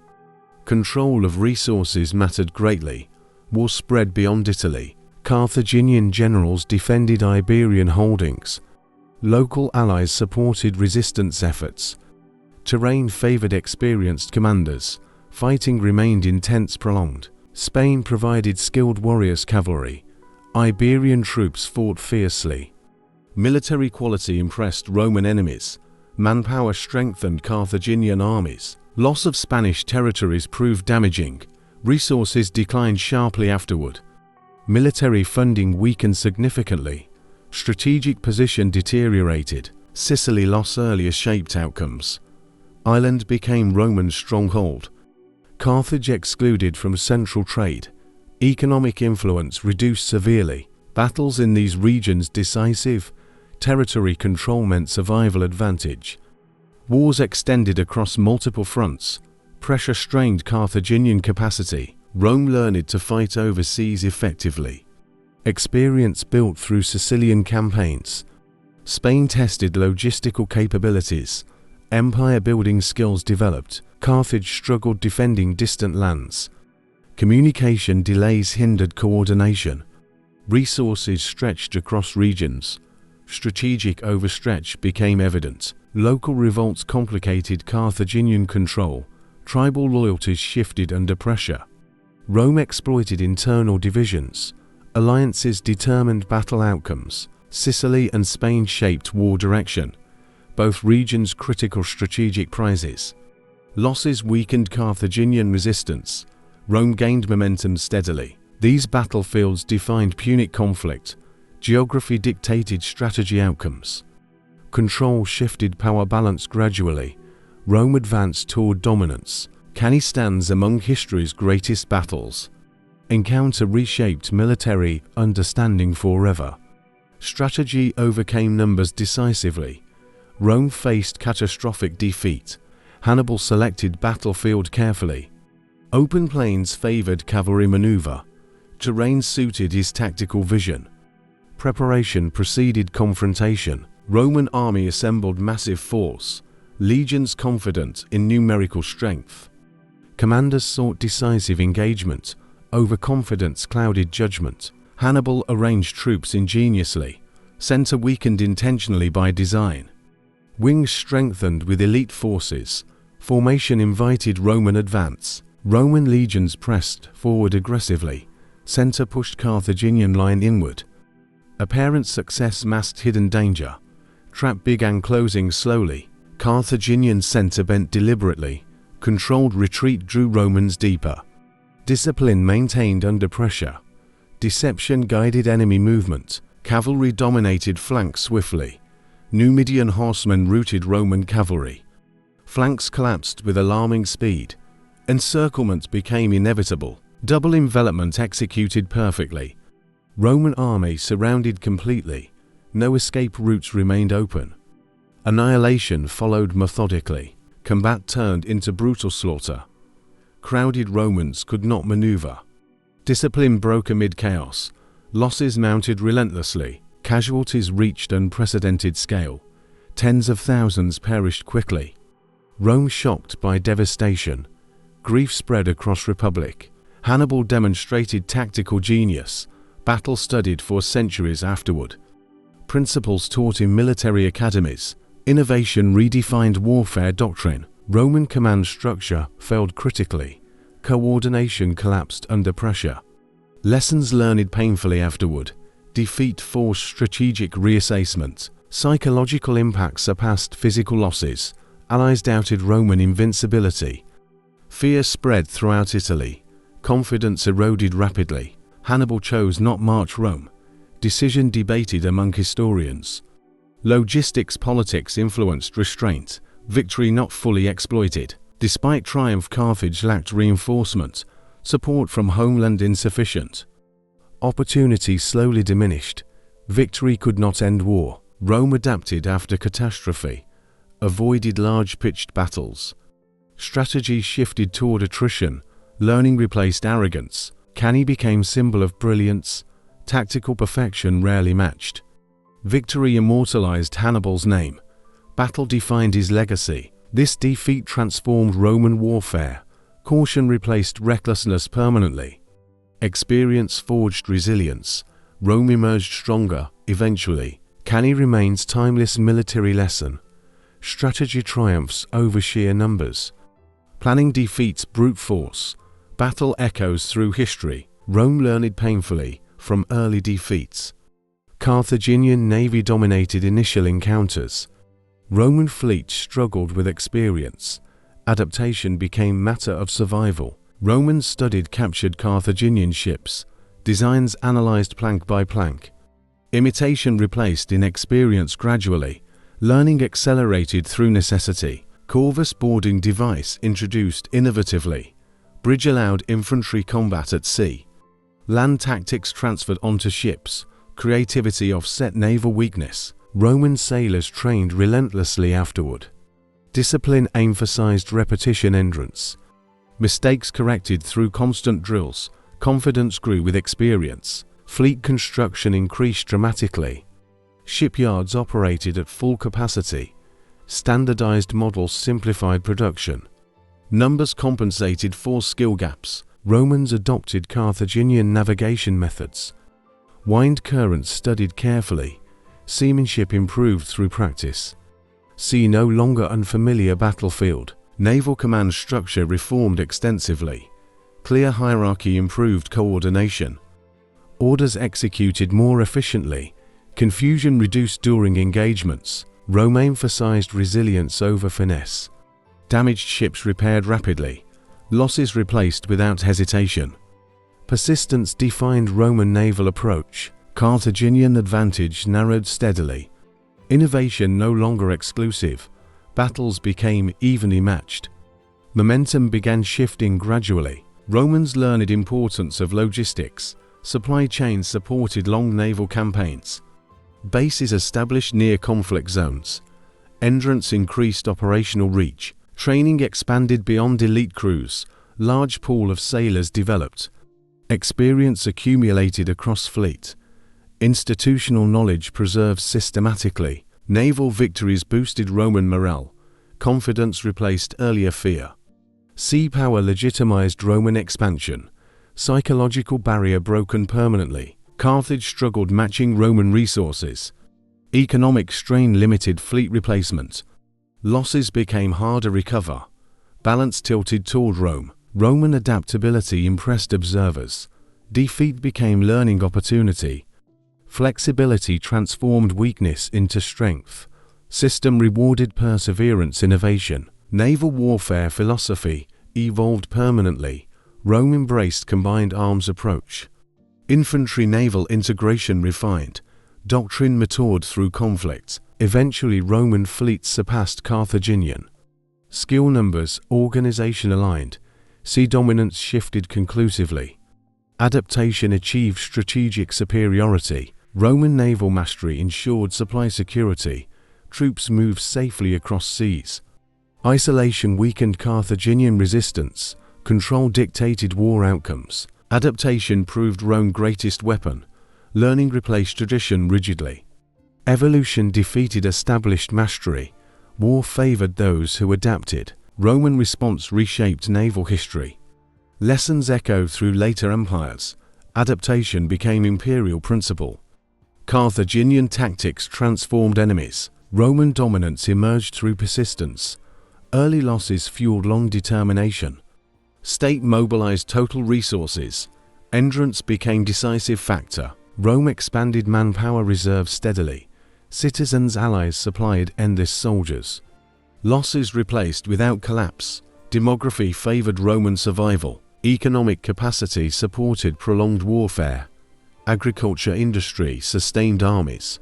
Control of resources mattered greatly. War spread beyond Italy. Carthaginian generals defended Iberian holdings. Local allies supported resistance efforts. Terrain favored experienced commanders. Fighting remained intense, prolonged. Spain provided skilled warriors, cavalry. Iberian troops fought fiercely. Military quality impressed Roman enemies. Manpower strengthened Carthaginian armies. Loss of Spanish territories proved damaging. Resources declined sharply afterward. Military funding weakened significantly. Strategic position deteriorated. Sicily loss earlier shaped outcomes. Island became Roman stronghold. Carthage excluded from central trade. Economic influence reduced severely. Battles in these regions decisive. Territory control meant survival advantage. Wars extended across multiple fronts. Pressure strained Carthaginian capacity. Rome learned to fight overseas effectively. Experience built through Sicilian campaigns. Spain tested logistical capabilities. Empire building skills developed. Carthage struggled defending distant lands. Communication delays hindered coordination. Resources stretched across regions. Strategic overstretch became evident. Local revolts complicated Carthaginian control. Tribal loyalties shifted under pressure. Rome exploited internal divisions. Alliances determined battle outcomes. Sicily and Spain shaped war direction. Both regions critical strategic prizes. Losses weakened Carthaginian resistance. Rome gained momentum steadily. These battlefields defined Punic conflict. Geography dictated strategy outcomes. Control shifted power balance gradually. Rome advanced toward dominance. Cannae stands among history's greatest battles. Encounter reshaped military understanding forever. Strategy overcame numbers decisively. Rome faced catastrophic defeat. Hannibal selected battlefield carefully. Open plains favored cavalry maneuver. Terrain suited his tactical vision. Preparation preceded confrontation. Roman army assembled massive force. Legions confident in numerical strength. Commanders sought decisive engagement. Overconfidence clouded judgment. Hannibal arranged troops ingeniously. Center weakened intentionally by design. Wings strengthened with elite forces. Formation invited Roman advance. Roman legions pressed forward aggressively. Center pushed Carthaginian line inward. Apparent success masked hidden danger. Trap began closing slowly. Carthaginian center bent deliberately. Controlled retreat drew Romans deeper. Discipline maintained under pressure. Deception guided enemy movement. Cavalry dominated flanks swiftly. Numidian horsemen routed Roman cavalry. Flanks collapsed with alarming speed. Encirclement became inevitable. Double envelopment executed perfectly. Roman army surrounded completely. No escape routes remained open. Annihilation followed methodically. Combat turned into brutal slaughter. Crowded Romans could not maneuver. Discipline broke amid chaos. Losses mounted relentlessly. Casualties reached unprecedented scale. Tens of thousands perished quickly. Rome shocked by devastation. Grief spread across Republic. Hannibal demonstrated tactical genius. Battle studied for centuries afterward. Principles taught in military academies. Innovation redefined warfare doctrine. Roman command structure failed critically. Coordination collapsed under pressure. Lessons learned painfully afterward. Defeat forced strategic reassessment. Psychological impact surpassed physical losses. Allies doubted Roman invincibility. Fear spread throughout Italy. Confidence eroded rapidly. Hannibal chose not march Rome. Decision debated among historians. Logistics politics influenced restraint. Victory not fully exploited. Despite triumph, Carthage lacked reinforcement. Support from homeland insufficient. Opportunity slowly diminished. Victory could not end war. Rome adapted after catastrophe. Avoided large pitched battles. Strategy shifted toward attrition. Learning replaced arrogance. Cannae became symbol of brilliance. Tactical perfection rarely matched. Victory immortalized Hannibal's name. Battle defined his legacy. This defeat transformed Roman warfare. Caution replaced recklessness permanently. Experience forged resilience. Rome emerged stronger, eventually. Cannae remains timeless military lesson. Strategy triumphs over sheer numbers. Planning defeats brute force. Battle echoes through history. Rome learned painfully from early defeats. Carthaginian navy dominated initial encounters. Roman fleet struggled with experience. Adaptation became matter of survival. Romans studied captured Carthaginian ships. Designs analyzed plank by plank. Imitation replaced inexperience gradually. Learning accelerated through necessity. Corvus boarding device introduced innovatively. Bridge allowed infantry combat at sea. Land tactics transferred onto ships. Creativity offset naval weakness. Roman sailors trained relentlessly afterward. Discipline emphasized repetition endurance. Mistakes corrected through constant drills. Confidence grew with experience. Fleet construction increased dramatically. Shipyards operated at full capacity. Standardized models simplified production. Numbers compensated for skill gaps. Romans adopted Carthaginian navigation methods. Wind currents studied carefully. Seamanship improved through practice. Sea no longer unfamiliar battlefield. Naval command structure reformed extensively. Clear hierarchy improved coordination. Orders executed more efficiently. Confusion reduced during engagements. Rome emphasized resilience over finesse. Damaged ships repaired rapidly. Losses replaced without hesitation. Persistence defined Roman naval approach. Carthaginian advantage narrowed steadily. Innovation no longer exclusive. Battles became evenly matched. Momentum began shifting gradually. Romans learned importance of logistics. Supply chains supported long naval campaigns. Bases established near conflict zones. Endurance increased operational reach. Training expanded beyond elite crews. Large pool of sailors developed. Experience accumulated across fleet. Institutional knowledge preserved systematically. Naval victories boosted Roman morale. Confidence replaced earlier fear. Sea power legitimized Roman expansion. Psychological barrier broken permanently. Carthage struggled matching Roman resources. Economic strain limited fleet replacement. Losses became hard to recover. Balance tilted toward Rome. Roman adaptability impressed observers. Defeat became learning opportunity. Flexibility transformed weakness into strength. System rewarded perseverance innovation. Naval warfare philosophy evolved permanently. Rome embraced combined arms approach. Infantry-naval integration refined. Doctrine matured through conflict. Eventually Roman fleets surpassed Carthaginian. Skill numbers, organization aligned. Sea dominance shifted conclusively. Adaptation achieved strategic superiority. Roman naval mastery ensured supply security. Troops moved safely across seas. Isolation weakened Carthaginian resistance. Control dictated war outcomes. Adaptation proved Rome's greatest weapon. Learning replaced tradition rigidly. Evolution defeated established mastery. War favored those who adapted. Roman response reshaped naval history. Lessons echoed through later empires. Adaptation became imperial principle. Carthaginian tactics transformed enemies. Roman dominance emerged through persistence. Early losses fueled long determination. State mobilized total resources. Endurance became decisive factor. Rome expanded manpower reserves steadily. Citizens' allies supplied endless soldiers. Losses replaced without collapse. Demography favored Roman survival. Economic capacity supported prolonged warfare. Agriculture industry sustained armies.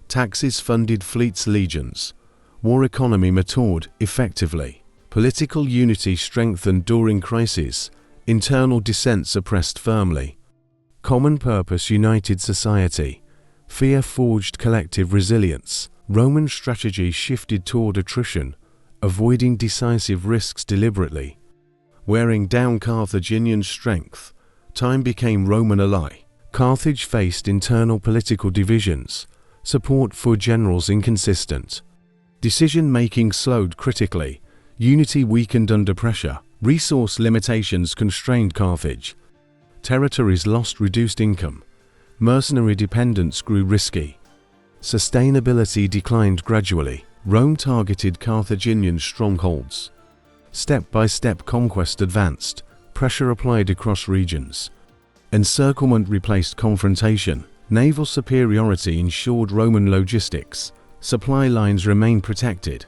Taxes funded fleets' legions. War economy matured effectively. Political unity strengthened during crises. Internal dissent suppressed firmly. Common purpose united society. Fear forged collective resilience. Roman strategy shifted toward attrition, avoiding decisive risks deliberately. Wearing down Carthaginian strength, time became Roman ally. Carthage faced internal political divisions. Support for generals inconsistent. Decision-making slowed critically. Unity weakened under pressure. Resource limitations constrained Carthage. Territories lost reduced income. Mercenary dependence grew risky. Sustainability declined gradually. Rome targeted Carthaginian strongholds. Step-by-step conquest advanced. Pressure applied across regions. Encirclement replaced confrontation. Naval superiority ensured Roman logistics. Supply lines remained protected.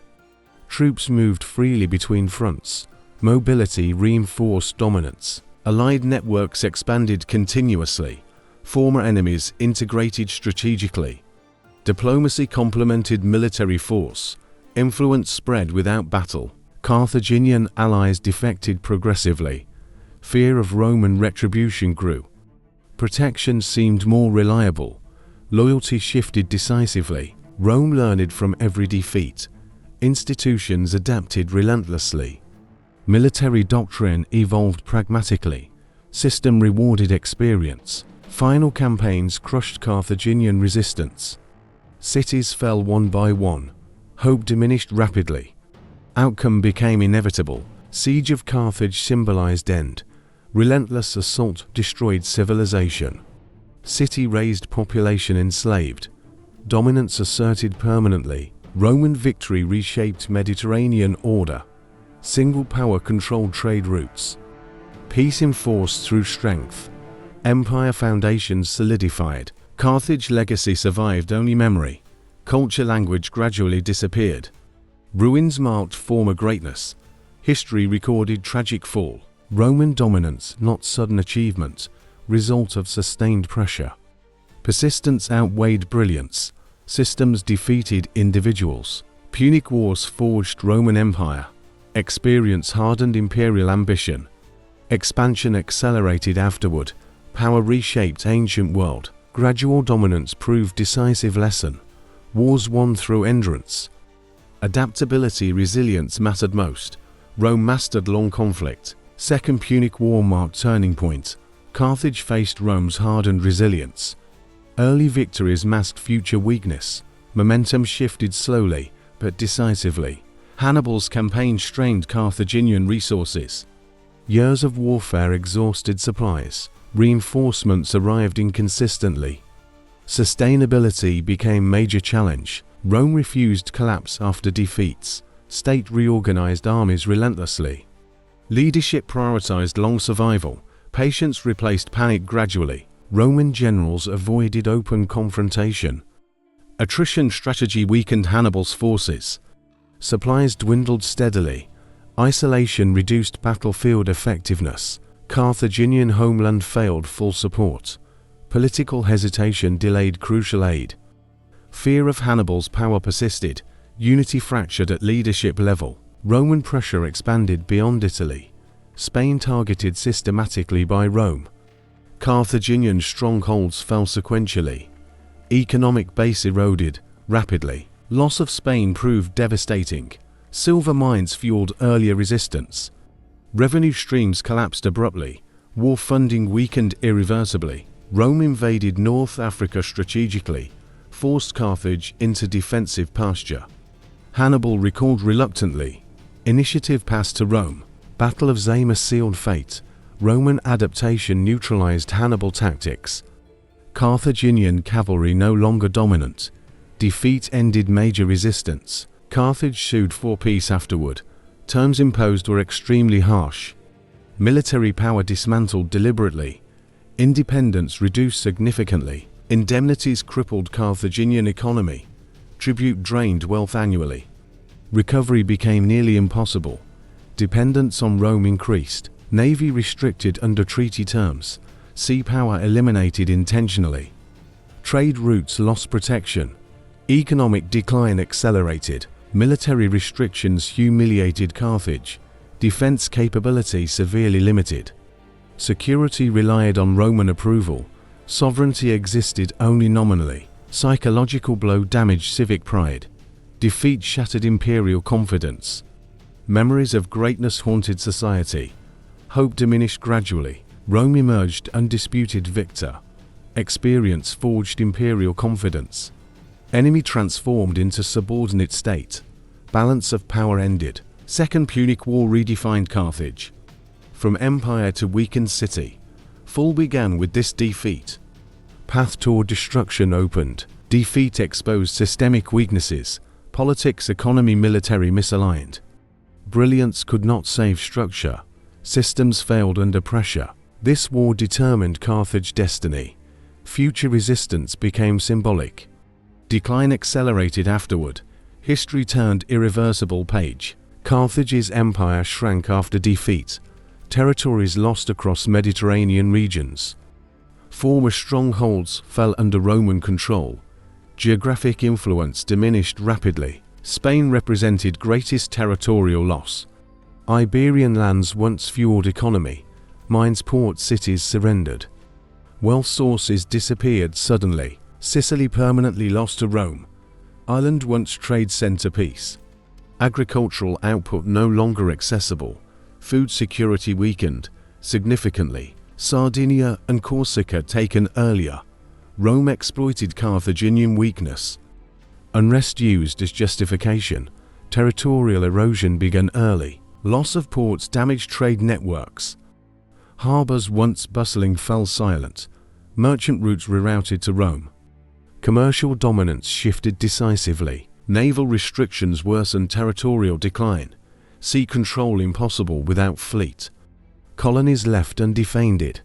Troops moved freely between fronts. Mobility reinforced dominance. Allied networks expanded continuously. Former enemies integrated strategically. Diplomacy complemented military force. Influence spread without battle. Carthaginian allies defected progressively. Fear of Roman retribution grew. Protection seemed more reliable. Loyalty shifted decisively. Rome learned from every defeat. Institutions adapted relentlessly. Military doctrine evolved pragmatically. System rewarded experience. Final campaigns crushed Carthaginian resistance. Cities fell one by one. Hope diminished rapidly. Outcome became inevitable. Siege of Carthage symbolized end. Relentless assault destroyed civilization. City raised, population enslaved. Dominance asserted permanently. Roman victory reshaped Mediterranean order. Single power controlled trade routes. Peace enforced through strength. Empire foundations solidified. Carthage legacy survived only memory. Culture language gradually disappeared. Ruins marked former greatness. History recorded tragic fall. Roman dominance, not sudden achievement, result of sustained pressure. Persistence outweighed brilliance. Systems defeated individuals. Punic Wars forged Roman Empire. Experience hardened imperial ambition. Expansion accelerated afterward. Power reshaped ancient world. Gradual dominance proved decisive lesson. Wars won through endurance. Adaptability, resilience mattered most. Rome mastered long conflict. Second Punic War marked turning point. Carthage faced Rome's hardened resilience. Early victories masked future weakness. Momentum shifted slowly, but decisively. Hannibal's campaign strained Carthaginian resources. Years of warfare exhausted supplies. Reinforcements arrived inconsistently. Sustainability became a major challenge. Rome refused collapse after defeats. State reorganized armies relentlessly. Leadership prioritized long survival. Patience replaced panic gradually. Roman generals avoided open confrontation. Attrition strategy weakened Hannibal's forces. Supplies dwindled steadily. Isolation reduced battlefield effectiveness. Carthaginian homeland failed full support. Political hesitation delayed crucial aid. Fear of Hannibal's power persisted. Unity fractured at leadership level. Roman pressure expanded beyond Italy. Spain targeted systematically by Rome. Carthaginian strongholds fell sequentially. Economic base eroded rapidly. Loss of Spain proved devastating. Silver mines fueled earlier resistance. Revenue streams collapsed abruptly. War funding weakened irreversibly. Rome invaded North Africa strategically, forced Carthage into defensive posture. Hannibal recalled reluctantly. Initiative passed to Rome. Battle of Zama sealed fate. Roman adaptation neutralized Hannibal tactics. Carthaginian cavalry no longer dominant. Defeat ended major resistance. Carthage sued for peace afterward. Terms imposed were extremely harsh. Military power dismantled deliberately. Independence reduced significantly. Indemnities crippled Carthaginian economy. Tribute drained wealth annually. Recovery became nearly impossible. Dependence on Rome increased. Navy restricted under treaty terms. Sea power eliminated intentionally. Trade routes lost protection. Economic decline accelerated. Military restrictions humiliated Carthage. Defense capability severely limited. Security relied on Roman approval. Sovereignty existed only nominally. Psychological blow damaged civic pride. Defeat shattered imperial confidence. Memories of greatness haunted society. Hope diminished gradually. Rome emerged undisputed victor. Experience forged imperial confidence. Enemy transformed into subordinate state. Balance of power ended. Second Punic War redefined Carthage. From empire to weakened city. Fall began with this defeat. Path toward destruction opened. Defeat exposed systemic weaknesses. Politics, economy, military misaligned. Brilliance could not save structure. Systems failed under pressure. This war determined Carthage's destiny. Future resistance became symbolic. Decline accelerated afterward. History turned irreversible page. Carthage's empire shrank after defeat. Territories lost across Mediterranean regions. Former strongholds fell under Roman control. Geographic influence diminished rapidly. Spain represented greatest territorial loss. Iberian lands once fueled economy. Mines, port cities surrendered. Wealth sources disappeared suddenly. Sicily permanently lost to Rome. Ireland once trade centerpiece. Agricultural output no longer accessible. Food security weakened significantly. Sardinia and Corsica taken earlier. Rome exploited Carthaginian weakness. Unrest used as justification. Territorial erosion began early. Loss of ports damaged trade networks. Harbors once bustling fell silent. Merchant routes rerouted to Rome. Commercial dominance shifted decisively. Naval restrictions worsened territorial decline. Sea control impossible without fleet. Colonies left undefended.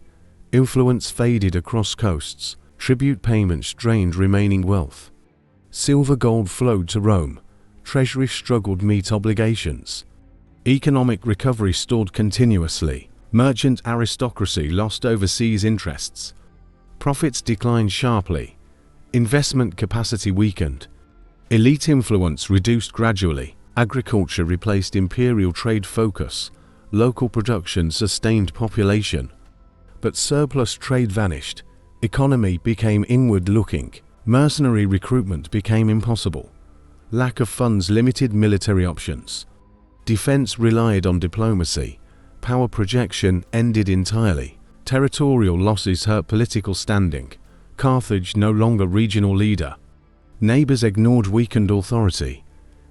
Influence faded across coasts. Tribute payments drained remaining wealth. Silver gold flowed to Rome. Treasury struggled meet obligations. Economic recovery stalled continuously. Merchant aristocracy lost overseas interests. Profits declined sharply. Investment capacity weakened. Elite influence reduced gradually. Agriculture replaced imperial trade focus. Local production sustained population. But surplus trade vanished. Economy became inward-looking. Mercenary recruitment became impossible. Lack of funds limited military options. Defense relied on diplomacy. Power projection ended entirely. Territorial losses hurt political standing. Carthage no longer regional leader. Neighbors ignored weakened authority.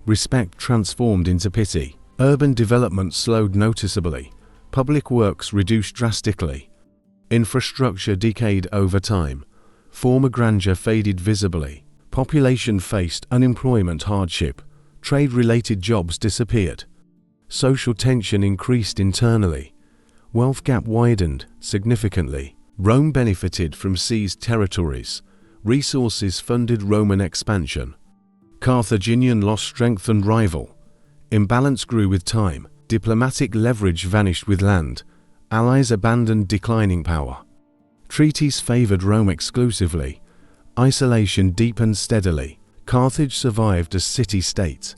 Respect transformed into pity. Urban development slowed noticeably. Public works reduced drastically. Infrastructure decayed over time. Former grandeur faded visibly. Population faced unemployment hardship. Trade-related jobs disappeared. Social tension increased internally. Wealth gap widened significantly. Rome benefited from seized territories. Resources funded Roman expansion. Carthaginian lost strength and rival. Imbalance grew with time. Diplomatic leverage vanished with land. Allies abandoned declining power. Treaties favored Rome exclusively. Isolation deepened steadily. Carthage survived as city-state.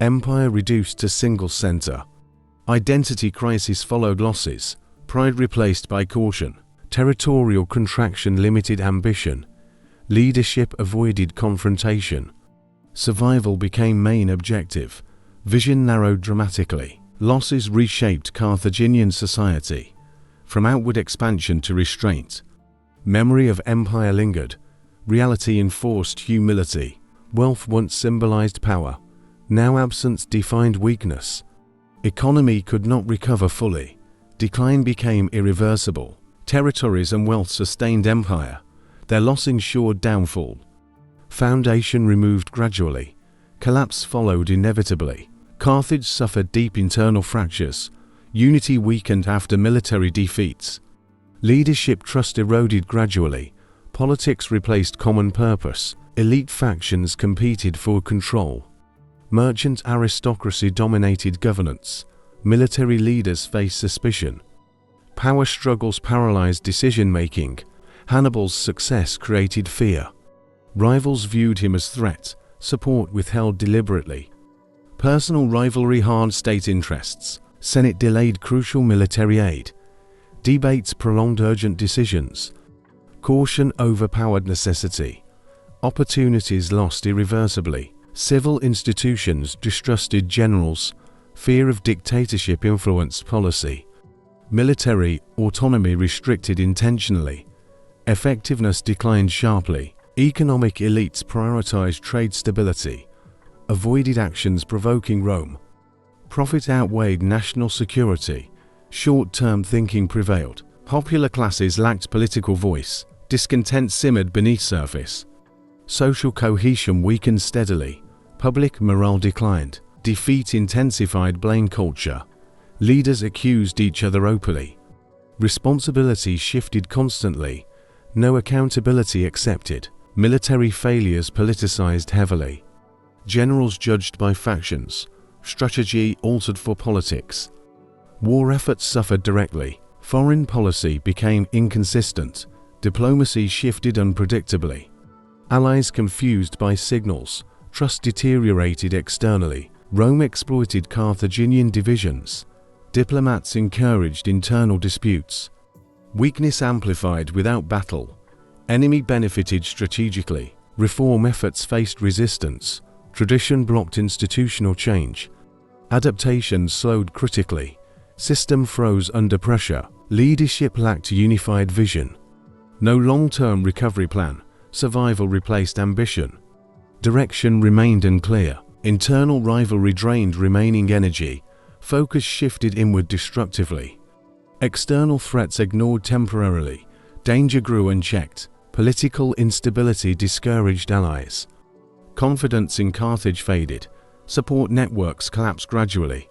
Empire reduced to single center. Identity crisis followed losses. Pride replaced by caution. Territorial contraction limited ambition. Leadership avoided confrontation. Survival became main objective. Vision narrowed dramatically. Losses reshaped Carthaginian society. From outward expansion to restraint. Memory of empire lingered. Reality enforced humility. Wealth once symbolized power. Now absence defined weakness. Economy could not recover fully. Decline became irreversible. Territories and wealth sustained empire. Their loss ensured downfall. Foundation removed gradually. Collapse followed inevitably. Carthage suffered deep internal fractures. Unity weakened after military defeats. Leadership trust eroded gradually. Politics replaced common purpose. Elite factions competed for control. Merchant aristocracy dominated governance. Military leaders faced suspicion. Power struggles paralyzed decision-making. Hannibal's success created fear. Rivals viewed him as threat. Support withheld deliberately. Personal rivalry harmed state interests. Senate delayed crucial military aid. Debates prolonged urgent decisions. Caution overpowered necessity. Opportunities lost irreversibly. Civil institutions distrusted generals. Fear of dictatorship influenced policy. Military autonomy restricted intentionally. Effectiveness declined sharply. Economic elites prioritized trade stability. Avoided actions provoking Rome. Profit outweighed national security. Short-term thinking prevailed. Popular classes lacked political voice. Discontent simmered beneath surface. Social cohesion weakened steadily. Public morale declined. Defeat intensified blame culture. Leaders accused each other openly. Responsibility shifted constantly. No accountability accepted. Military failures politicized heavily. Generals judged by factions. Strategy altered for politics. War efforts suffered directly. Foreign policy became inconsistent. Diplomacy shifted unpredictably. Allies confused by signals. Trust deteriorated externally. Rome exploited Carthaginian divisions. Diplomats encouraged internal disputes. Weakness amplified without battle. Enemy benefited strategically. Reform efforts faced resistance. Tradition blocked institutional change. Adaptation slowed critically. System froze under pressure. Leadership lacked unified vision. No long-term recovery plan. Survival replaced ambition. Direction remained unclear. Internal rivalry drained remaining energy. Focus shifted inward destructively. External threats ignored temporarily. Danger grew unchecked. Political instability discouraged allies. Confidence in Carthage faded. Support networks collapsed gradually.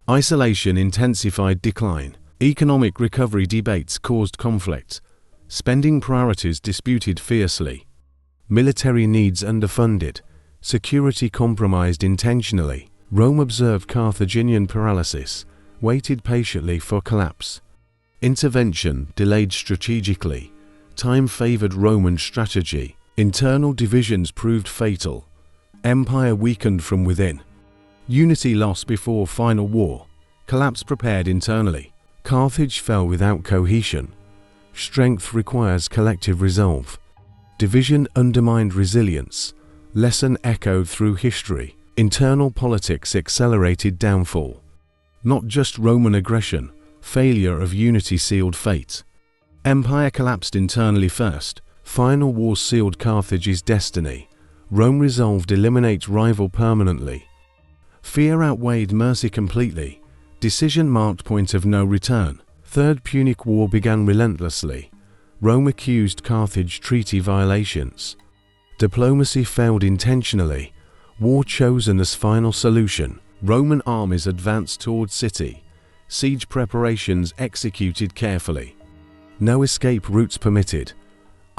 Isolation intensified decline. Economic recovery debates caused conflict. Spending priorities disputed fiercely. Military needs underfunded. Security compromised intentionally. Rome observed Carthaginian paralysis, waited patiently for collapse. Intervention delayed strategically. Time favored Roman strategy. Internal divisions proved fatal. Empire weakened from within. Unity lost before final war. Collapse prepared internally. Carthage fell without cohesion. Strength requires collective resolve. Division undermined resilience. Lesson echoed through history. Internal politics accelerated downfall. Not just Roman aggression, failure of unity sealed fate. Empire collapsed internally first. Final war sealed Carthage's destiny. Rome resolved to eliminate rival permanently. Fear outweighed mercy completely. Decision marked point of no return. Third Punic War began relentlessly. Rome accused Carthage treaty violations. Diplomacy failed intentionally. War chosen as final solution. Roman armies advanced toward city. Siege preparations executed carefully. No escape routes permitted.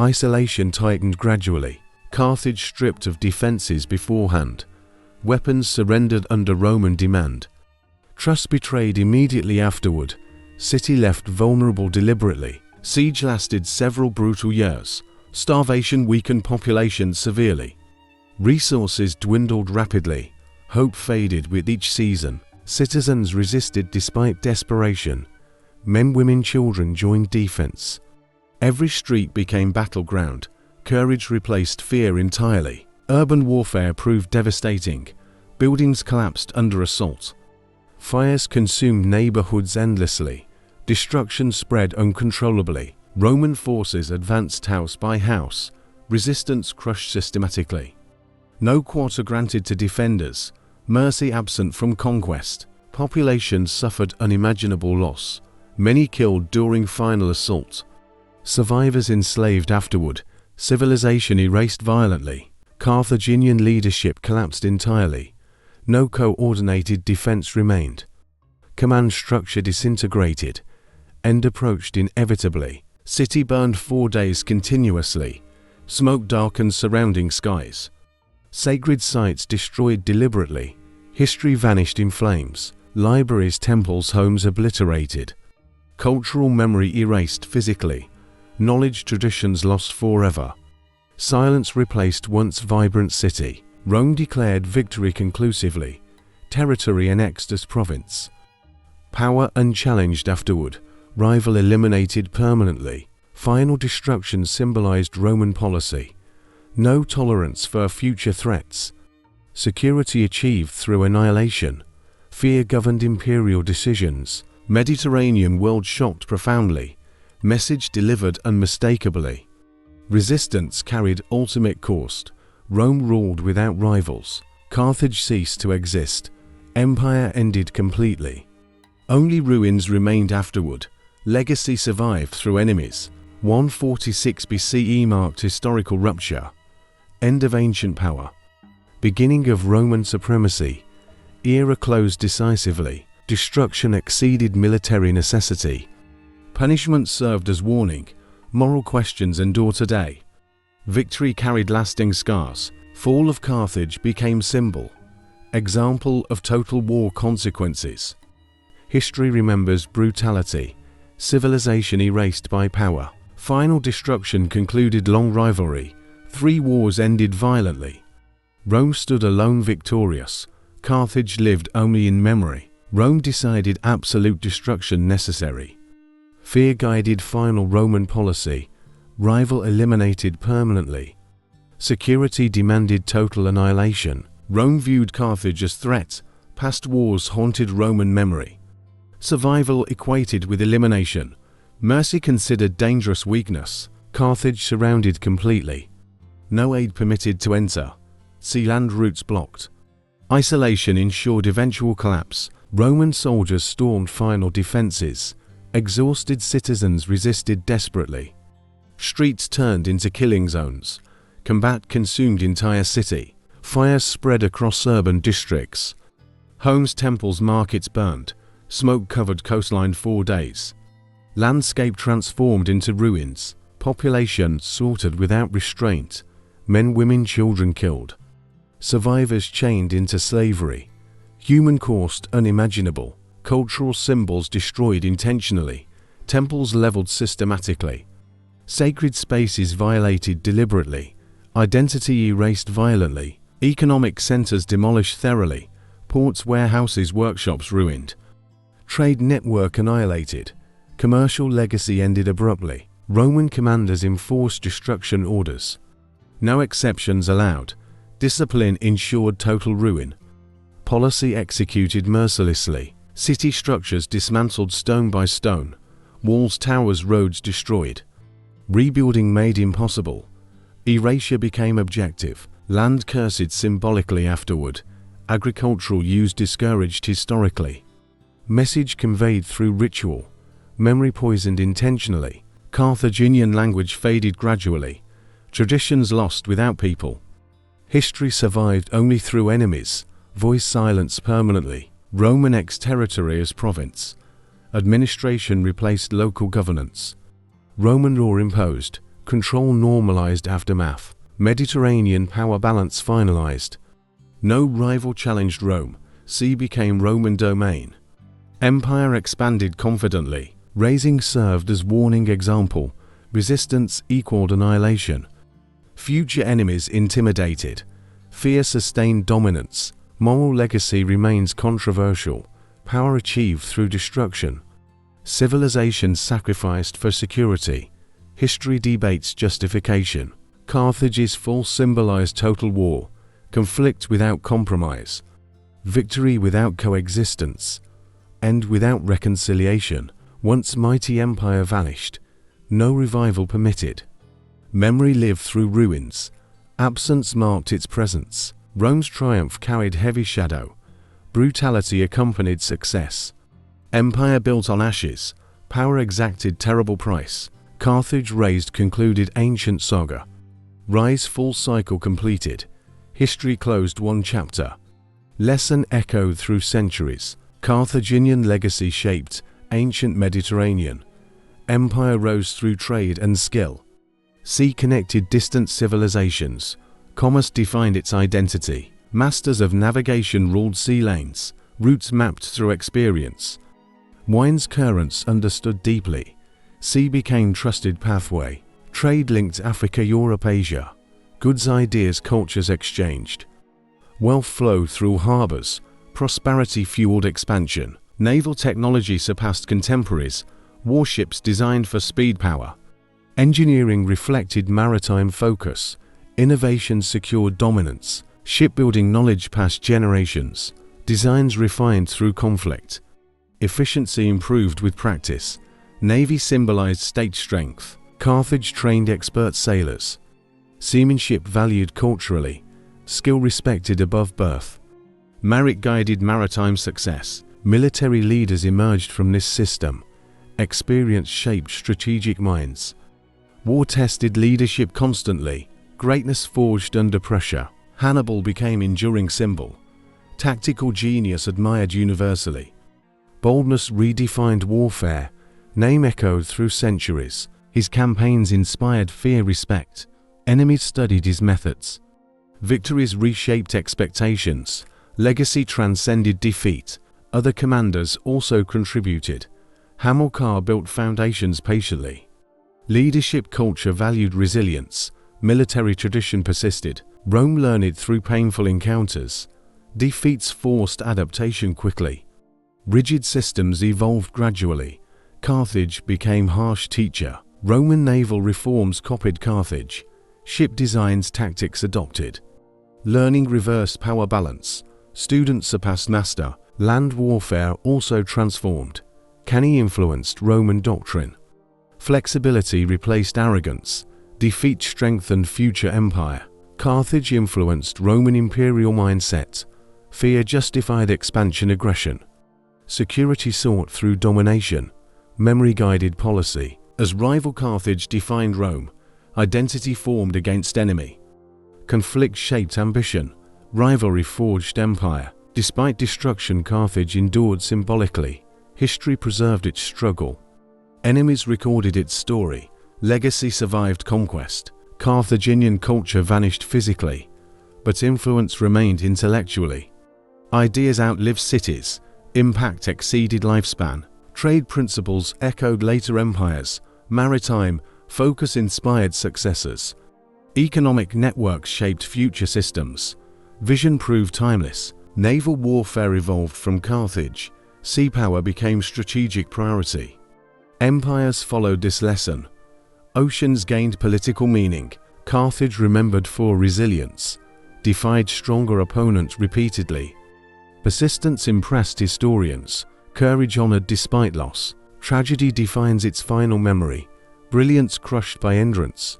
Isolation tightened gradually. Carthage stripped of defenses beforehand. Weapons surrendered under Roman demand. Trust betrayed immediately afterward. City left vulnerable deliberately. Siege lasted several brutal years. Starvation weakened population severely. Resources dwindled rapidly. Hope faded with each season. Citizens resisted despite desperation. Men, women, children joined defense. Every street became battleground. Courage replaced fear entirely. Urban warfare proved devastating. Buildings collapsed under assault. Fires consumed neighborhoods endlessly. Destruction spread uncontrollably. Roman forces advanced house by house. Resistance crushed systematically. No quarter granted to defenders. Mercy absent from conquest. Population suffered unimaginable loss. Many killed during final assault. Survivors enslaved afterward. Civilization erased violently. Carthaginian leadership collapsed entirely. No coordinated defense remained. Command structure disintegrated. End approached inevitably. City burned 4 days continuously. Smoke darkened surrounding skies. Sacred sites destroyed deliberately. History vanished in flames. Libraries, temples, homes obliterated. Cultural memory erased physically. Knowledge traditions lost forever. Silence replaced once vibrant city. Rome declared victory conclusively. Territory annexed as province. Power unchallenged afterward. Rival eliminated permanently. Final destruction symbolized Roman policy. No tolerance for future threats. Security achieved through annihilation. Fear governed imperial decisions. Mediterranean world shocked profoundly. Message delivered unmistakably. Resistance carried ultimate cost. Rome ruled without rivals. Carthage ceased to exist. Empire ended completely. Only ruins remained afterward. Legacy survived through enemies. 146 BCE marked historical rupture. End of ancient power. Beginning of Roman supremacy. Era closed decisively. Destruction exceeded military necessity. Punishment served as warning. Moral questions endure today. Victory carried lasting scars. Fall of Carthage became symbol. Example of total war consequences. History remembers brutality. Civilization erased by power. Final destruction concluded long rivalry. 3 wars ended violently. Rome stood alone victorious. Carthage lived only in memory. Rome decided absolute destruction necessary. Fear guided final Roman policy. Rival eliminated permanently. Security demanded total annihilation. Rome viewed Carthage as threat. Past wars haunted Roman memory. Survival equated with elimination. Mercy considered dangerous weakness. Carthage surrounded completely. No aid permitted to enter. Sea land routes blocked. Isolation ensured eventual collapse. Roman soldiers stormed final defenses. Exhausted citizens resisted desperately. Streets turned into killing zones. Combat consumed entire city. Fires spread across urban districts. Homes, temples, markets burned. Smoke covered coastline 4 days. Landscape transformed into ruins. Population slaughtered without restraint. Men, women, children killed. Survivors chained into slavery. Human cost unimaginable. Cultural symbols destroyed intentionally. Temples leveled systematically. Sacred spaces violated deliberately. Identity erased violently. Economic centers demolished thoroughly. Ports, warehouses, workshops ruined. Trade network annihilated. Commercial legacy ended abruptly. Roman commanders enforced destruction orders. No exceptions allowed. Discipline ensured total ruin. Policy executed mercilessly. City structures dismantled stone by stone. Walls, towers, roads destroyed. Rebuilding made impossible. Erasure became objective. Land cursed symbolically afterward. agricultural use discouraged historically. Message conveyed through ritual, memory poisoned intentionally. Carthaginian language faded gradually, traditions lost without people. History survived only through enemies, voice silenced permanently. Roman ex-territory as province. Administration replaced local governance. Roman law imposed, control normalized aftermath. Mediterranean power balance finalized. No rival challenged Rome, sea became Roman domain. Empire expanded confidently, raising served as warning example, resistance equaled annihilation. Future enemies intimidated, fear sustained dominance, moral legacy remains controversial, power achieved through destruction. Civilization sacrificed for security, history debates justification. Carthage's fall symbolized total war, conflict without compromise, victory without coexistence, end without reconciliation. Once mighty empire vanished, no revival permitted. Memory lived through ruins, absence marked its presence. Rome's triumph carried heavy shadow, brutality accompanied success. Empire built on ashes, power exacted terrible price. Carthage raised concluded ancient saga. Rise full cycle completed, history closed one chapter. Lesson echoed through centuries, Carthaginian legacy shaped ancient Mediterranean. Empire rose through trade and skill. Sea connected distant civilizations, commerce defined its identity. Masters of navigation ruled sea lanes, routes mapped through experience. Wine's currents understood deeply, sea became trusted pathway. Trade linked Africa, Europe, Asia. Goods, ideas, cultures exchanged. Wealth flowed through harbors, prosperity fueled expansion. Naval technology surpassed contemporaries, warships designed for speed power. Engineering reflected maritime focus, innovation secured dominance. Shipbuilding knowledge passed generations, designs refined through conflict. Efficiency improved with practice. Navy symbolized state strength. Carthage trained expert sailors. Seamanship valued culturally, skill respected above birth. Merit guided maritime success. Military leaders emerged from this system. Experience shaped strategic minds. War tested leadership constantly. Greatness forged under pressure. Hannibal became enduring symbol. Tactical genius admired universally. Boldness redefined warfare. Name echoed through centuries. His campaigns inspired fear, respect. Enemies studied his methods. Victories reshaped expectations. Legacy transcended defeat. Other commanders also contributed. Hamilcar built foundations patiently. Leadership culture valued resilience. Military tradition persisted. Rome learned through painful encounters. Defeats forced adaptation quickly. Rigid systems evolved gradually. Carthage became harsh teacher. Roman naval reforms copied Carthage. Ship designs, tactics adopted. Learning reversed power balance. Students surpassed master. Land warfare also transformed. Cannae influenced Roman doctrine. Flexibility replaced arrogance. Defeat strengthened future empire. Carthage influenced Roman imperial mindset. Fear justified expansion, aggression. Security sought through domination. Memory guided policy. As rival Carthage defined Rome, identity formed against enemy. Conflict shaped ambition. Rivalry forged empire. Despite destruction, Carthage endured symbolically. History preserved its struggle. Enemies recorded its story. Legacy survived conquest. Carthaginian culture vanished physically, but influence remained intellectually. Ideas outlived cities. Impact exceeded lifespan. Trade principles echoed later empires. Maritime focus inspired successors. Economic networks shaped future systems. Vision proved timeless. Naval warfare evolved from Carthage. Sea power became strategic priority. Empires followed this lesson. Oceans gained political meaning. Carthage remembered for resilience. Defied stronger opponents repeatedly. Persistence impressed historians. Courage honored despite loss. Tragedy defines its final memory. Brilliance crushed by endurance.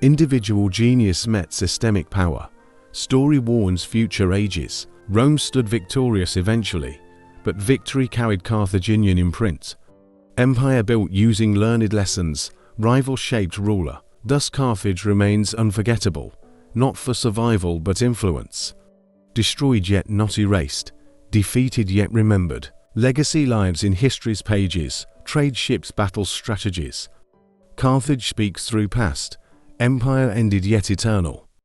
Individual genius met systemic power. Story warns future ages. Rome stood victorious eventually, but victory carried Carthaginian imprint. Empire built using learned lessons, rival-shaped ruler. Thus Carthage remains unforgettable, not for survival but influence. Destroyed yet not erased, defeated yet remembered. Legacy lives in history's pages, trade ships battle strategies. Carthage speaks through past, empire ended yet eternal.